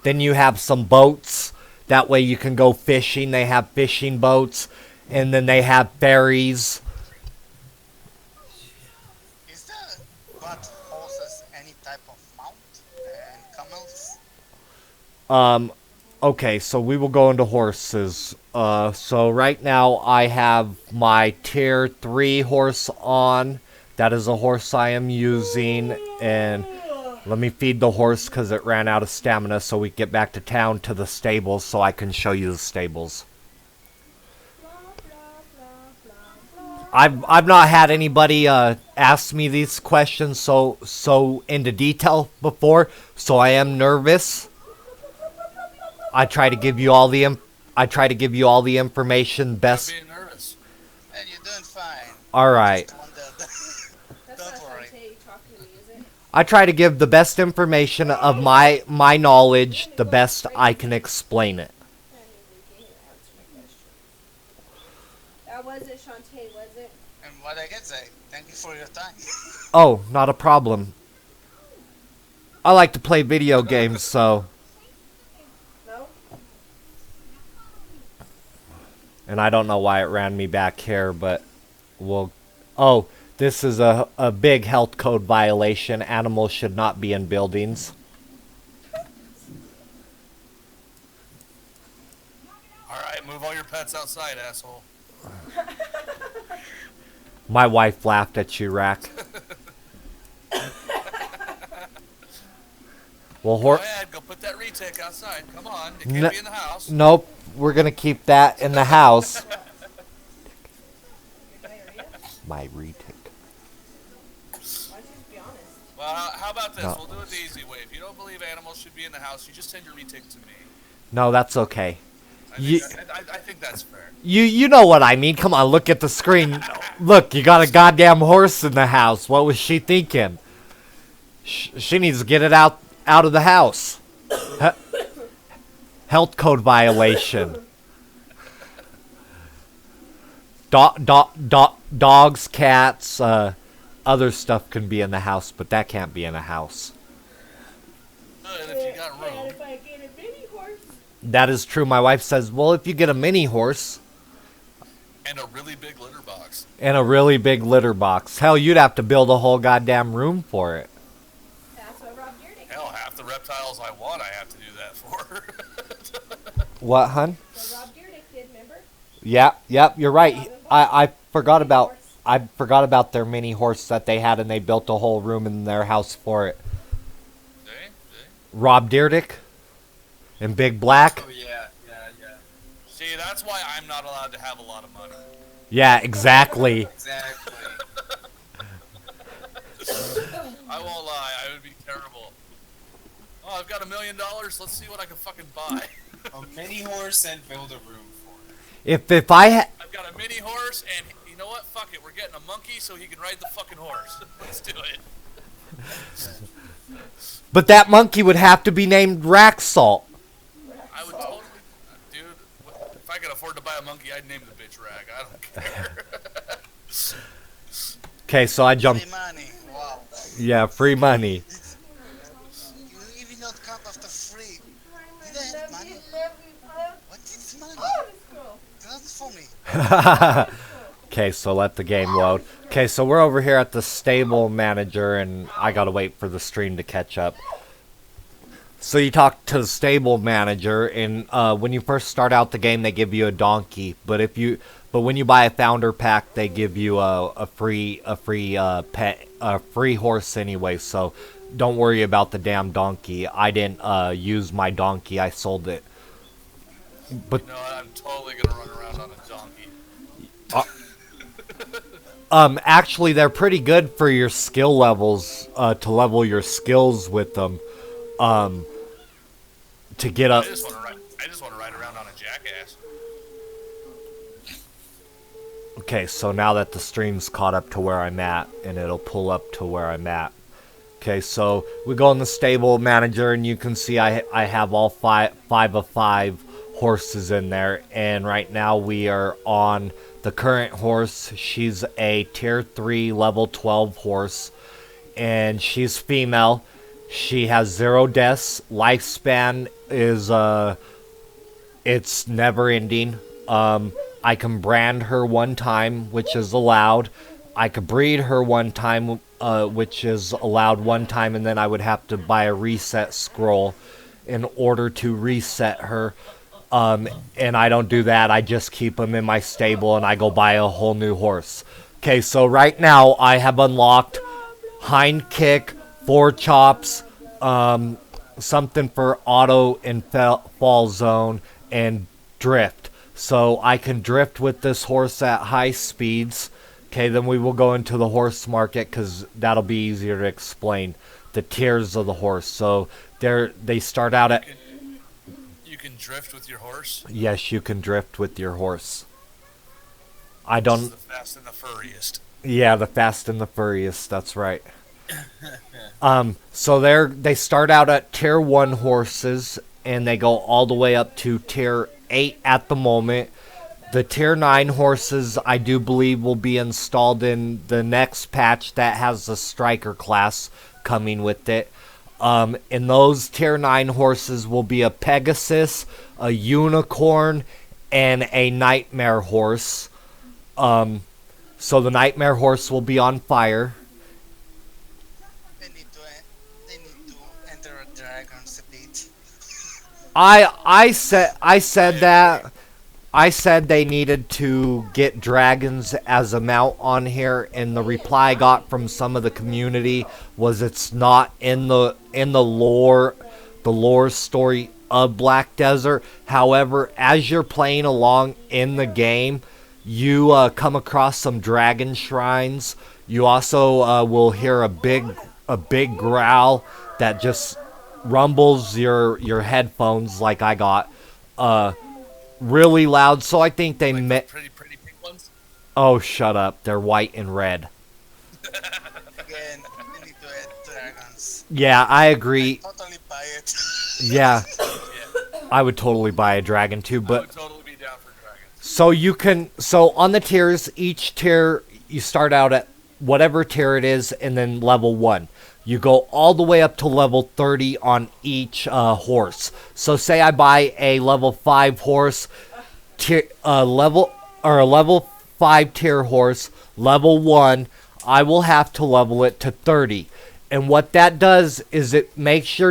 Then you have some boats. That way you can go fishing. They have fishing boats. And then they have ferries. Is there but horses any type of mount and camels? Okay, so we will go into horses. So right now I have my tier 3 horse on. That is a horse I am using. And let me feed the horse because it ran out of stamina so we get back to town to the stables so I can show you the stables. I've not had anybody ask me these questions so into detail before, so I am nervous. I try to give you all the information best. Being nervous. All right. The one that- That's Don't not worry. Shantae talking to me, is it? I try to give the best information of my knowledge, the best I can explain it. I mean, you can't answer my question. That wasn't Shantae, was it? And what I can say, thank you for your time. Oh, not a problem. I like to play video games, so. No? And I don't know why it ran me back here, but we'll. Oh, this is a big health code violation. Animals should not be in buildings. Alright, move all your pets outside, asshole. My wife laughed at you, Rack. Well, Go ahead, go put that retic outside. Come on, it can't No- be in the house. nope, we're gonna keep that in the house. Your diarrhea? My retic. Why don't you just be honest? Well, how about this? No. We'll do it the easy way. If you don't believe animals should be in the house, you just send your retic to me. No, that's okay. I think that's fair. You know what I mean. Come on, look at the screen. Look, you got a goddamn horse in the house. What was she thinking? She needs to get it out of the house. Health code violation. Dogs, cats, other stuff can be in the house, but that can't be in a house. And if you got And room. if I get a mini horse? That is true. My wife says, well, if you get a mini horse And a really big litter box. and a really big litter box, hell, you'd have to build a whole goddamn room for it. That's what Rob Deerdick Hell, half the reptiles I want, I have to do that for. What, hun? What Rob Deerdick did, remember? Yep, you're right. I forgot about their mini horse that they had, and they built a whole room in their house for it. See? Rob Deerdick and Big Black. Oh yeah. See, that's why I'm not allowed to have a lot of money. Yeah, exactly. Exactly. I won't lie, I would be terrible. Oh, I've got $1 million, let's see what I can fucking buy. A mini horse and build a room for it. If I had, I've got a mini horse, and you know what? Fuck it, we're getting a monkey so he can ride the fucking horse. Let's do it. but that monkey would have to be named Rack Salt. I would totally, dude. If I could afford to buy a monkey, I'd name the bitch Rag. I don't care. Okay, so I jumped. Free money. Wow. Yeah, free money. You even not count after free. You don't have money. What is money? That's for me. Okay, so let the game load. Okay, so we're over here at the stable manager, and I gotta wait for the stream to catch up. So you talk to the stable manager, and when you first start out the game, they give you a donkey. But when you buy a founder pack, they give you a free horse anyway. So don't worry about the damn donkey. I didn't use my donkey. I sold it. But You know what? I'm totally gonna run around on a donkey. actually, they're pretty good for your skill levels, to level your skills with them, to get up. I just want to ride around on a jackass. Okay, so now that the stream's caught up to where I'm at, and it'll pull up to where I'm at. Okay, so we go in the stable manager, and you can see I have all five of five horses in there, and right now we are on the current horse. She's a tier 3 level 12 horse, and she's female. She has 0 deaths. Lifespan is it's never ending. I can brand her one time, which is allowed. I could breed her one time, which is allowed one time, and then I would have to buy a reset scroll in order to reset her. And I don't do that. I just keep them in my stable, and I go buy a whole new horse. Okay, so right now I have unlocked hind kick, 4 chops, something for auto and fall zone, and drift. So I can drift with this horse at high speeds. Okay, then we will go into the horse market, because that'll be easier to explain the tiers of the horse. So they start out at... You can drift with your horse. Yes, you can drift with your horse. I This don't... is the fast and the furriest. Yeah, the Fast and the Furious. That's right. So they start out at tier 1 horses, and they go all the way up to tier 8 at the moment. The tier 9 horses, I do believe, will be installed in the next patch that has the striker class coming with it. And those tier 9 horses will be a Pegasus, a Unicorn, and a Nightmare horse. So the Nightmare horse will be on fire. They need to enter a dragon's beat. I said that. I said they needed to get dragons as a mount on here, and the reply I got from some of the community was it's not in the lore story of Black Desert. However, as you're playing along in the game, you come across some dragon shrines. You also will hear a big growl that just rumbles your headphones like I got. Really loud, so I think they met. Pretty pink ones. Oh, shut up! They're white and red. Again, they need to add dragons. Yeah, I agree. Totally buy it. Yeah, I would totally buy a dragon too. I But would totally be down for dragons. so on the tiers, each tier you start out at whatever tier it is, and then level 1. You go all the way up to level 30 on each horse. So say I buy a level 5 horse, a level 5 tier horse, level 1, I will have to level it to 30. And what that does is it makes your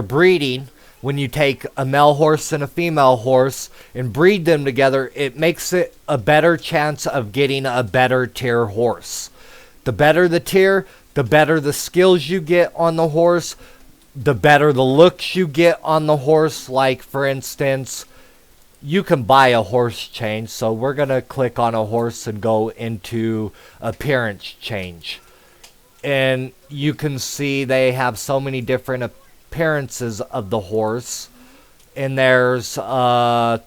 breeding, when you take a male horse and a female horse and breed them together, it makes it a better chance of getting a better tier horse. The better the tier, the better the skills you get on the horse, the better the looks you get on the horse. Like, for instance, you can buy a horse change. So we're going to click on a horse and go into appearance change. And you can see they have so many different appearances of the horse. And there's 5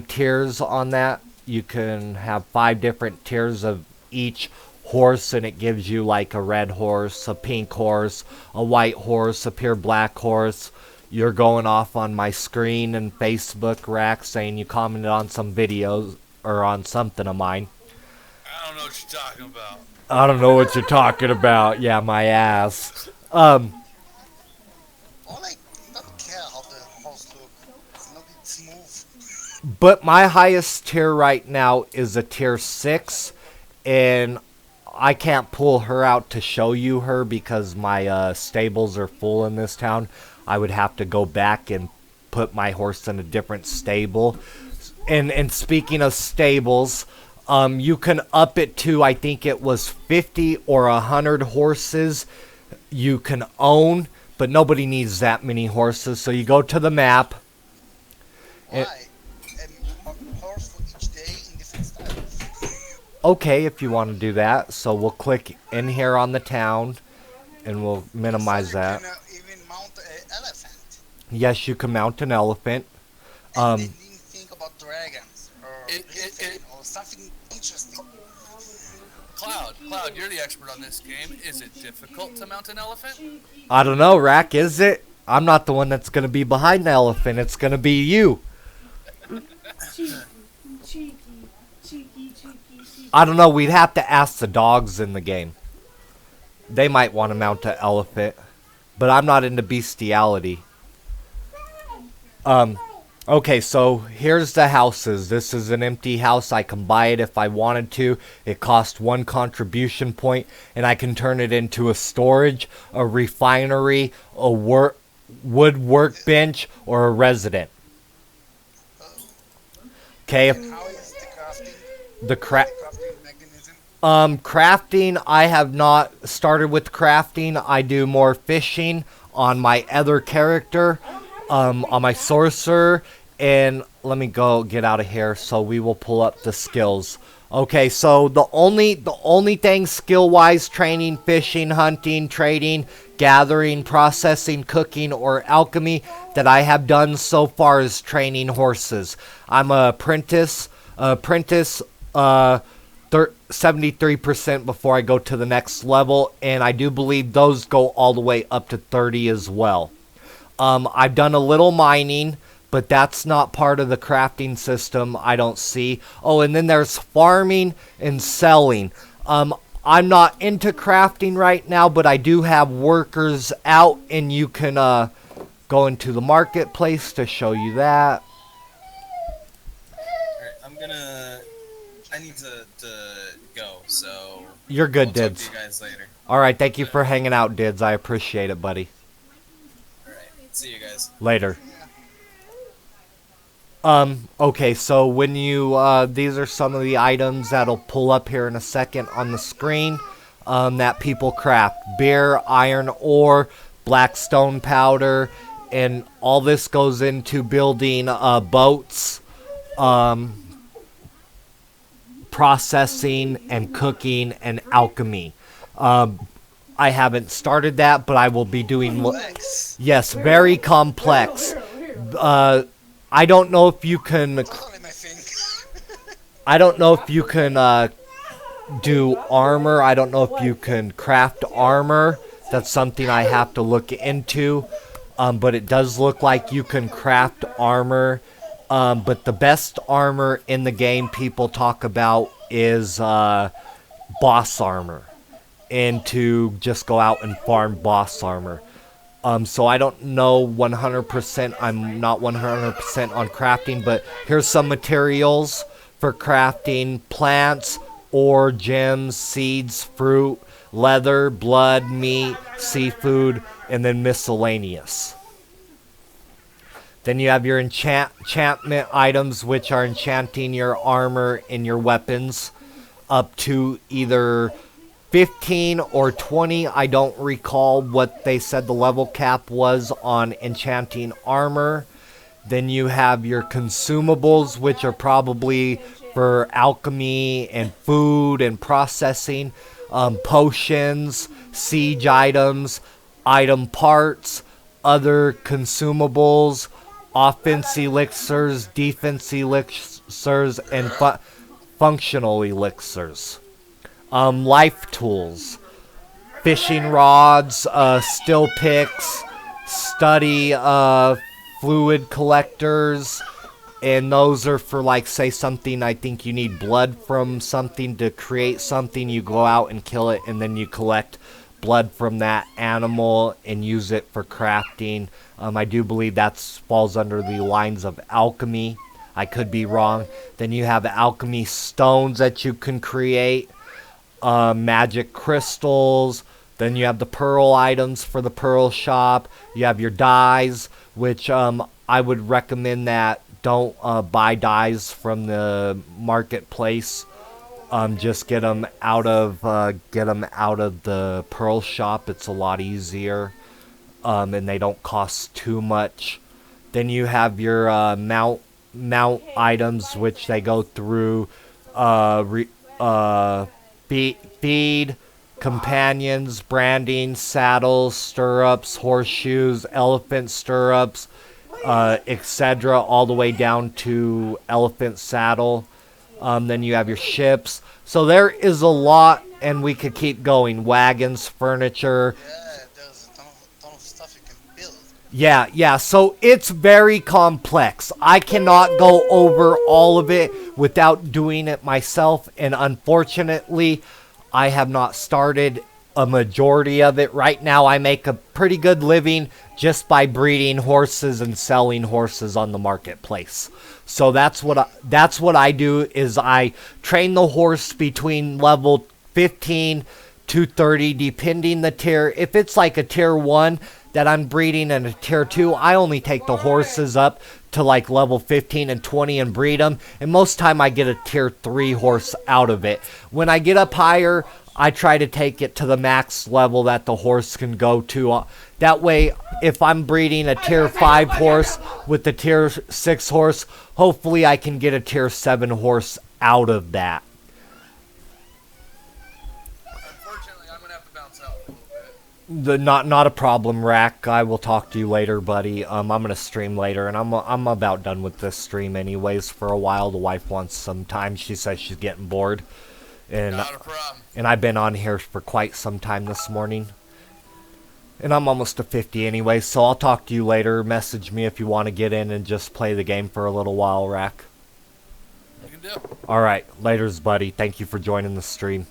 tiers on that. You can have 5 different tiers of each horse, and it gives you like a red horse, a pink horse, a white horse, a pure black horse. You're going off on my screen and Facebook rack saying you commented on some videos or on something of mine. I don't know what you're talking about. I don't know what you're talking about. Yeah, my ass. All I don't care how the horse look. It's not smooth. But my highest tier right now is a tier 6, and I can't pull her out to show you her because my stables are full in this town. I would have to go back and put my horse in a different stable. And speaking of stables, you can up it to, I think it was 50 or 100 horses you can own, but nobody needs that many horses. So you go to the map. Why? A horse for each day in different styles. Okay, if you want to do that. So we'll click in here on the town, and we'll minimize So you that. can even mount an elephant. Yes, you can mount an elephant. And they didn't think about dragons or It- griffin or something interesting. Cloud, you're the expert on this game. Is it difficult to mount an elephant? I don't know, Rack, is it? I'm not the one that's going to be behind the elephant. It's going to be you. Cheeky. I don't know. We'd have to ask the dogs in the game. They might want to mount an elephant. But I'm not into bestiality. Okay, so here's the houses. This is an empty house. I can buy it if I wanted to. It costs 1 contribution point, and I can turn it into a storage, a refinery, a wood workbench, or a resident. Okay, And how is the crafting? the Crafting mechanism? crafting, I have not started with crafting. I do more fishing on my other character, on my sorcerer, and let me go get out of here so we will pull up the skills. Okay, so the only thing skill-wise, training, fishing, hunting, trading, gathering, processing, cooking, or alchemy that I have done so far is training horses. I'm a apprentice 73% before I go to the next level, and I do believe those go all the way up to 30 as well. I've done a little mining, but that's not part of the crafting system, I don't see. Oh, and then there's farming and selling. I'm not into crafting right now, but I do have workers out, and you can go into the marketplace to show you that. Alright, I need to go, so... You're good, I'll talk Dids. to you guys later. Alright, thank you for hanging out, Dids. I appreciate it, buddy. Alright, see you guys. Later. Okay, so when you, these are some of the items that'll pull up here in a second on the screen, that people craft. Beer, iron ore, black stone powder, and all this goes into building, boats, processing and cooking and alchemy. I haven't started that, but I will be doing... Complex. Yes, very complex. I don't know if you can... Totally my thing. I don't know if you can do armor. I don't know if you can craft armor. That's something I have to look into. But it does look like you can craft armor. But the best armor in the game people talk about is boss armor. And to just go out and farm boss armor. So I don't know 100%. I'm not 100% on crafting, but here's some materials for crafting: plants, ore, gems, seeds, fruit, leather, blood, meat, seafood, and then miscellaneous. Then you have your enchantment items, which are enchanting your armor and your weapons up to either 15 or 20. I don't recall what they said the level cap was on enchanting armor. Then you have your consumables, which are probably for alchemy and food and processing. Potions, siege items, item parts, other consumables, offense elixirs, defense elixirs, and functional elixirs. Life tools, fishing rods, still picks, study fluid collectors, and those are for, like, say something, I think you need blood from something to create something. You go out and kill it, and then you collect blood from that animal and use it for crafting. I do believe that falls under the lines of alchemy. I could be wrong. Then you have alchemy stones that you can create. Magic crystals. Then you have the pearl items for the pearl shop. You have your dyes, which I would recommend that don't buy dyes from the marketplace. Just get them out of the pearl shop. It's a lot easier, and they don't cost too much. Then you have your mount items, which they go through feed, companions, branding, saddles, stirrups, horseshoes, elephant stirrups, etc., all the way down to elephant saddle. Then you have your ships. So there is a lot, and we could keep going. Wagons, furniture. Yeah, there's a ton of stuff you can build. Yeah, so it's very complex. I cannot go over all of it without doing it myself, and unfortunately, I have not started a majority of it. Right now, I make a pretty good living just by breeding horses and selling horses on the marketplace. So that's what I do, is I train the horse between level 15 to 30, depending the tier. If it's like a tier 1 that I'm breeding and a tier 2, I only take the horses up to like level 15 and 20 and breed them. And most time I get a tier 3 horse out of it. When I get up higher, I try to take it to the max level that the horse can go to. That way, if I'm breeding a tier 5 horse with the tier 6 horse, hopefully I can get a tier 7 horse out of that. Unfortunately, I'm gonna have to bounce out a little bit. Not a problem, Rack. I will talk to you later, buddy. I'm gonna stream later, and I'm about done with this stream anyways for a while. The wife wants some time. She says she's getting bored. And Not a problem. and I've been on here for quite some time this morning. And I'm almost to 50 anyway, so I'll talk to you later. Message me if you want to get in and just play the game for a little while, Rack. You can do. Alright, laters, buddy. Thank you for joining the stream.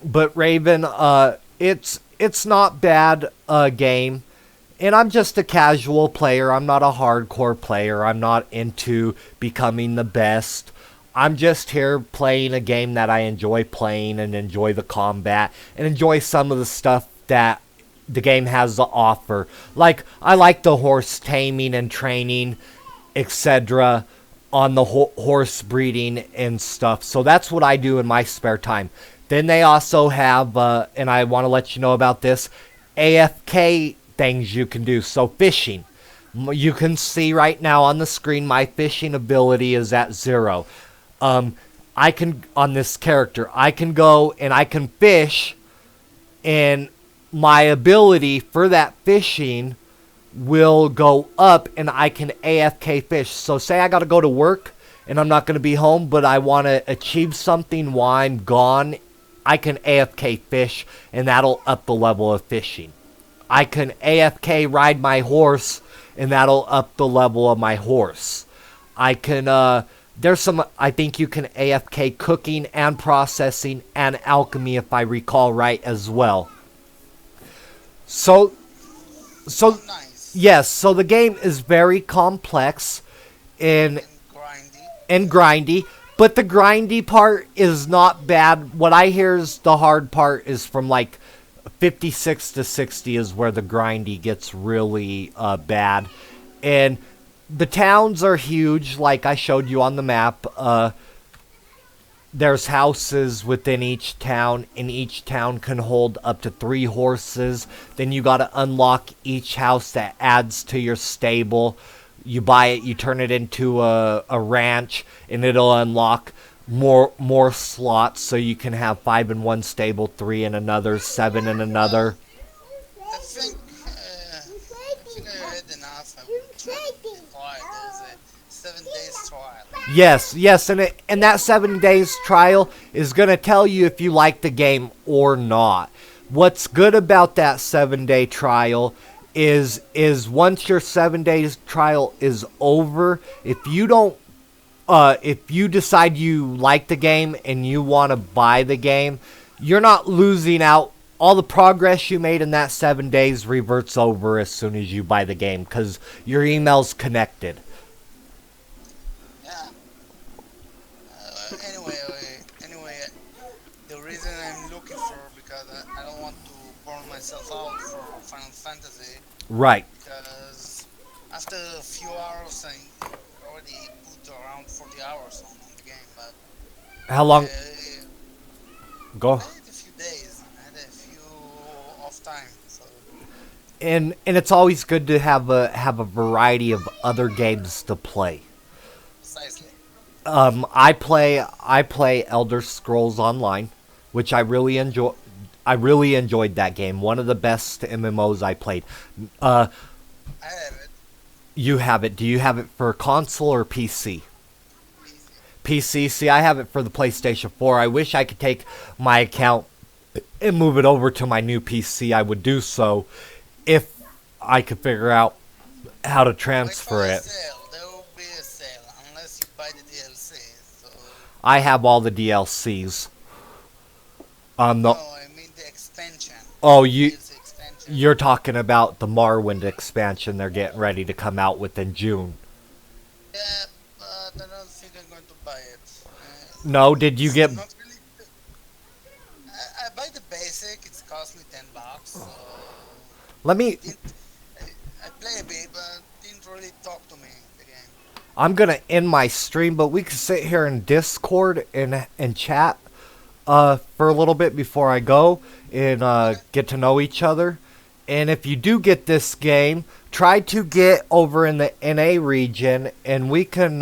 But Raven, it's not bad game. And I'm just a casual player. I'm not a hardcore player. I'm not into becoming the best. I'm just here playing a game that I enjoy playing and enjoy the combat and enjoy some of the stuff that the game has to offer. Like, I like the horse taming and training, etc. on the horse breeding and stuff. So that's what I do in my spare time. Then they also have, and I want to let you know about this, AFK things you can do. So fishing. You can see right now on the screen my fishing ability is at 0. I can, on this character, I can go and I can fish, and my ability for that fishing will go up and I can AFK fish. So say I gotta go to work and I'm not gonna be home, but I want to achieve something while I'm gone, I can AFK fish and that'll up the level of fishing. I can AFK ride my horse and that'll up the level of my horse. I can, there's some, I think you can AFK cooking and processing and alchemy if I recall right as well. So Nice. yes, so the game is very complex And and grindy. grindy, but the grindy part is not bad. What I hear is the hard part is from like 56 to 60 is where the grindy gets really bad. And the towns are huge, like I showed you on the map. There's houses within each town, and each town can hold up to 3 horses. Then you gotta unlock each house that adds to your stable. You buy it, you turn it into a ranch, and it'll unlock more slots, so you can have 5 in one stable, 3 in another, 7 in another. I think I read enough. I will try to apply. There's a 7 days trial. Yes, and that 7 days trial is gonna tell you if you like the game or not. What's good about that 7-day trial is once your 7 days trial is over, if you don't, if you decide you like the game and you want to buy the game, you're not losing out. All the progress you made in that 7 days reverts over as soon as you buy the game, because your email's connected. Yeah. Anyway, the reason I'm looking for, because I don't want to burn myself out for Final Fantasy, Right. because after a few hours I already put around 40 hours on the game, but How long? Go. I had a few days, I had a few off time, so And it's always good to have a variety of other games to play. precisely. I play Elder Scrolls Online, which I really enjoy. I really enjoyed that game. One of the best MMOs I played. I have it. You have it. Do you have it for console or PC? Easy. PC. See, I have it for the PlayStation 4. I wish I could take my account and move it over to my new PC. I would do so if I could figure out how to transfer Like on a it. sale, there will be a sale unless you buy the DLC. So I have all the DLCs. No, no, I mean the expansion. oh, you DLC expansion. you're talking about the Morrowind expansion they're getting ready to come out with in June. Yeah, but I don't think I'm going to buy it. No, did you It's get? not really, I buy the basic. It's cost me $10. So Let me. I play a bit, but didn't really talk to me the game. I'm gonna end my stream, but we can sit here in Discord and chat for a little bit before I go and get to know each other. And if you do get this game, try to get over in the NA region, and we can